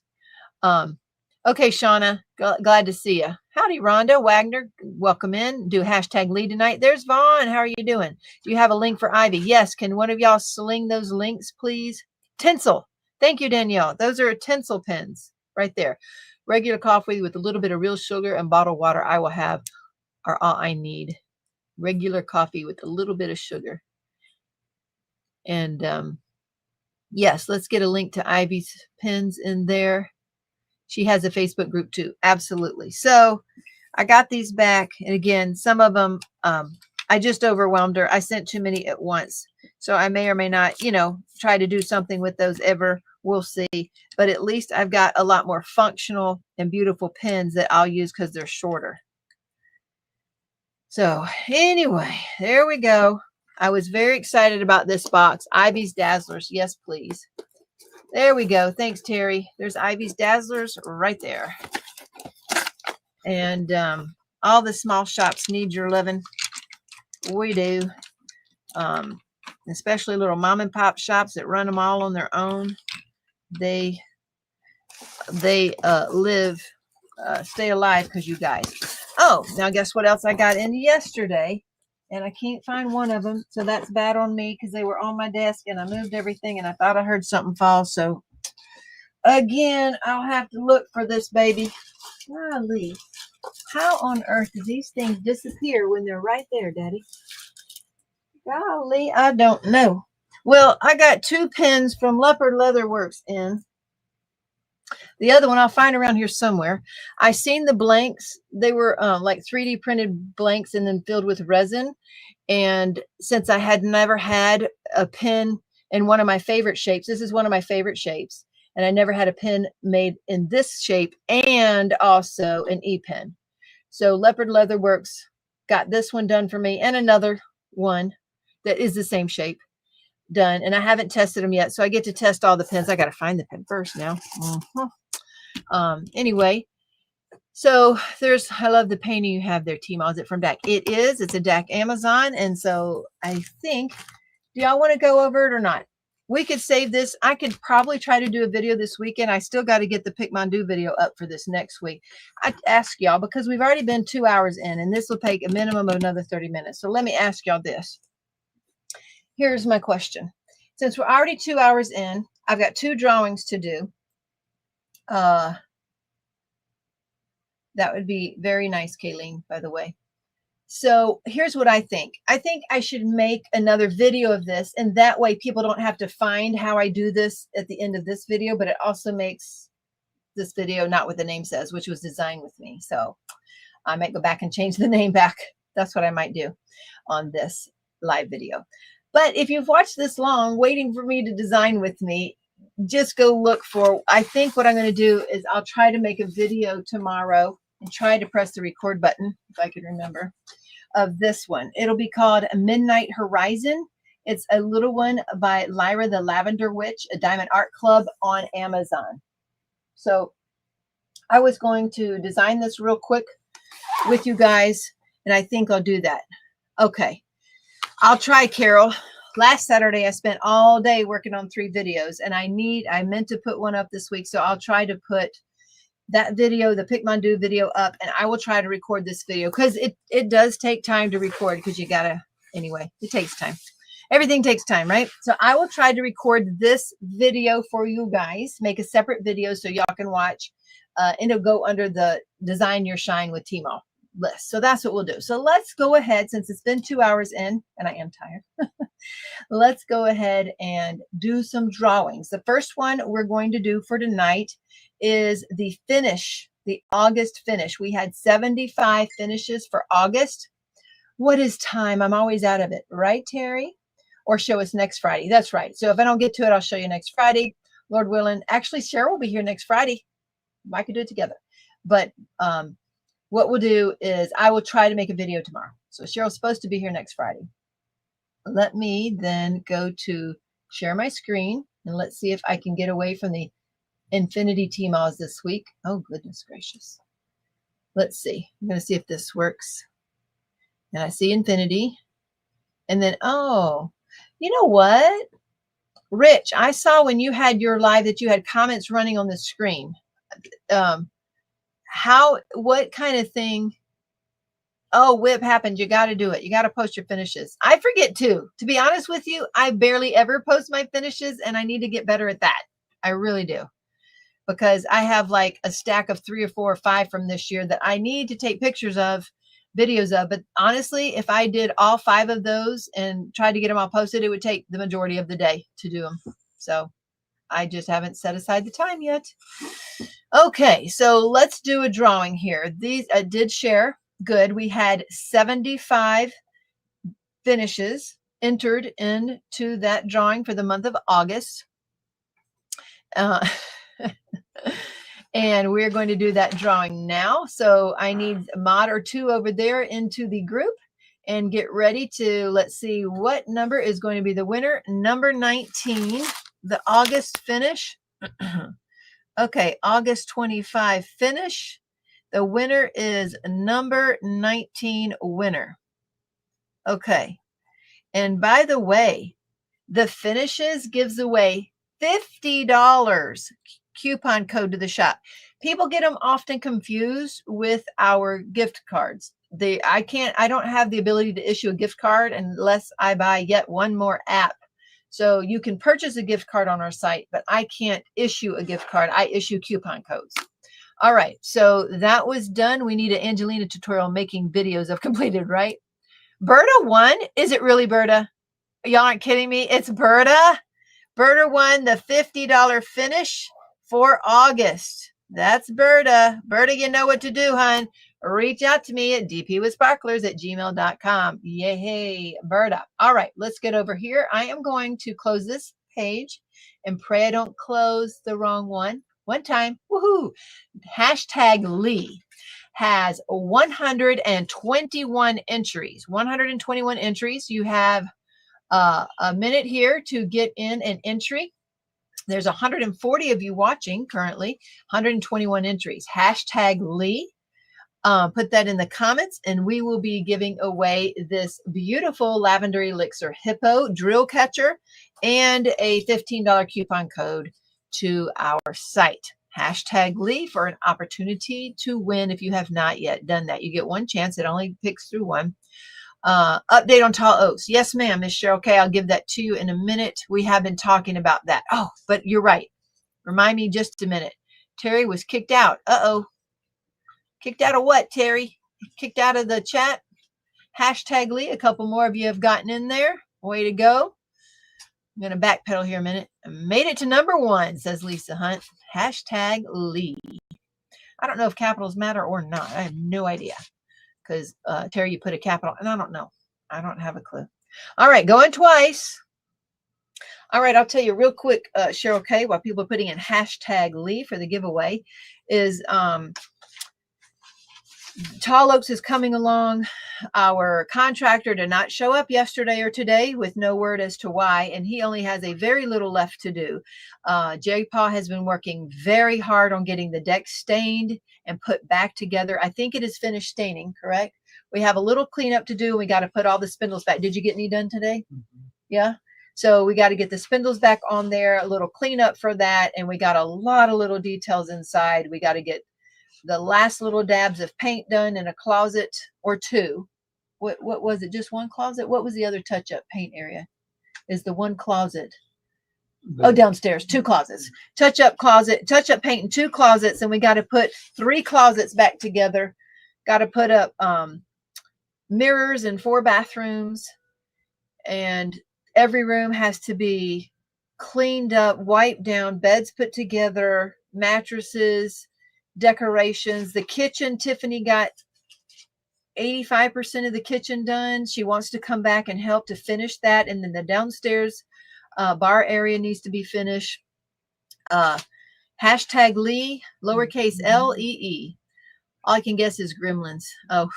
Okay, Shauna, glad to see you. Howdy, Rhonda Wagner. Welcome in. Do hashtag lead tonight. There's Vaughn. How are you doing? Do you have a link for Ivy? Yes. Can one of y'all sling those links, please? Tinsel. Thank you, Danielle. Those are tinsel pens right there. Regular coffee with a little bit of real sugar and bottled water I will have are all I need. Regular coffee with a little bit of sugar. And yes, let's get a link to Ivy's pens in there. She has a Facebook group too. Absolutely. So I got these back. And again, some of them, I just overwhelmed her. I sent too many at once. So I may or may not, try to do something with those ever. We'll see. But at least I've got a lot more functional and beautiful pens that I'll use because they're shorter. So anyway, there we go. I was very excited about this box. Ivy's Dazzlers. Yes, please. There we go. Thanks, Terry. There's Ivy's Dazzlers right there. And all the small shops need your loving. We do. Especially little mom and pop shops that run them all on their own. They live, stay alive because you guys. Oh, now guess what else I got in yesterday? And I can't find one of them. So that's bad on me because they were on my desk and I moved everything and I thought I heard something fall. So again, I'll have to look for this baby. Golly, how on earth do these things disappear when they're right there, Daddy? Golly, I don't know. Well, I got 2 pens from Leopard Leatherworks in. The other one I'll find around here somewhere. I seen the blanks. They were like 3D printed blanks and then filled with resin. And since I had never had a pen in one of my favorite shapes, this is one of my favorite shapes. And I never had a pen made in this shape and also an E-pen. So Leopard Leatherworks got this one done for me and another one that is the same shape done. And I haven't tested them yet. So I get to test all the pens. I got to find the pen first now. Anyway, so I love the painting you have there, Teemaw. Is it from DAC? It is. It's a DAC Amazon. And so I think, do y'all want to go over it or not? We could save this. I could probably try to do a video this weekend. I still got to get the Pick My Do video up for this next week. I ask y'all because we've already been 2 hours in and this will take a minimum of another 30 minutes. So let me ask y'all this. Here's my question. Since we're already 2 hours in, I've got 2 drawings to do. That would be very nice, Kayleen, by the way. So here's what I think. I think I should make another video of this, and that way people don't have to find how I do this at the end of this video, but it also makes this video not what the name says, which was designed with me. So I might go back and change the name back. That's what I might do on this live video. But if you've watched this long, waiting for me to design with me, just go look for, I think what I'm going to do is I'll try to make a video tomorrow and try to press the record button, if I can remember, of this one. It'll be called Midnight Horizon. It's a little one by Lyra the Lavender Witch, a Diamond Art Club on Amazon. So I was going to design this real quick with you guys, and I think I'll do that. Okay. I'll try, Carol. Last Saturday, I spent all day working on 3 videos, and I meant to put one up this week, so I'll try to put that video, the Pick My Do video up, and I will try to record this video because it does take time to record because you gotta, anyway, it takes time. everything takes time, right? So I will try to record this video for you guys, make a separate video so y'all can watch, and it'll go under the Design Your Shine with Teemaw list. So that's what we'll do. So let's go ahead, since it's been 2 hours in and I am tired. Let's go ahead and do some drawings. The first one we're going to do for tonight is the finish, the August finish. We had 75 finishes for August. What is time? I'm always out of it, right, Terry? Or show us next Friday. That's right. So if I don't get to it, I'll show you next Friday, Lord willing. Actually, Cheryl will be here next Friday. I could do it together. But what we'll do is I will try to make a video tomorrow. So Cheryl's supposed to be here next Friday. Let me then go to share my screen, and let's see if I can get away from the Infinity Teemaws this week. Oh, goodness gracious. Let's see. I'm going to see if this works. And I see Infinity. And then, oh, you know what? Rich, I saw when you had your live that you had comments running on the screen. What kind of thing? Oh, whip happened. You got to do it. You got to post your finishes. I forget too. To be honest with you, I barely ever post my finishes, and I need to get better at that. I really do. Because I have like a stack of 3 or 4 or 5 from this year that I need to take pictures of, videos of. But honestly, if I did all 5 of those and tried to get them all posted, it would take the majority of the day to do them. So I just haven't set aside the time yet. Okay, so let's do a drawing here. These I did share. Good. We had 75 finishes entered into that drawing for the month of August. And we're going to do that drawing now. So I need a mod or 2 over there into the group and get ready to, let's see what number is going to be the winner. Number 19, the August finish. Okay, August 25 finish. The winner is number 19 winner. Okay. And by the way, the finishes gives away $50 coupon code to the shop. People get them often confused with our gift cards. I don't have the ability to issue a gift card unless I buy yet one more app. So you can purchase a gift card on our site, but I can't issue a gift card. I issue coupon codes. All right, so that was done. We need an Angelina tutorial making videos of completed, right? Berta won. Is it really Berta? Y'all aren't kidding me. It's Berta. Berta won the $50 finish for August. That's Berta. Berta, you know what to do, hon. Reach out to me at dpwithsparklers@gmail.com. Yay, Berta. All right, let's get over here. I am going to close this page and pray I don't close the wrong one. One time, woohoo! Hashtag Lee has 121 entries. 121 entries. You have a minute here to get in an entry. There's 140 of you watching currently. 121 entries. Hashtag Lee. Put that in the comments, and we will be giving away this beautiful lavender elixir hippo drill catcher and a $15 coupon code to our site. Hashtag Lee for an opportunity to win. If you have not yet done that, you get one chance. It only picks through one. Update on tall oaks. Yes, ma'am, Miss Cheryl. Okay, I'll give that to you in a minute. We have been talking about that. Oh, but you're right. Remind me just a minute. Terry was kicked out. Uh-oh. Kicked out of what, Terry? Kicked out of the chat? Hashtag Lee. A couple more of you have gotten in there. Way to go. I'm going to backpedal here a minute. I made it to number 1, says Lisa Hunt. Hashtag Lee. I don't know if capitals matter or not. I have no idea. Because, Terry, you put a capital, and I don't know. I don't have a clue. All right, going twice. All right, I'll tell you real quick, Cheryl K., while people are putting in hashtag Lee for the giveaway, is Tall Oaks is coming along. Our contractor did not show up yesterday or today with no word as to why, and he only has a very little left to do. J. Paul has been working very hard on getting the deck stained and put back together. I think it is finished staining, correct? We have a little cleanup to do. We got to put all the spindles back. Did you get any done today? Mm-hmm. Yeah. So we got to get the spindles back on there, a little cleanup for that, and we got a lot of little details inside. We got to get the last little dabs of paint done in a closet or 2. What was it? Just one closet? What was the other touch-up paint area? is the one closet. The- Oh, downstairs, 2 closets. Touch up closet, touch up paint in 2 closets, and we got to put 3 closets back together. Got to put up mirrors in 4 bathrooms, and every room has to be cleaned up, wiped down, beds put together, mattresses, decorations. The kitchen, Tiffany got 85% of the kitchen done. She wants to come back and help to finish that. And then the downstairs bar area needs to be finished. Hashtag Lee, lowercase Lee. All I can guess is gremlins. Oh,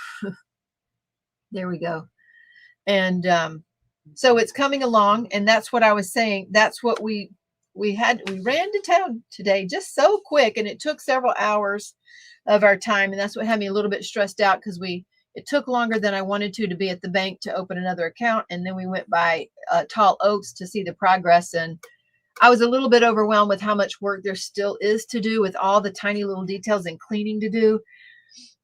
there we go. And so it's coming along. And that's what I was saying. That's what we ran to town today just so quick. And it took several hours of our time. And that's what had me a little bit stressed out, because it took longer than I wanted to be at the bank to open another account. And then we went by Tall Oaks to see the progress. And I was a little bit overwhelmed with how much work there still is to do, with all the tiny little details and cleaning to do.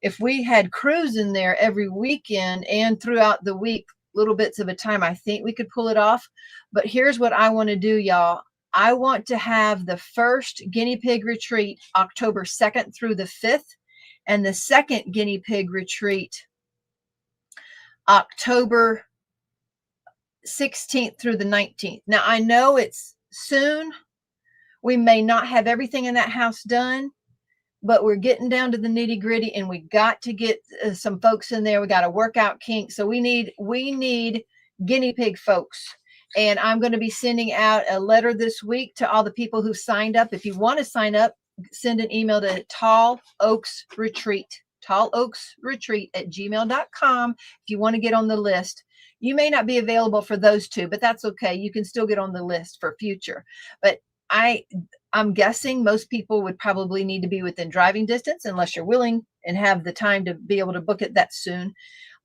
If we had crews in there every weekend and throughout the week, little bits of a time, I think we could pull it off. But here's what I want to do, y'all. I want to have the first guinea pig retreat October 2nd through the 5th, and the second guinea pig retreat October 16th through the 19th. Now, I know it's soon. We may not have everything in that house done, but we're getting down to the nitty gritty, and we got to get some folks in there. We got to work out kinks. So we need guinea pig folks. And I'm going to be sending out a letter this week to all the people who signed up. If you want to sign up, send an email to Tall Oaks Retreat @gmail.com. If you want to get on the list. You may not be available for those 2, but that's okay. You can still get on the list for future. But I'm guessing most people would probably need to be within driving distance, unless you're willing and have the time to be able to book it that soon.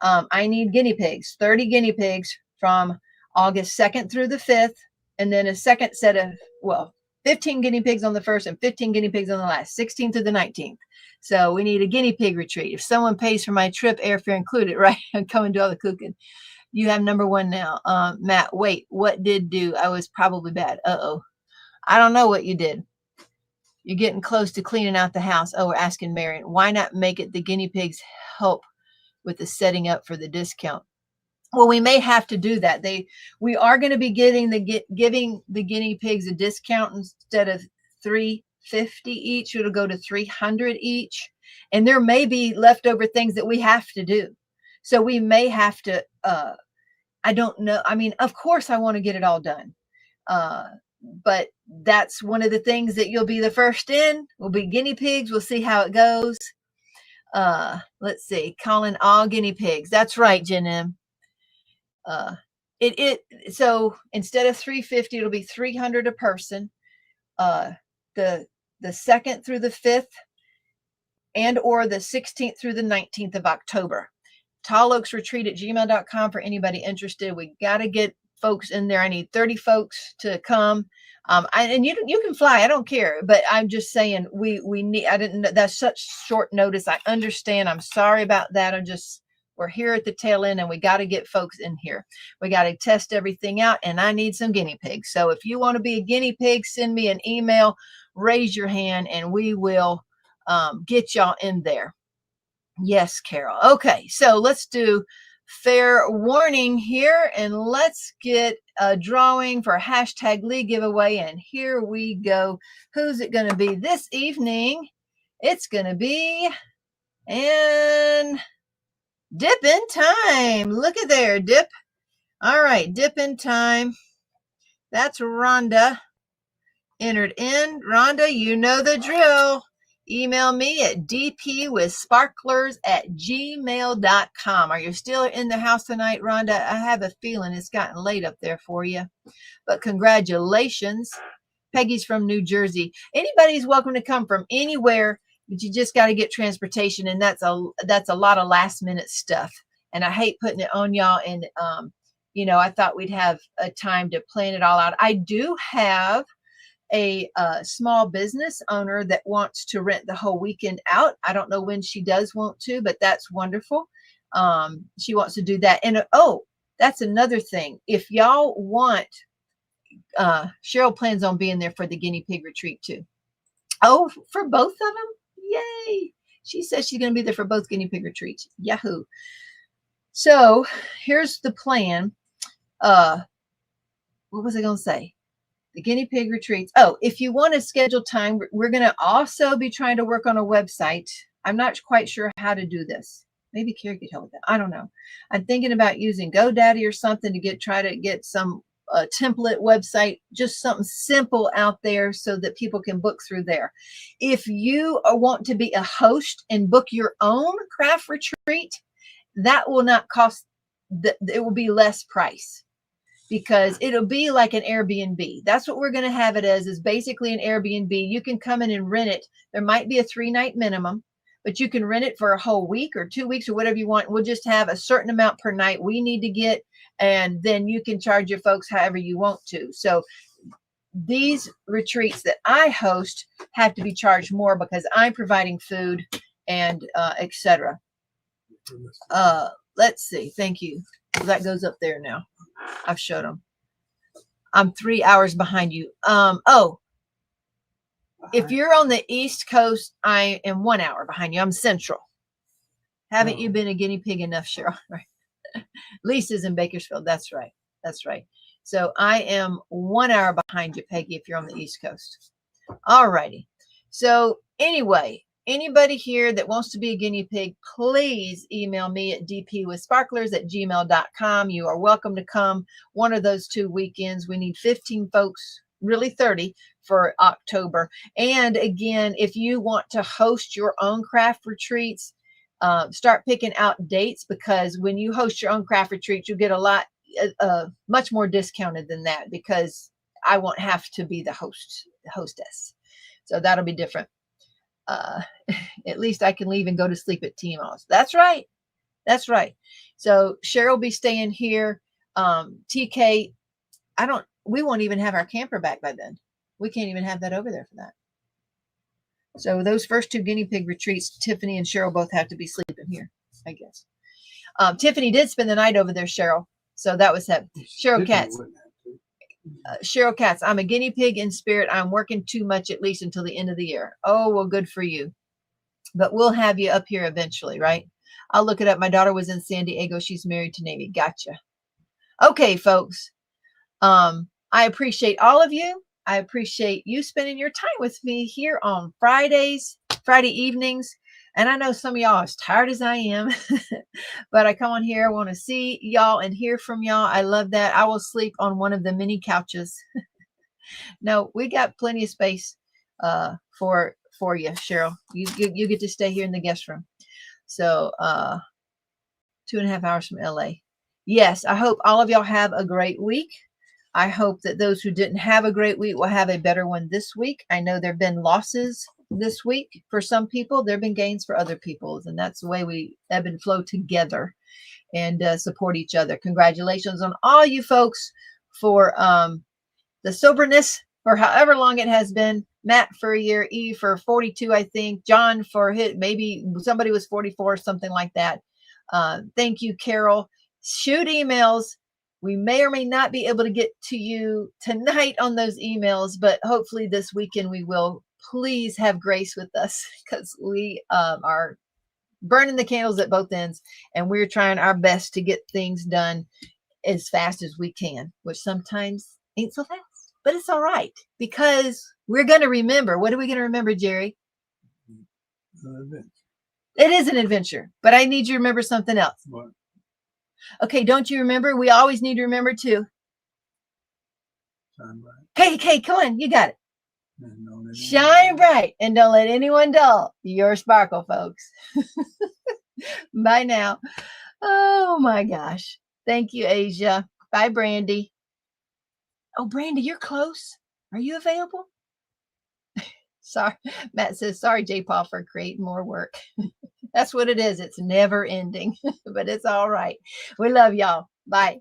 I need guinea pigs, 30 guinea pigs from August 2nd through the 5th, and then a second set of, 15 guinea pigs on the 1st and 15 guinea pigs on the last, 16th to the 19th. So we need a guinea pig retreat. If someone pays for my trip, airfare included, right? And come and do all the cooking. You have number 1 now. Matt, wait, what did do? I was probably bad. Uh-oh. I don't know what you did. You're getting close to cleaning out the house. Oh, we're asking Marion. Why not make it the guinea pigs help with the setting up for the discount? Well, we may have to do that. We are going to be giving the guinea pigs a discount. Instead of $350 each, it'll go to $300 each. And there may be leftover things that we have to do. So we may have to, I don't know. I mean, of course I want to get it all done. But that's one of the things that you'll be the first in. We'll be guinea pigs. We'll see how it goes. Let's see. Calling all guinea pigs. That's right, Jen M. So instead of $350, it'll be $300 a person. The 2nd through the 5th, and or the 16th through the 19th of October. Tall Oaks Retreat @gmail.com for anybody interested. We got to get folks in there. I need 30 folks to come. And you can fly. I don't care. But I'm just saying we need. I didn't know that's such short notice. I understand. I'm sorry about that. We're here at the tail end, and we got to get folks in here. We got to test everything out, and I need some guinea pigs. So if you want to be a guinea pig, send me an email, raise your hand, and we will get y'all in there. Yes, Carol. Okay, so let's do fair warning here, and let's get a drawing for hashtag Lee giveaway. And here we go. Who's it going to be this evening? It's going to be Dip in Time. Look at there, Dip. All right, Dip in Time. That's Rhonda. Entered in. Rhonda, you know the drill. Email me at dpwithsparklers@gmail.com. Are you still in the house tonight, Rhonda? I have a feeling it's gotten late up there for you. But congratulations. Peggy's from New Jersey. Anybody's welcome to come from anywhere, but you just got to get transportation, and that's a lot of last minute stuff. And I hate putting it on y'all. And I thought we'd have a time to plan it all out. I do have a small business owner that wants to rent the whole weekend out. I don't know when she does want to, but that's wonderful. She wants to do that. And that's another thing. If y'all want Cheryl plans on being there for the guinea pig retreat too. Oh, for both of them? Yay. She says she's going to be there for both guinea pig retreats. Yahoo. So here's the plan. What was I going to say? The guinea pig retreats. Oh, if you want to schedule time, we're going to also be trying to work on a website. I'm not quite sure how to do this. Maybe Carrie could help with that. I don't know. I'm thinking about using GoDaddy or something to try to get some template website, just something simple out there so that people can book through there. If you want to be a host and book your own craft retreat, that will not cost, it will be less price, because it'll be like an Airbnb. That's what we're going to have it as, is basically an Airbnb. You can come in and rent it. There might be a 3-night minimum, but you can rent it for a whole week or 2 weeks or whatever you want. We'll just have a certain amount per night we need to get, and then you can charge your folks however you want to. So these retreats that I host have to be charged more because I'm providing food and etc. Let's see. Thank you. That goes up there now. I've showed them. I'm 3 hours behind you. If you're on the East Coast, I am 1 hour behind you. I'm Central. Haven't you been a guinea pig enough, Cheryl? Right. Lisa's in Bakersfield. That's right. That's right. So I am 1 hour behind you, Peggy, if you're on the East Coast. All righty. So anyway, anybody here that wants to be a guinea pig, please email me at dpwithsparklers@gmail.com. You are welcome to come one of those 2 weekends. We need 15 folks, really 30 for October. And again, if you want to host your own craft retreats, start picking out dates, because when you host your own craft retreat, you get a lot, much more discounted than that, because I won't have to be the hostess. So that'll be different. At least I can leave and go to sleep at Teemaw-Diamond. That's right. That's right. So Cheryl will be staying here. TK, we won't even have our camper back by then. We can't even have that over there for that. So those first 2 guinea pig retreats, Tiffany and Cheryl both have to be sleeping here, I guess. Tiffany did spend the night over there, Cheryl. So that was that. Cheryl Katz. Cheryl Katz, I'm a guinea pig in spirit. I'm working too much, at least until the end of the year. Oh, well, good for you. But we'll have you up here eventually, right? I'll look it up. My daughter was in San Diego. She's married to Navy. Gotcha. Okay, folks. I appreciate all of you. I appreciate you spending your time with me here on Friday evenings. And I know some of y'all are as tired as I am, but I come on here. I want to see y'all and hear from y'all. I love that. I will sleep on one of the mini couches. No, we got plenty of space for you, Cheryl. You get to stay here in the guest room. So 2.5 hours from LA. Yes, I hope all of y'all have a great week. I hope that those who didn't have a great week will have a better one this week. I know there have been losses this week for some people. There have been gains for other people. And that's the way we ebb and flow together and support each other. Congratulations on all you folks for the soberness for however long it has been. Matt for a year, Eve for 42, I think. John for maybe somebody was 44, something like that. Thank you, Carol. Shoot emails. We may or may not be able to get to you tonight on those emails, but hopefully this weekend we will. Please have grace with us, because we are burning the candles at both ends, and we're trying our best to get things done as fast as we can, which sometimes ain't so fast, but it's all right, because we're going to remember. What are we going to remember, Jerry? It is an adventure, but I need you to remember something else. What? Okay, don't you remember? We always need to remember too. Shine bright. Hey, come on, you got it. Shine bright and don't let anyone dull your sparkle, folks. Bye now. Oh my gosh. Thank you, Asia. Bye, Brandy. Oh, Brandy, you're close. Are you available? Sorry. Matt says, sorry, J. Paul, for creating more work. That's what it is. It's never ending, but it's all right. We love y'all. Bye.